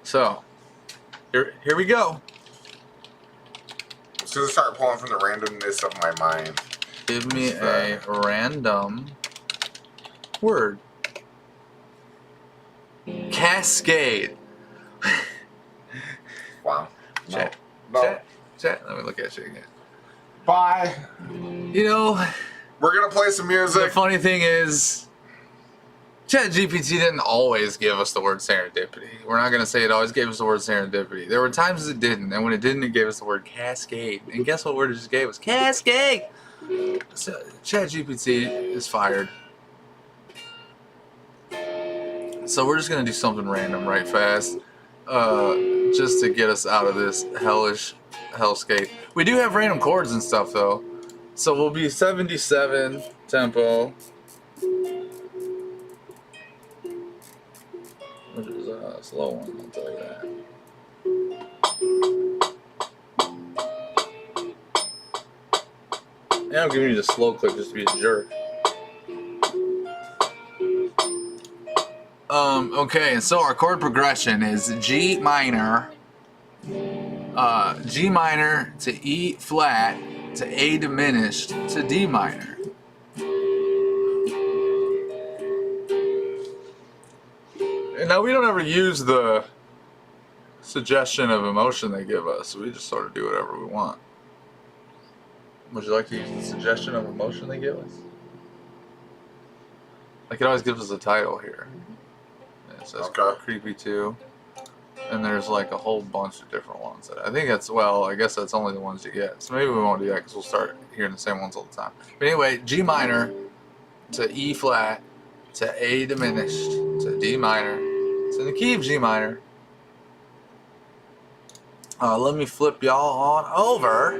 So, here we go. I'm just going to start pulling from the randomness of my mind. Give me a random word. Cascade. Wow. Chat. No. Chat. Let me look at you again. Bye. You know, we're going to play some music. The funny thing is, ChatGPT didn't always give us the word serendipity. We're not going to say it always gave us the word serendipity. There were times it didn't, and when it didn't, it gave us the word cascade. And guess what word it just gave us? Cascade! So, ChatGPT is fired. So we're just going to do something random right fast, just to get us out of this hellish hellscape. We do have random chords and stuff, though. So we'll be 77 tempo. Which is a slow one, I'll tell you that. Yeah, I'm giving you the slow clip just to be a jerk. Okay, so our chord progression is G minor to E flat to A diminished to D minor. Now we don't ever use the suggestion of emotion they give us. We just sort of do whatever we want. Would you like to use the suggestion of emotion they give us? Like it always gives us a title here. And it says creepy too. And there's like a whole bunch of different ones. I think that's, well, I guess that's only the ones you get. So maybe we won't do that because we'll start hearing the same ones all the time. But anyway, G minor to E flat to A diminished to D minor. It's in the key of G minor. Let me flip y'all on over.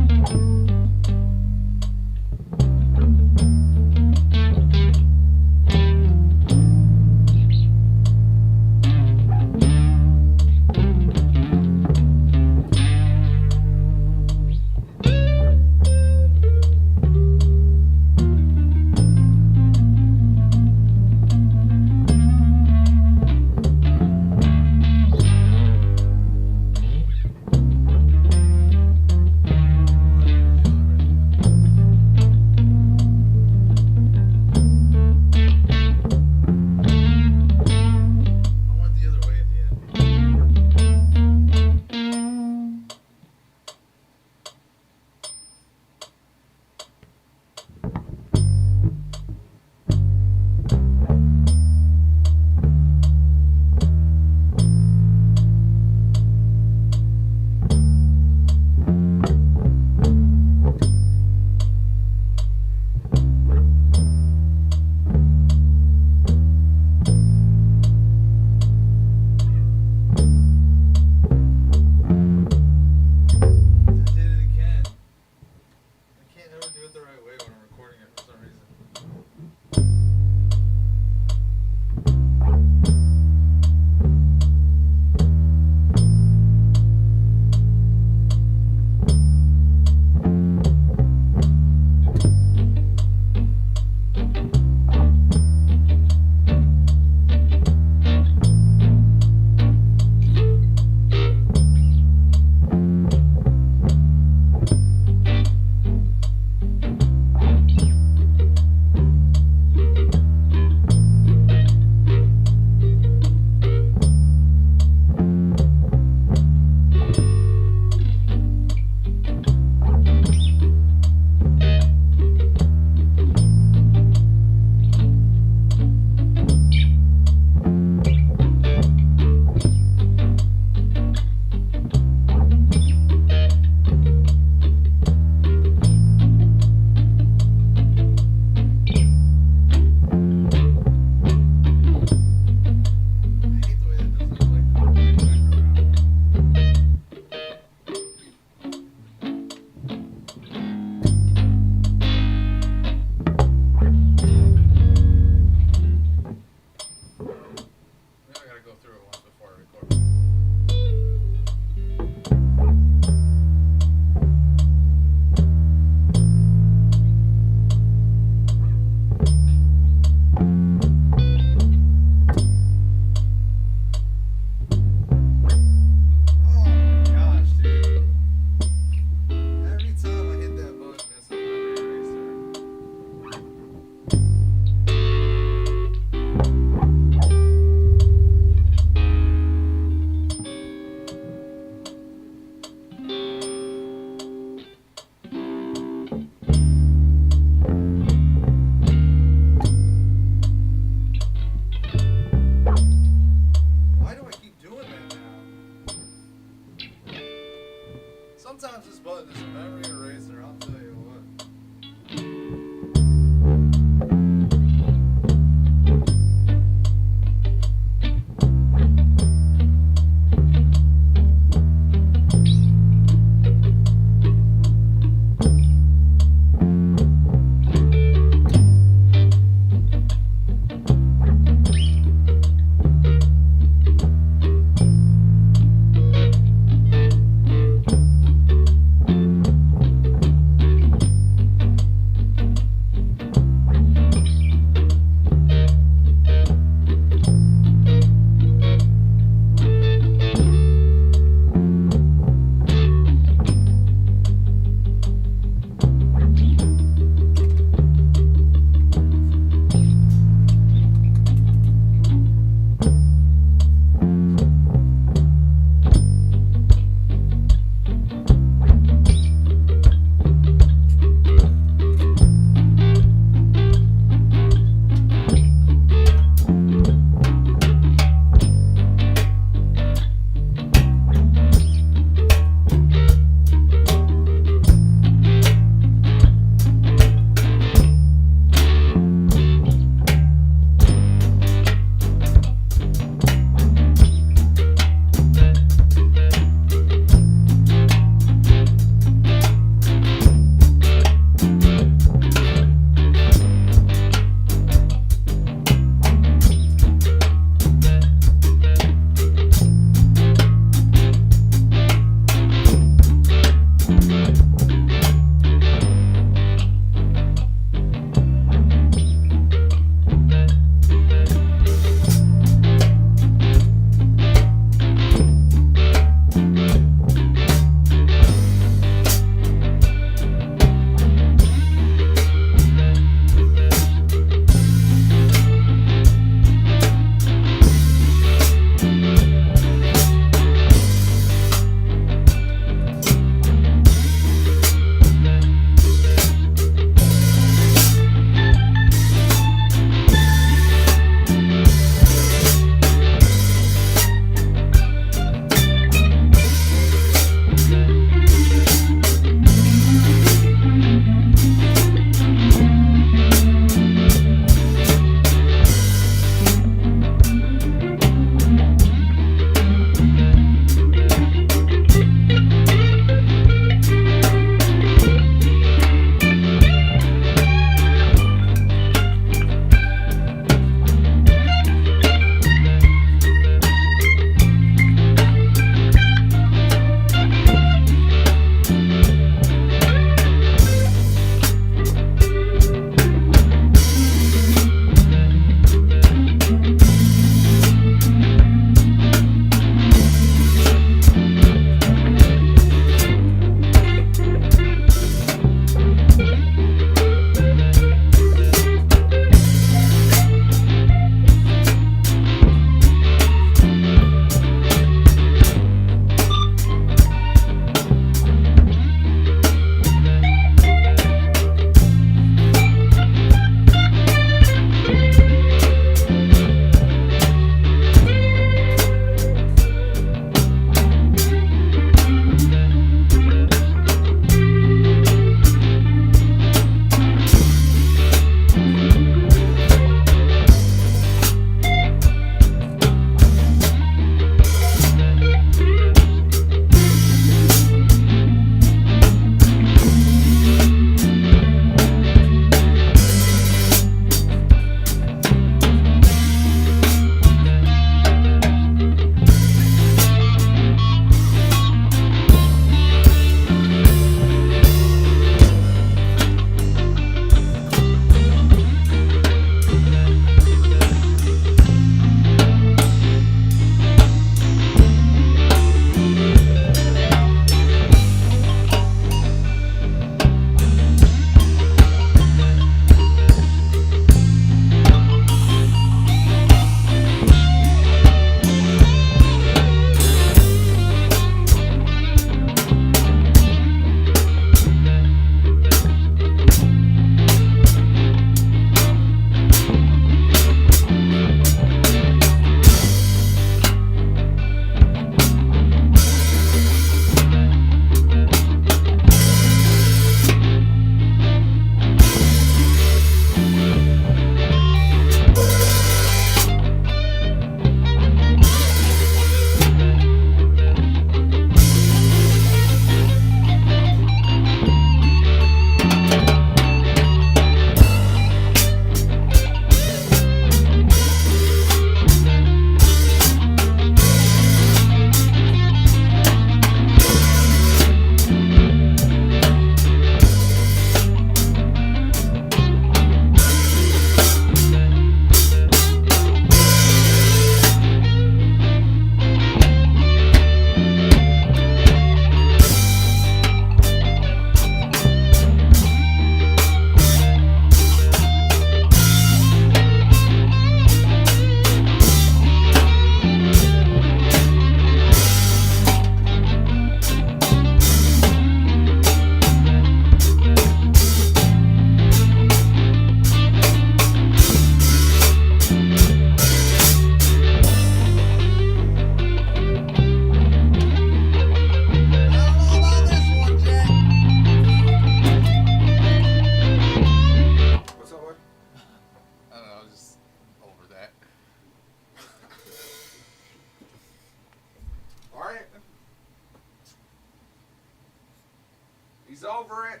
over it.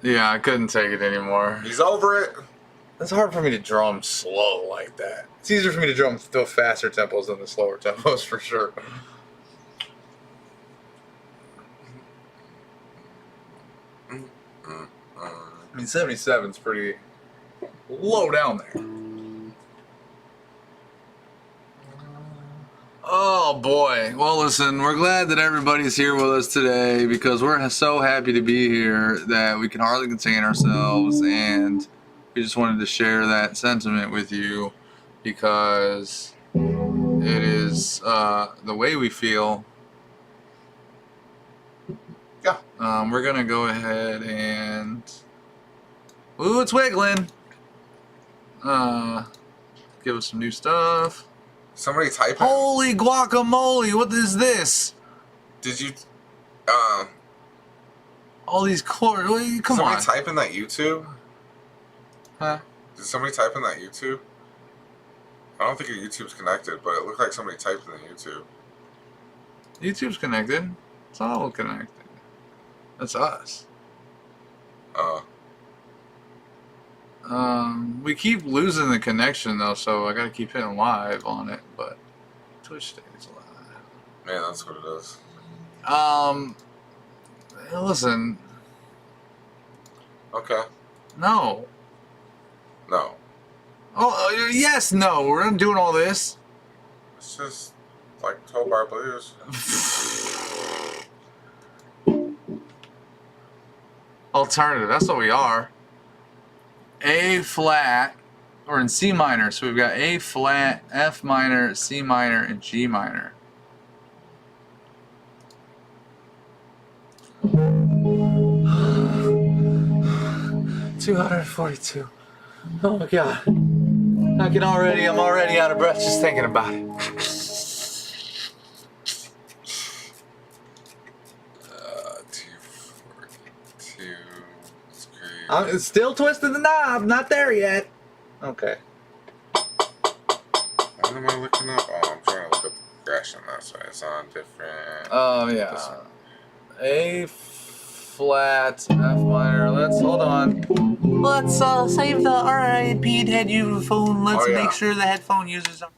Yeah, I couldn't take it anymore. He's over it. It's hard for me to drum slow like that. It's easier for me to drum the faster tempos than the slower tempos for sure. I mean, 77's pretty low down there. Oh boy. Well, listen, we're glad that everybody's here with us today because we're so happy to be here that we can hardly contain ourselves, and we just wanted to share that sentiment with you because it is the way we feel. Yeah. We're gonna go ahead and ooh, it's wiggling. Give us some new stuff. Somebody type it. Holy guacamole! What is this? Did you? All these chords. Come somebody on. type in that YouTube? Huh? Did somebody type in that YouTube? I don't think your YouTube's connected, but it looked like somebody typed in the YouTube. YouTube's connected. It's all connected. That's us. We keep losing the connection though, so I gotta keep hitting live on it, but Twitch stays live. Man, that's what it is. Listen. Okay. No. No. Oh, yes, no. We're not doing all this. It's just like 12-bar blues. Alternative. That's what we are. A flat. We're in C minor, so we've got A flat, F minor, C minor, and G minor. $242. Oh my god. I'm already out of breath just thinking about it. 242. That's crazy. I'm still twisting the knob, not there yet. Okay. What am I looking up? Oh, I'm trying to look up the progression. That's why it's on different. Yeah. A flat, F minor. Let's hold on. Let's save the RIP headphone. Let's make sure the headphone users are.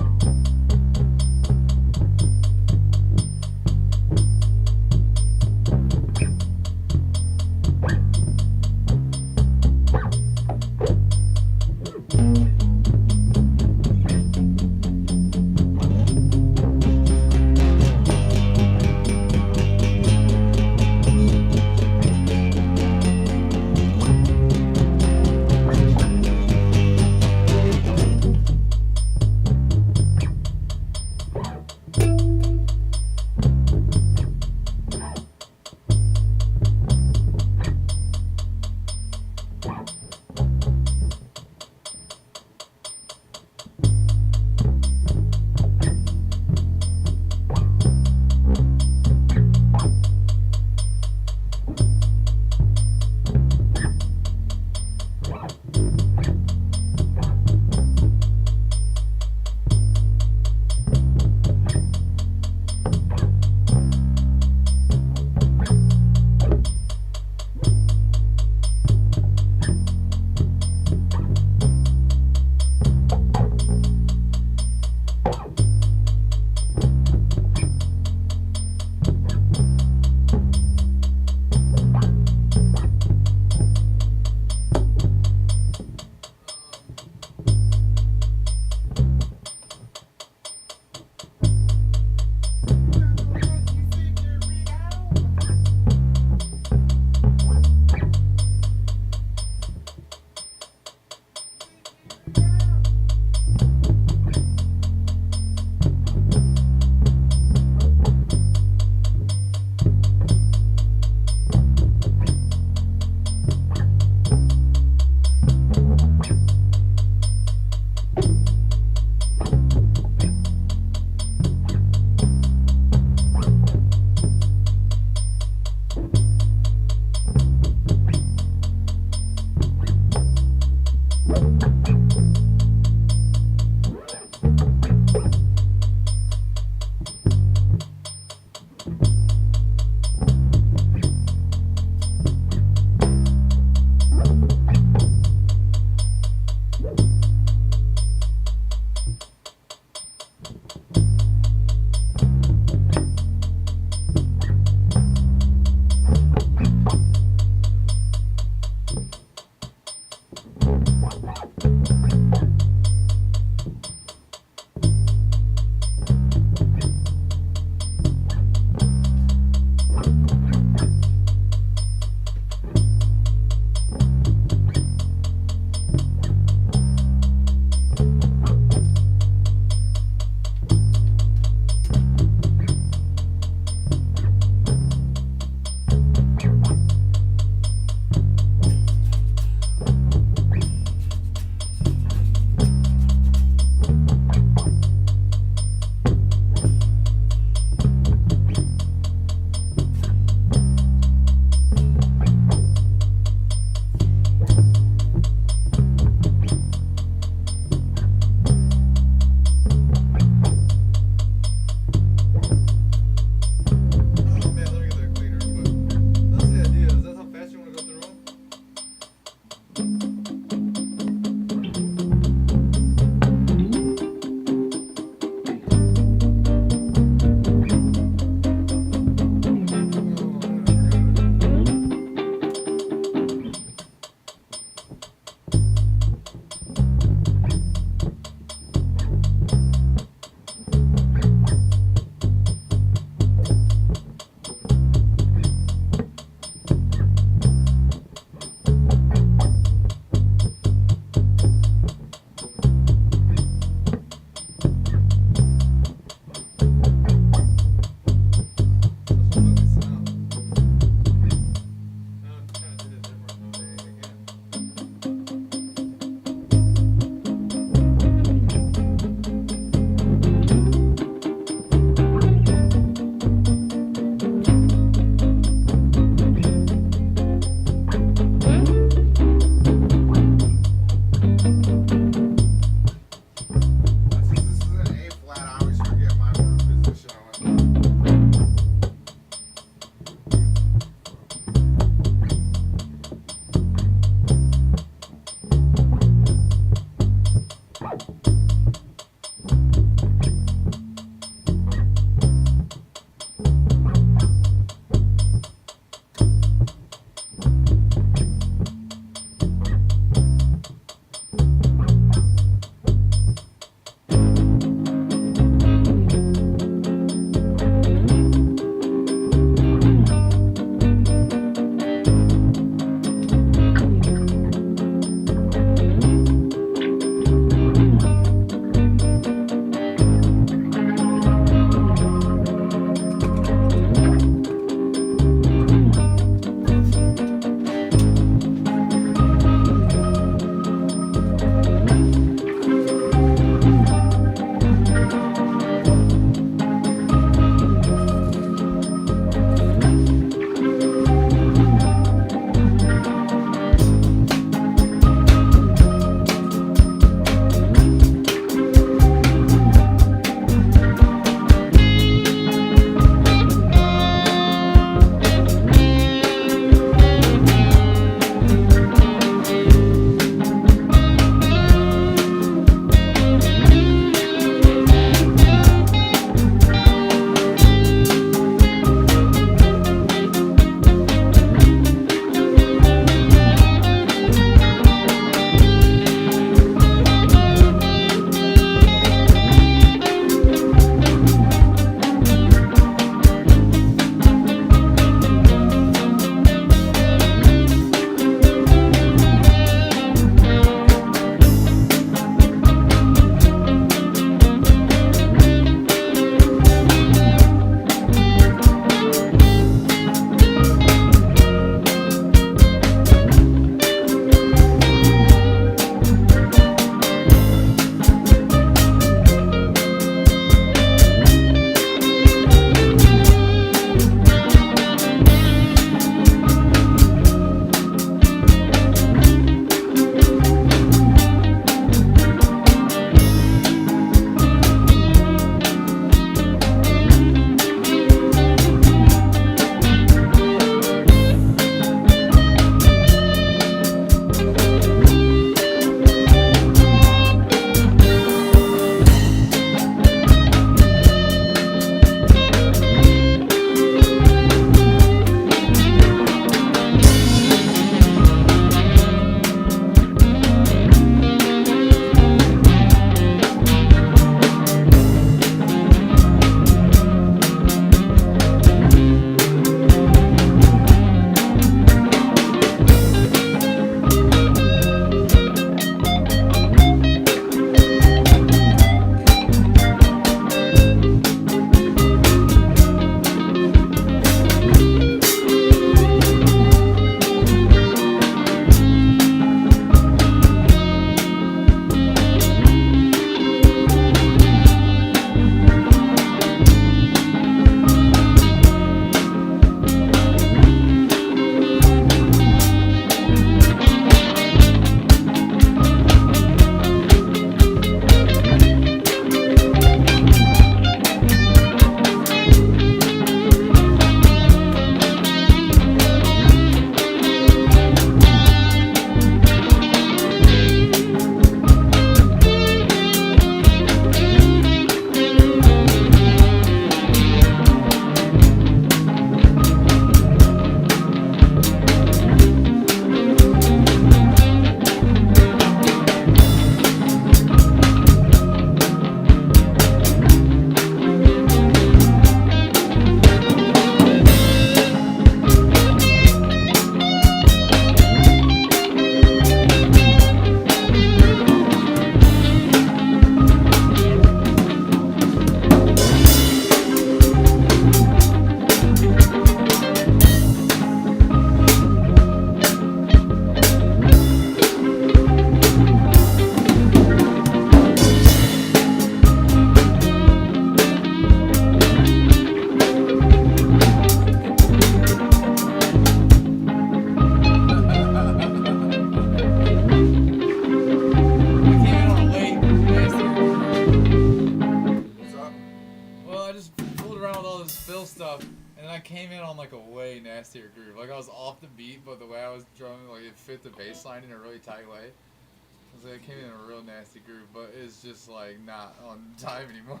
just fooled around with all this fill stuff, and I came in on like a way nastier groove. Like I was off the beat, but the way I was drumming, like it fit the bass line in a really tight way. I was like, I came in a real nasty groove, but it's just like not on time anymore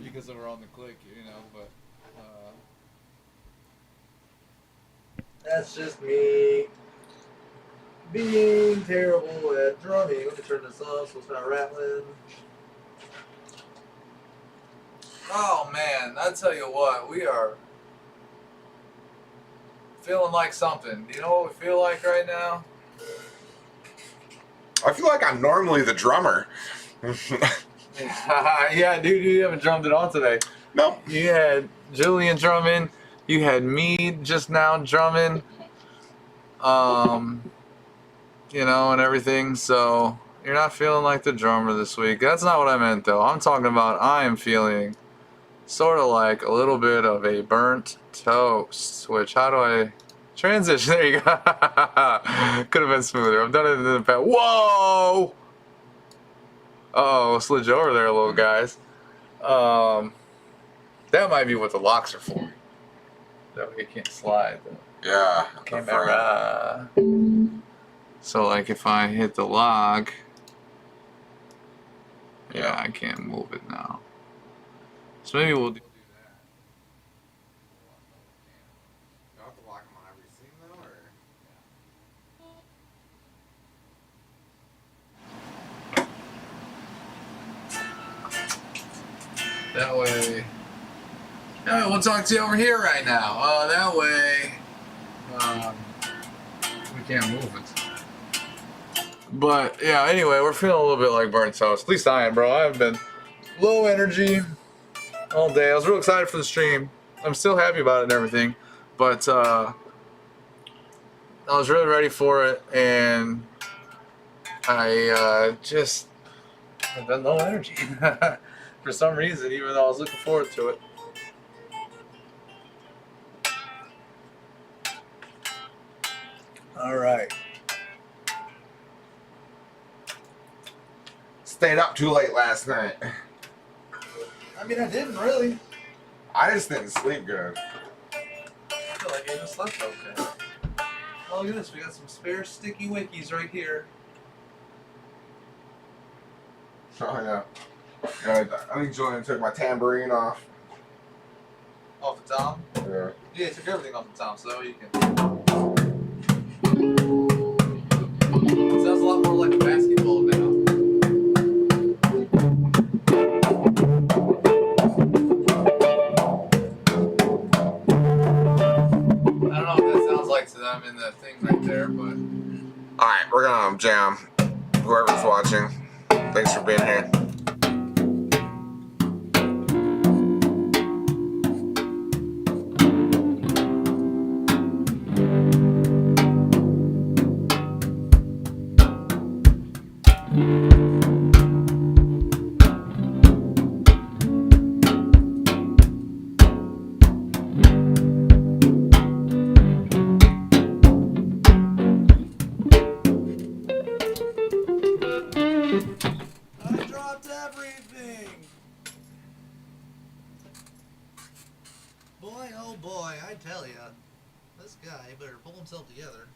because we're on the click, you know. But that's just me being terrible at drumming. Let me turn this off so it's not rattling. oh man, I tell you what, we are feeling like something. Do you know what we feel like right now? I feel like I'm normally the drummer. Yeah, dude, you haven't drummed it on today. Nope. You had Julian drumming. You had me just now drumming. You know, and everything. So you're not feeling like the drummer this week. That's not what I meant, though. I'm talking about I am feeling sort of like a little bit of a burnt toast. Which, how do I transition? There you go. Could have been smoother. I've done it in the past. Whoa! Uh-oh, slid you over there a little, guys. That might be what the locks are for. That way you can't slide. Yeah. Camera. So like if I hit the lock, yeah, I can't move it now. So maybe we'll do that. You have to lock them on every scene though, or? That way. Yeah, we'll talk to you over here right now. That way, we can't move it. But yeah, anyway, we're feeling a little bit like burnt toast. At least I am, bro. I've been low energy all day. I was real excited for the stream. I'm still happy about it and everything, but I was really ready for it, and I just have been low energy for some reason, even though I was looking forward to it. All right. Stayed up too late last night. I mean, I didn't really. I just didn't sleep good. I feel like I even slept okay. Oh, look at this. We got some spare sticky wickies right here. Oh yeah. Yeah, I think Julian took my tambourine off. Off the tom? Yeah. Yeah, I took everything off the tom, so that way you can. It sounds a lot more like a basketball now. I don't know what that sounds like to them in the thing right there, but Alright, we're gonna jam. Whoever's watching, thanks for being here. I dropped everything! Boy, oh boy, I tell ya. This guy better pull himself together.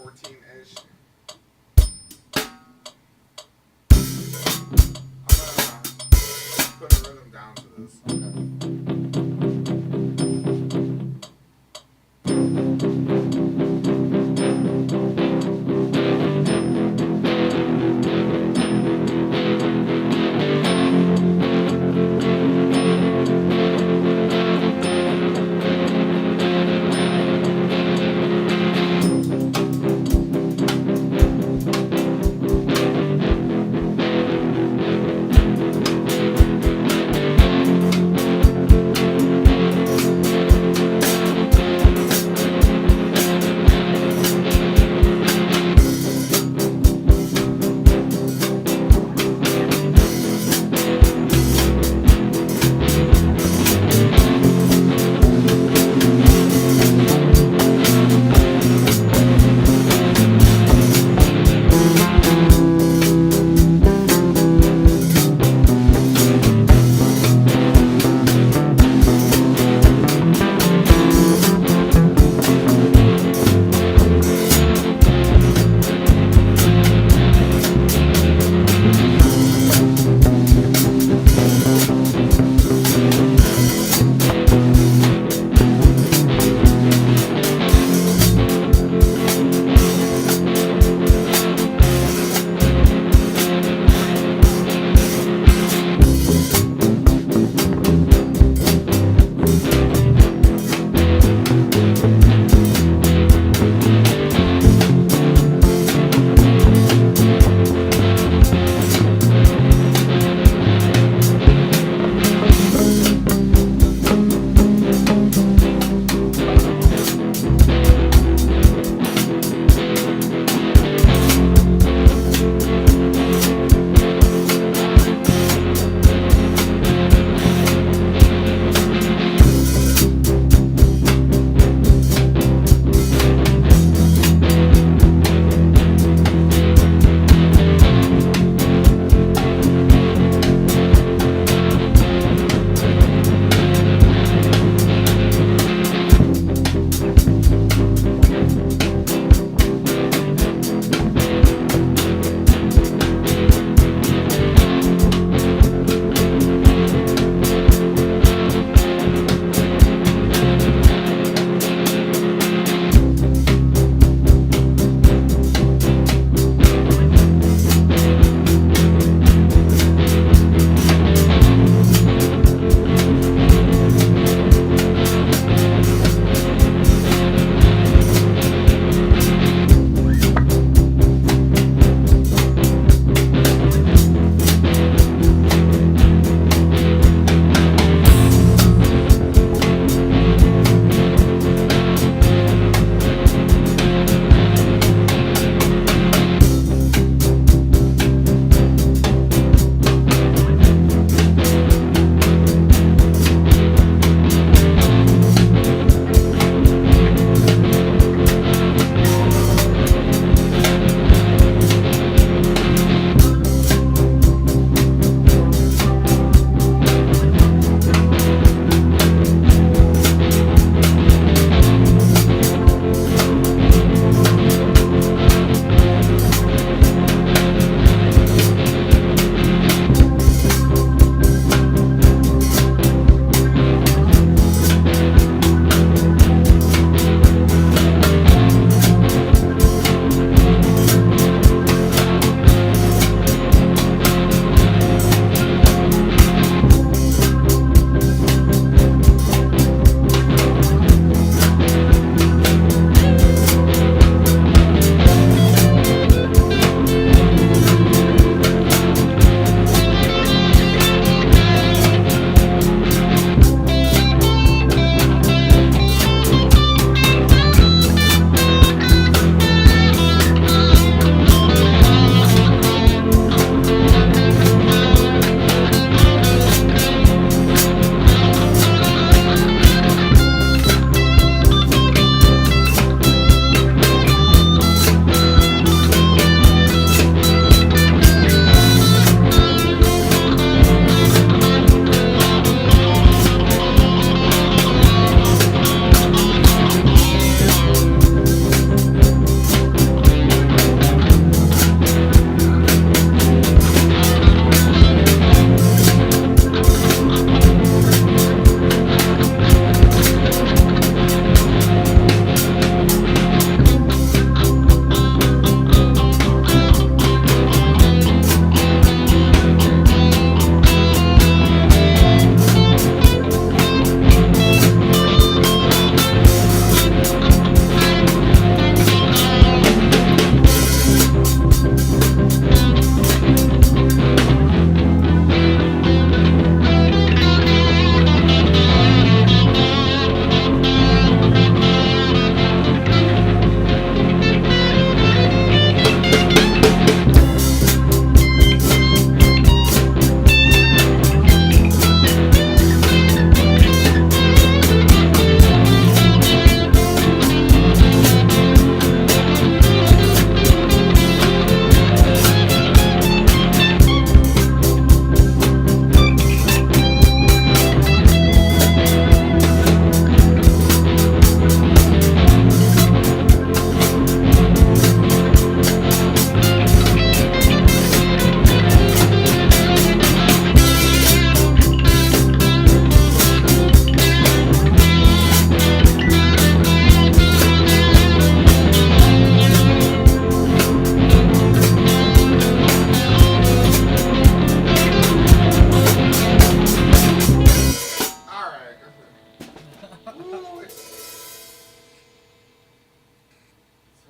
14-ish. I'm gonna put a rhythm down to this.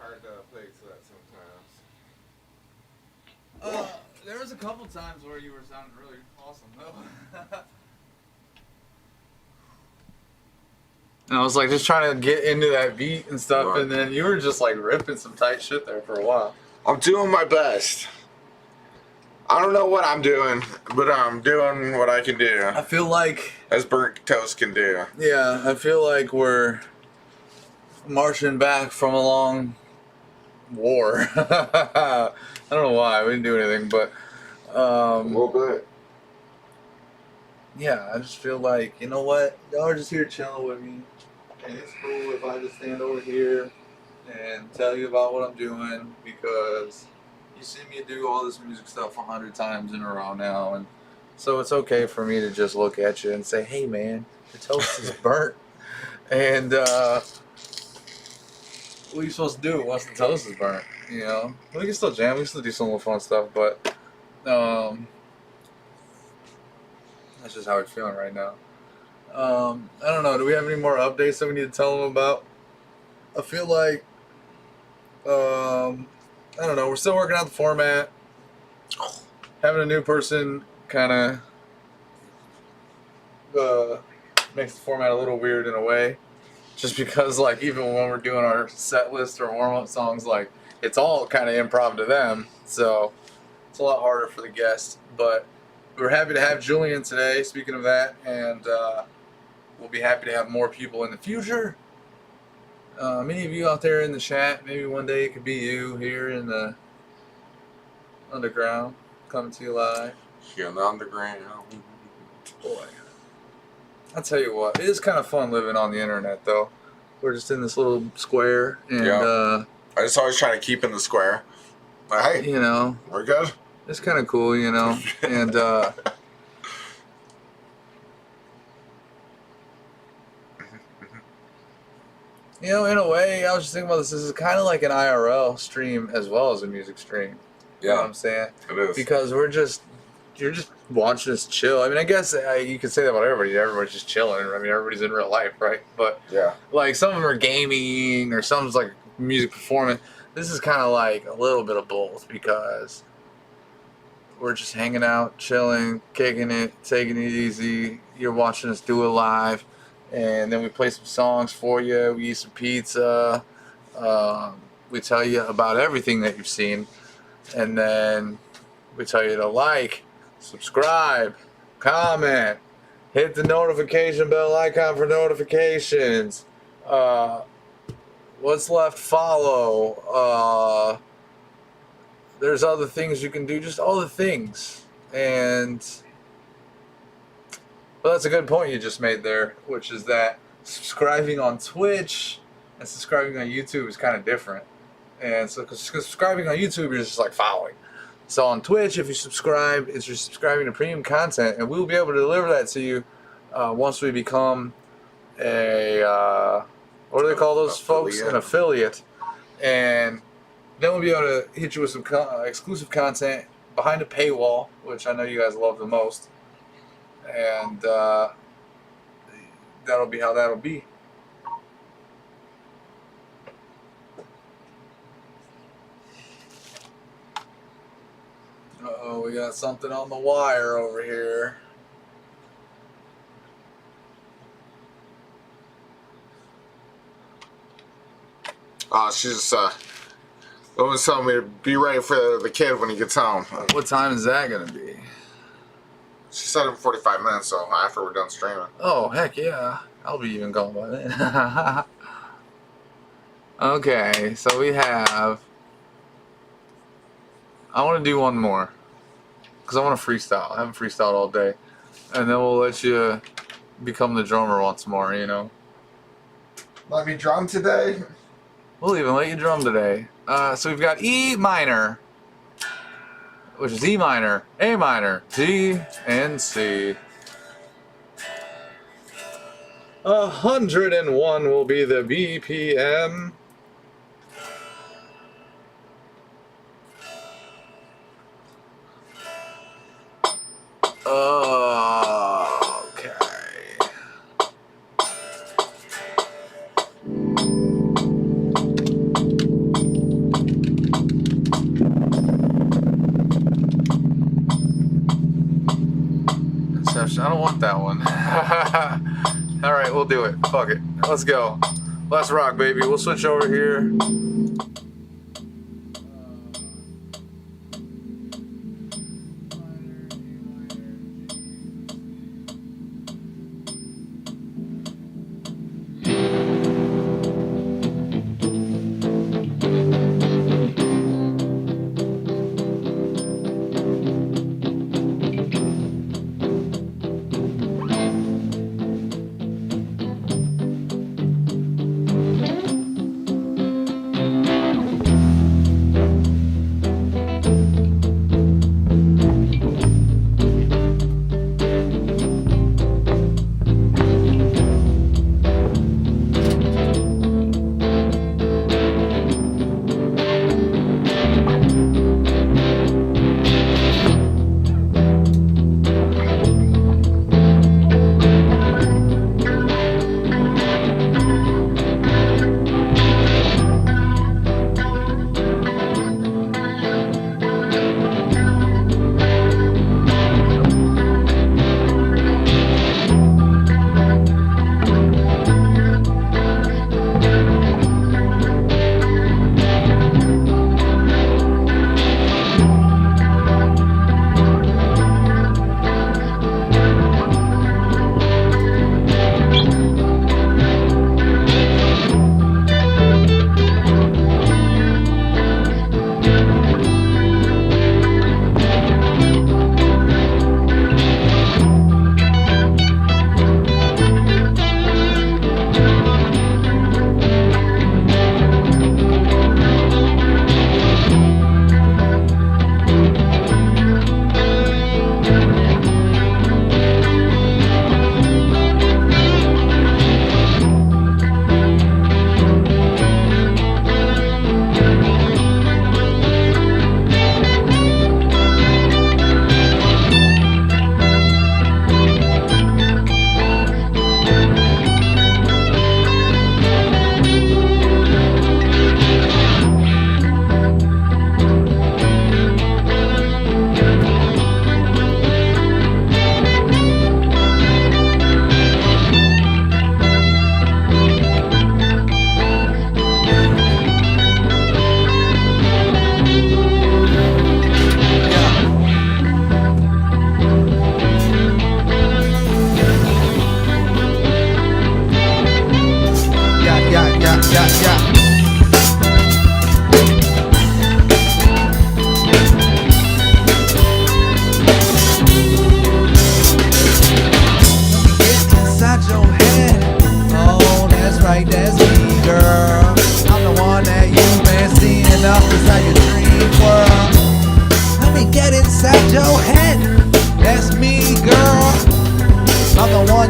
hard to play to that sometimes. There was a couple times where you were sounding really awesome though. And I was like just trying to get into that beat and stuff, Right. and then you were just like ripping some tight shit there for a while. I'm doing my best. I don't know what I'm doing, but I'm doing what I can do. I feel like, As burnt toast can do. yeah, I feel like we're marching back from a long war. I don't know why, we didn't do anything, but A little bit. yeah, I just feel like, you know what, y'all are just here chilling with me, and it's cool if I just stand over here and tell you about what I'm doing, because you see me do all this music stuff 100 times in a row now, and so it's okay for me to just look at you and say, hey man, the toast is burnt, and what are you supposed to do once the toast is burnt, you know? We can still jam, we can still do some little fun stuff, but that's just how we're feeling right now. I don't know, do we have any more updates that we need to tell them about? I feel like I don't know, we're still working out the format. Having a new person kind of makes the format a little weird in a way. Just because, like, even when we're doing our set list or warm-up songs, like, it's all kind of improv to them. So it's a lot harder for the guests. But we're happy to have Julian today, speaking of that. And we'll be happy to have more people in the future. Many of you out there in the chat, maybe one day it could be you here in the underground, coming to you live. Here in the underground. Boy, I'll tell you what, it is kind of fun living on the internet, though. We're just in this little square, and I just always try to keep in the square. But hey, you know, we're good. it's kind of cool, you know, and you know, in a way, I was just thinking about this. This is kind of like an IRL stream as well as a music stream. You know what I'm saying? It is. Because you're just watching us chill. I mean, I guess you could say that about everybody. Everybody's just chilling. I mean, everybody's in real life, right? But Yeah. like some of them are gaming or some's like music performance. This is kind of like a little bit of both because we're just hanging out, chilling, kicking it, taking it easy. You're watching us do it live. And then we play some songs for you. We eat some pizza. We tell you about everything that you've seen. And then we tell you to like, subscribe, comment, hit the notification bell icon for notifications. What's left? Follow. There's other things you can do. Just all the things. And... well, that's a good point you just made there, which is that subscribing on Twitch and subscribing on YouTube is kind of different. And so, because subscribing on YouTube, you're just like following. So on Twitch, if you subscribe, you're subscribing to premium content, and we'll be able to deliver that to you once we become a what do they call those folks? An affiliate. And then we'll be able to hit you with some exclusive content behind a paywall, which I know you guys love the most. And that'll be how that'll be. Uh-oh, we got something on the wire over here. She's always telling me to be ready for the kid when he gets home. What time is that gonna be? She said in 45 minutes, so after we're done streaming. Oh, heck yeah. I'll be even gone by then. Okay, so we have... I want to do one more. Because I want to freestyle. I haven't freestyled all day. And then we'll let you become the drummer once more, you know? Let me drum today. We'll even let you drum today. So we've got E minor, which is E minor, A minor, D, and C. 101 will be the BPM. Okay. that one. All right, we'll do it. Fuck it. Let's go. Let's rock, baby. We'll switch over here.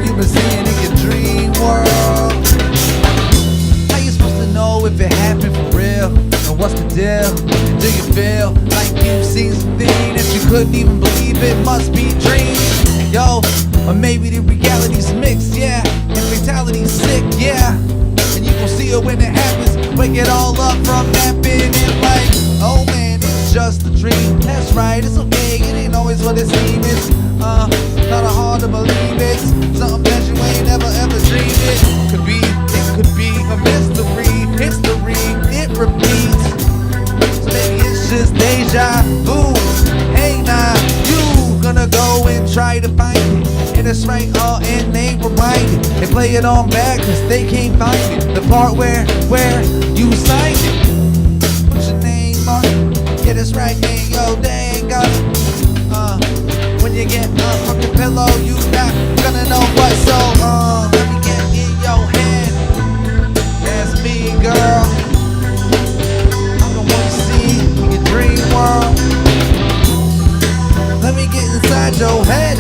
you've been seeing in your dream world. How you supposed to know if it happened for real? And what's the deal? And do you feel like you've seen something that you couldn't even believe it must be dreams? Yo, or maybe the reality's mixed, yeah, and fatality's sick, yeah. And you gon' see it when it happens. Wake it all up from napping and like, oh man, it's just a dream. That's right, it's okay, it ain't always what it seems. It's kinda hard to believe it's something that you ain't ever dreamed it. It could be a mystery, history, it repeats. So maybe it's just deja vu. Hey now, you gonna go and try to find it, and it's right, and they rewind it. They play it on back cause they can't find it. The part where you signed it. Put your name on it, yeah that's right, man, yo, they ain't got it. When you get up from your pillow, you not gonna know what. So let me get in your head. That's me, girl. I'm the one you see in your dream world. Let me get inside your head.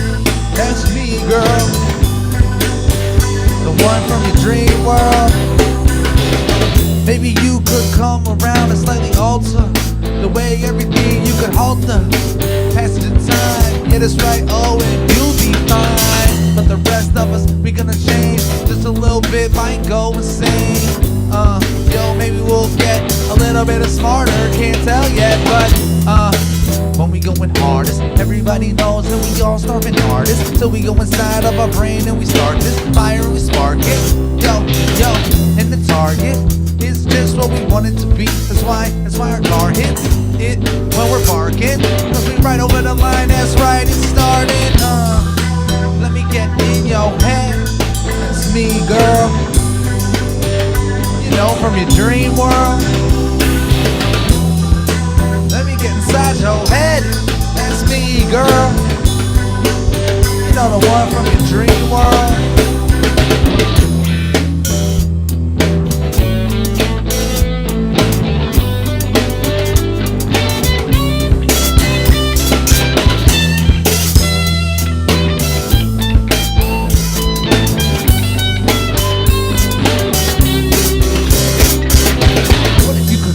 That's me, girl. The one from your dream world. Maybe you could come around and slightly alter the way everything you could halter. Passage of time, yeah that's right, oh and you'll be fine. But the rest of us, we gonna change just a little bit, might go insane. Yo, maybe we'll get a little bit smarter, can't tell yet, but when we going hardest. Everybody knows that we all starving artists. So we go inside of our brain and we start this fire and we spark it. Yo, and the target is just what we want it to be. That's why our car hits it when we're parking. Cause we right over the line, that's right, it started. Let me get in your head. That's me, girl. You know, from your dream world. Let me get inside your head. That's me, girl. You know, the one from your dream world.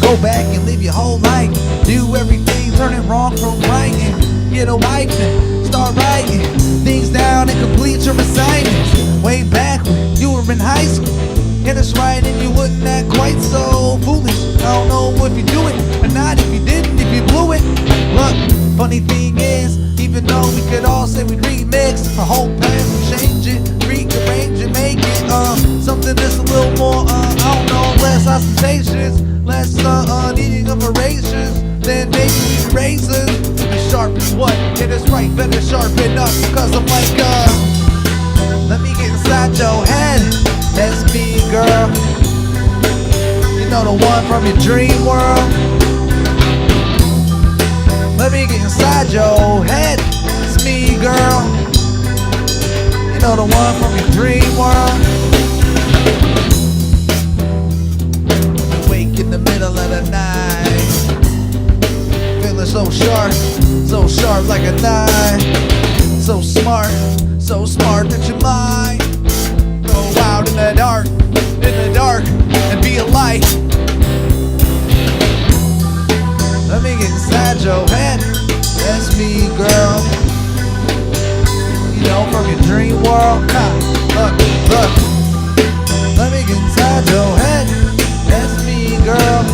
Go back and live your whole life. Do everything, turn it wrong from right, and get a wife and start writing things down and complete your assignments. Way back when you were in high school, and it's right, and you wouldn't act quite so foolish. I don't know if you do it or not, if you didn't, if you blew it. Look, funny thing is, even though we could all say we'd remix the whole past and change it, rearrange it, make it something that's a little more, I don't know, less ostentatious, less needing of erasures, then maybe we razors. Be sharp as what? It is right, better sharpen up, cause I'm like, let me get inside your head. That's me, girl. You know, the one from your dream world. Let me get inside your head. It's me, girl. You know, the one from your dream world. Wake in the middle of the night, feeling so sharp like a knife. So smart that your mind go out in the dark, and be a light. Let me get inside your head. That's me, girl. You know, from your dream world. Look. Let me get inside your head. That's me, girl.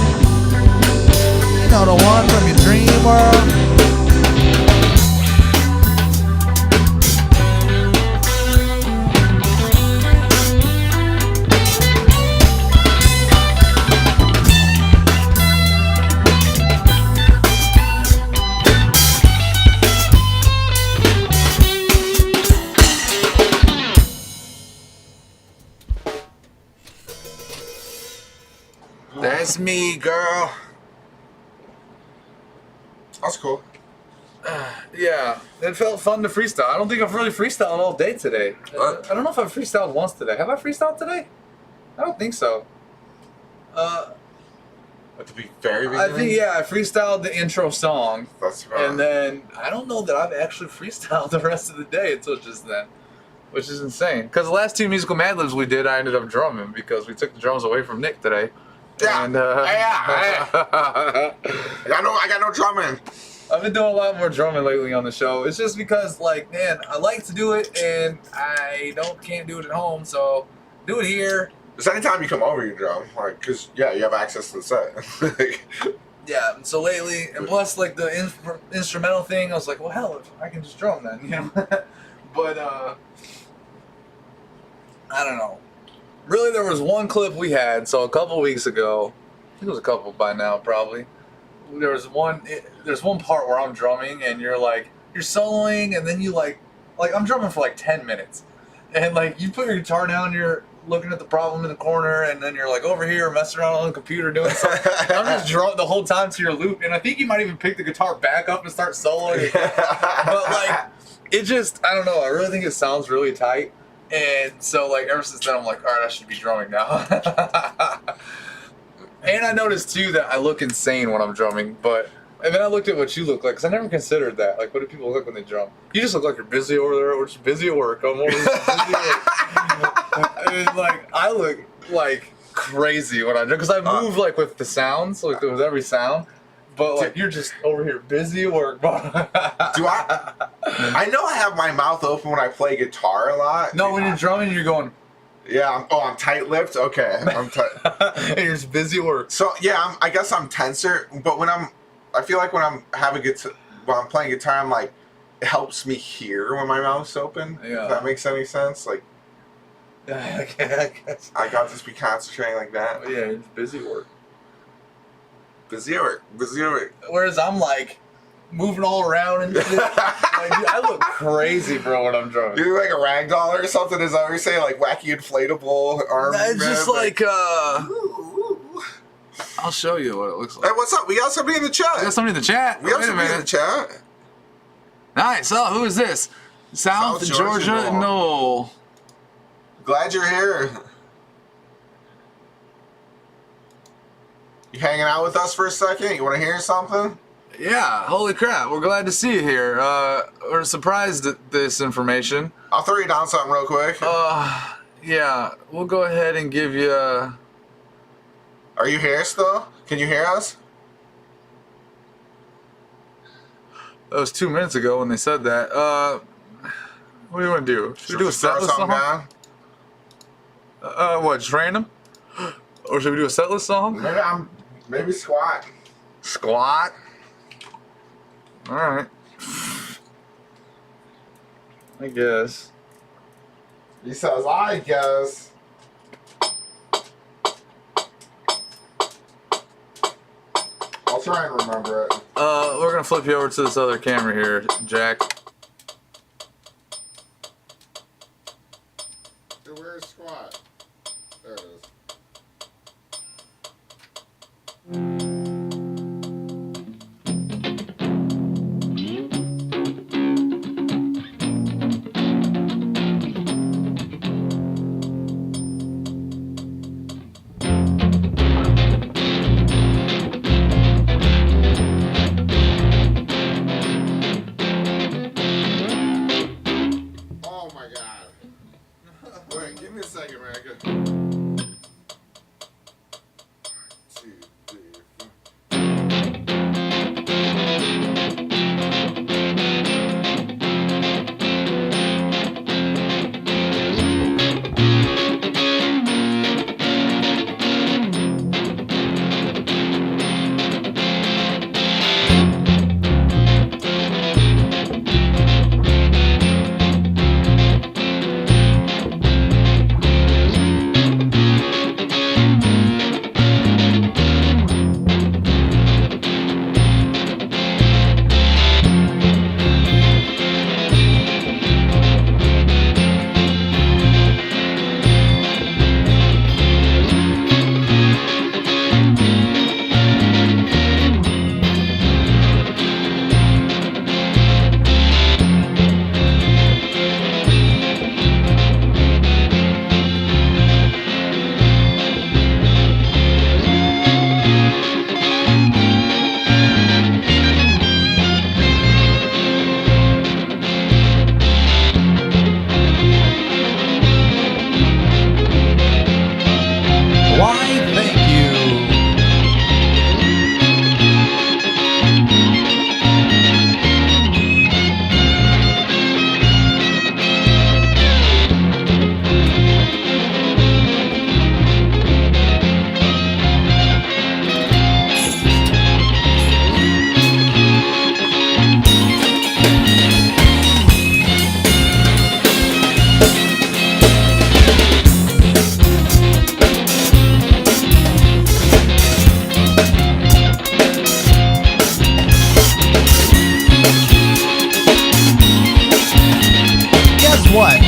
You know, the one from your dream world. That's me, girl. That's cool. Yeah, it felt fun to freestyle. I don't think I've really freestyled all day today. What? I don't know if I've freestyled once today. Have I freestyled today? I don't think so. At the very beginning? I think, yeah, I freestyled the intro song. That's And then I don't know that I've actually freestyled the rest of the day until just then, which is insane. Because the last two musical Mad Libs we did, I ended up drumming because we took the drums away from Nick today. Yeah. And, I got no drumming. I've been doing a lot more drumming lately on the show. It's just because, like, man, I like to do it and I can't do it at home, so do it here. Just anytime you come over, you drum, like, cause yeah, you have access to the set. Yeah. So lately, and plus, like the instrumental thing, I was like, well, hell, I can just drum then, you know. But I don't know. Really, there was one clip we had. So a couple weeks ago, I think it was a couple by now, probably. There's one part where I'm drumming and you're soloing, and then you like I'm drumming for like 10 minutes, and like you put your guitar down, you're looking at the problem in the corner, and then you're like over here messing around on the computer doing something. I'm just drumming the whole time to your loop, and I think you might even pick the guitar back up and start soloing. But like it just, I don't know, I really think it sounds really tight, and so like ever since then I'm like, all right, I should be drumming now. And I noticed too that I look insane when I'm drumming, and then I looked at what you look like, because I never considered that. Like, what do people look when they drum? You just look like you're busy over there, or just busy at work. I'm always busy at work. And like, I look like crazy when I drum, because I move like with the sounds, like with every sound. But like, you're just over here busy at work. Do I know I have my mouth open when I play guitar a lot. No, when you're drumming, you're going. Yeah. I'm tight-lipped. Okay. I'm tight. And you're just busy at work. So yeah, I guess I'm tenser. But I feel like when I'm having when I'm playing guitar, I'm like, it helps me hear when my mouth's open. Yeah. If that makes any sense. Like, Yeah, I guess. I got to just be concentrating like that. Oh, yeah, it's busy work. Busy work. Whereas I'm like moving all around and shit. Like, dude, I look crazy, bro, when I'm drunk. You're like a rag doll or something, is that what you're saying? Like wacky inflatable arm. It's just man, like Ooh. I'll show you what it looks like. Hey, what's up? We got somebody in the chat. We got somebody in the chat. We have Wait a somebody in the minute. chat. Nice. Oh, who is this? South Georgia Noel. Glad you're here. You hanging out with us for a second? You want to hear something? Yeah, holy crap. We're glad to see you here. We're surprised at this information. I'll throw you down something real quick. Yeah, we'll go ahead and give you Are you here still? Can you hear us? that was 2 minutes ago when they said that. What do you want to do? Should we do a throw setlist something song? down? What, just random? Or should we do a setlist song? Maybe squat. Squat? Alright. I guess. He says, I guess. I'll try and remember it. We're gonna flip you over to this other camera here, Jack. Where's squat? There it is. Oh my god. Wait, give me a second, America. 2, 3, 4. Why, thank you. Guess what?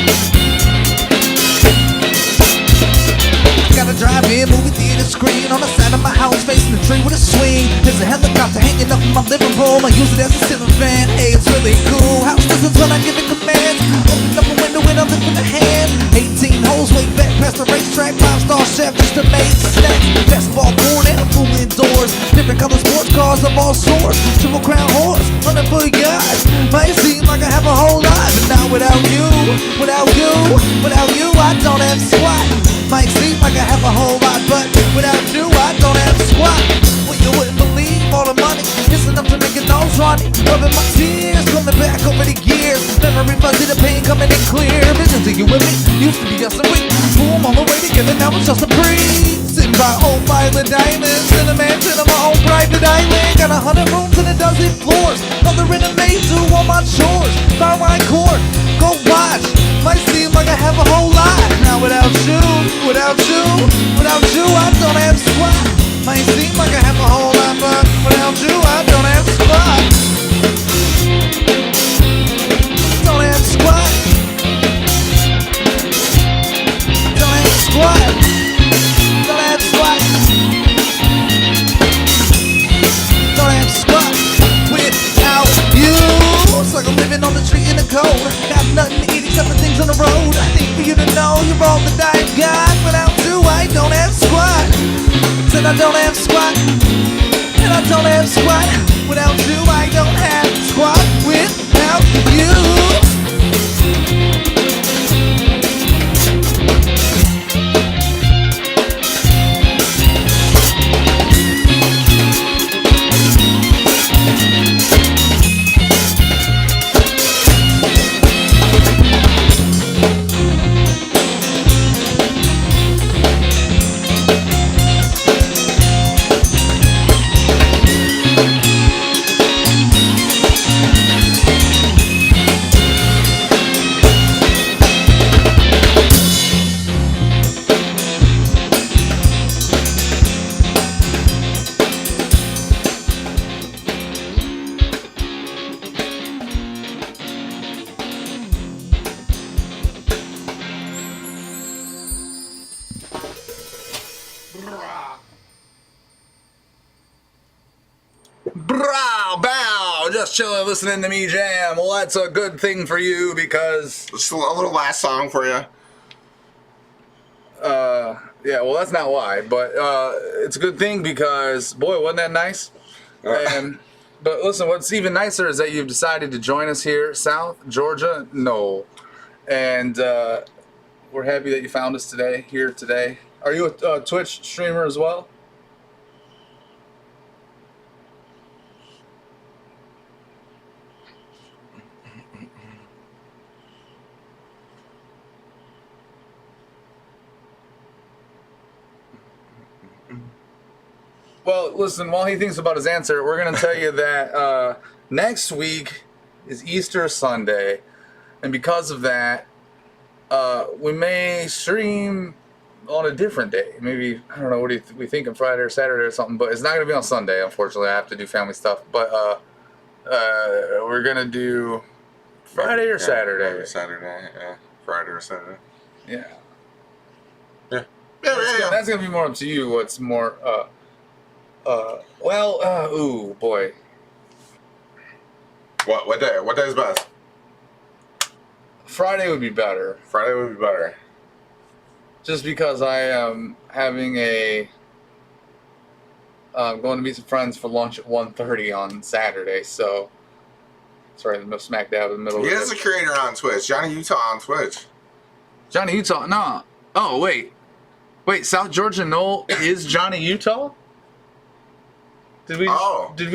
Got a drive-in movie theater screen on the side of my house, facing the tree with a swing. There's a helicopter hanging up in my living room. I use it as a ceiling fan. Hey, it's really cool. House listens when I give it commands. Open up a window and I'm lifting a hand. 18 holes way back past the racetrack. 5-star chef just to make snacks. Basketball court and a pool indoors. Different color sports cars of all sorts. Triple Crown horse, 100-foot yacht. Might seem like I have a whole lot, but not without you, without you, without you, I don't have squat. Might seem like I have a whole lot, but without you, I don't have squat. Well, you wouldn't believe all the money. It's enough to make your nose runny. Rubbing my tears, coming back over the years. Memory fuzzy, the pain coming in clear. Visions of you and me, used to be just a week. Boom, on the way together, now it's just a breeze. Sitting by old Island Diamonds in a mansion of my own private island. Got 100 rooms and a dozen floors. Mother in a my chores, fire my cord, go watch. Might seem like I have a whole lot. Now without you, I don't have squat. Might seem like I have a whole lot, but without you, I don't have squat. Don't have squat. Don't have squat. Don't have squat. Don't have squat without you. It's like I'm living on the street in the cold. Got nothing to eat except for things on the road. I need for you to know you're all that I've got. Without you, I don't have squat. Said I don't have squat. And I don't have squat. Without you, I don't have squat. Without you. Brow, bow, just chilling, listening to me jam. Well, that's a good thing for you because, Just a little last song for you. yeah, well, that's not why, but it's a good thing because, boy, wasn't that nice? And but listen, what's even nicer is that you've decided to join us here, South Georgia. No, and we're happy that you found us here today. Are you a Twitch streamer as well? Well, listen, while he thinks about his answer, we're going to tell you that next week is Easter Sunday. And because of that, we may stream on a different day. Maybe, I don't know, what do we think, on Friday or Saturday or something. But it's not going to be on Sunday, unfortunately. I have to do family stuff. But we're going to do Friday or Saturday. Friday, Saturday, yeah. Friday or Saturday. Yeah. Yeah. That's going to be more up to you. What's more... ooh, boy. What day? What day is best? Friday would be better. Friday would be better. Just because I am having going to meet some friends for lunch at 1:30 on Saturday, so it's right in the smack dab in the middle He of is it. a creator on Twitch. Johnny Utah on Twitch. Johnny Utah, no. Oh, wait, South Georgia Noel is Johnny Utah? Did we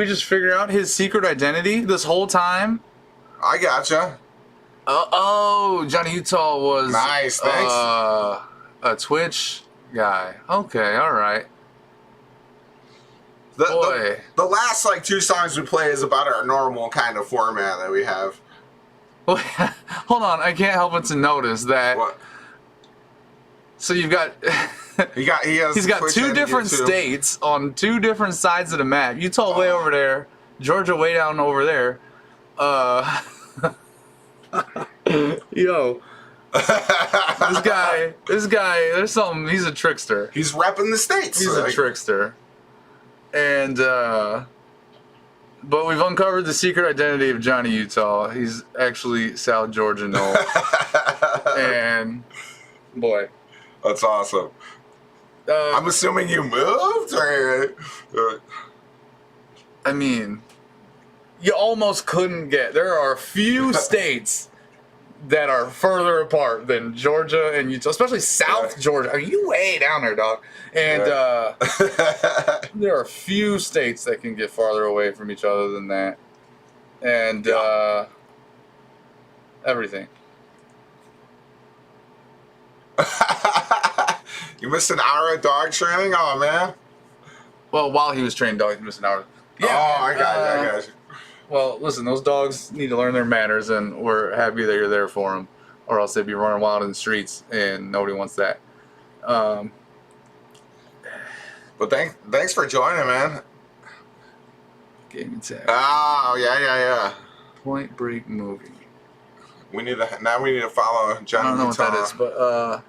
just figure out his secret identity this whole time? I gotcha. Johnny Utah was Nice, thanks. A Twitch guy. Okay, all right. The last like 2 songs we play is about our normal kind of format that we have. Well, hold on, I can't help but to notice that. What? So you've got He's got Twitch 2 and different YouTube. states on 2 different sides of the map. Utah way over there, Georgia way down over there. Yo, this guy, there's something. He's a trickster. He's repping the states. He's a trickster. And but we've uncovered the secret identity of Johnny Utah. He's actually South Georgia Noel. And boy, That's awesome. I'm assuming you moved, or I mean, you almost couldn't get. There are a few states that are further apart than Georgia and Utah, especially South Georgia. Are you way down there, dog? And there are a few states that can get farther away from each other than that. And everything. You missed an hour of dog training? Oh, man. Well, while he was training dog, he missed an hour. Yeah, I got you. Well, listen, those dogs need to learn their manners, and we're happy that you're there for them, or else they'd be running wild in the streets, and nobody wants that. But thanks for joining, man. Game and tag. Oh, yeah. Point Break movie. We need to follow Johnny I don't know what that Utah is, but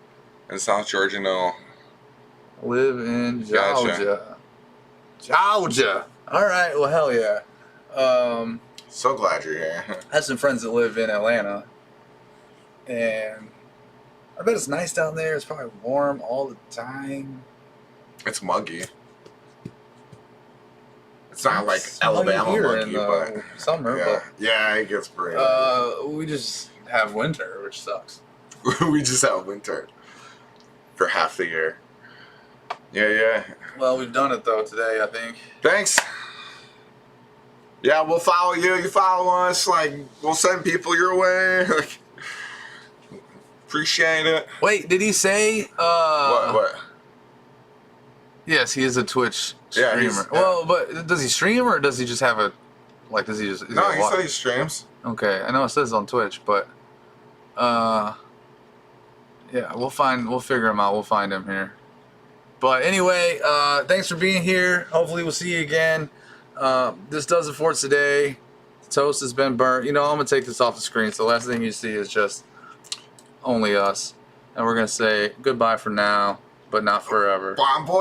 in South Georgia. No, live in Gotcha. Georgia. All right. Well, hell yeah. so glad you're here. I have some friends that live in Atlanta, and I bet it's nice down there. It's probably warm all the time. It's muggy. It's not like Alabama here muggy, in but summer. yeah, it gets pretty. But we just have winter, which sucks. We just have winter for half the year. Yeah. Well, we've done it though today, I think. Thanks. Yeah, we'll follow you. You follow us. Like, we'll send people your way. Like, appreciate it. Wait, did he say? What? Yes, he is a Twitch Yeah, streamer. Well, but does he stream or does he just have a like? Does he just? No, he said he streams. Okay, I know it says on Twitch, but yeah, we'll figure him out. We'll find him here. But anyway, thanks for being here. Hopefully, we'll see you again. This does it for today. The toast has been burnt. You know, I'm gonna take this off the screen, so the last thing you see is just only us, and we're gonna say goodbye for now, but not forever. Bomb boy.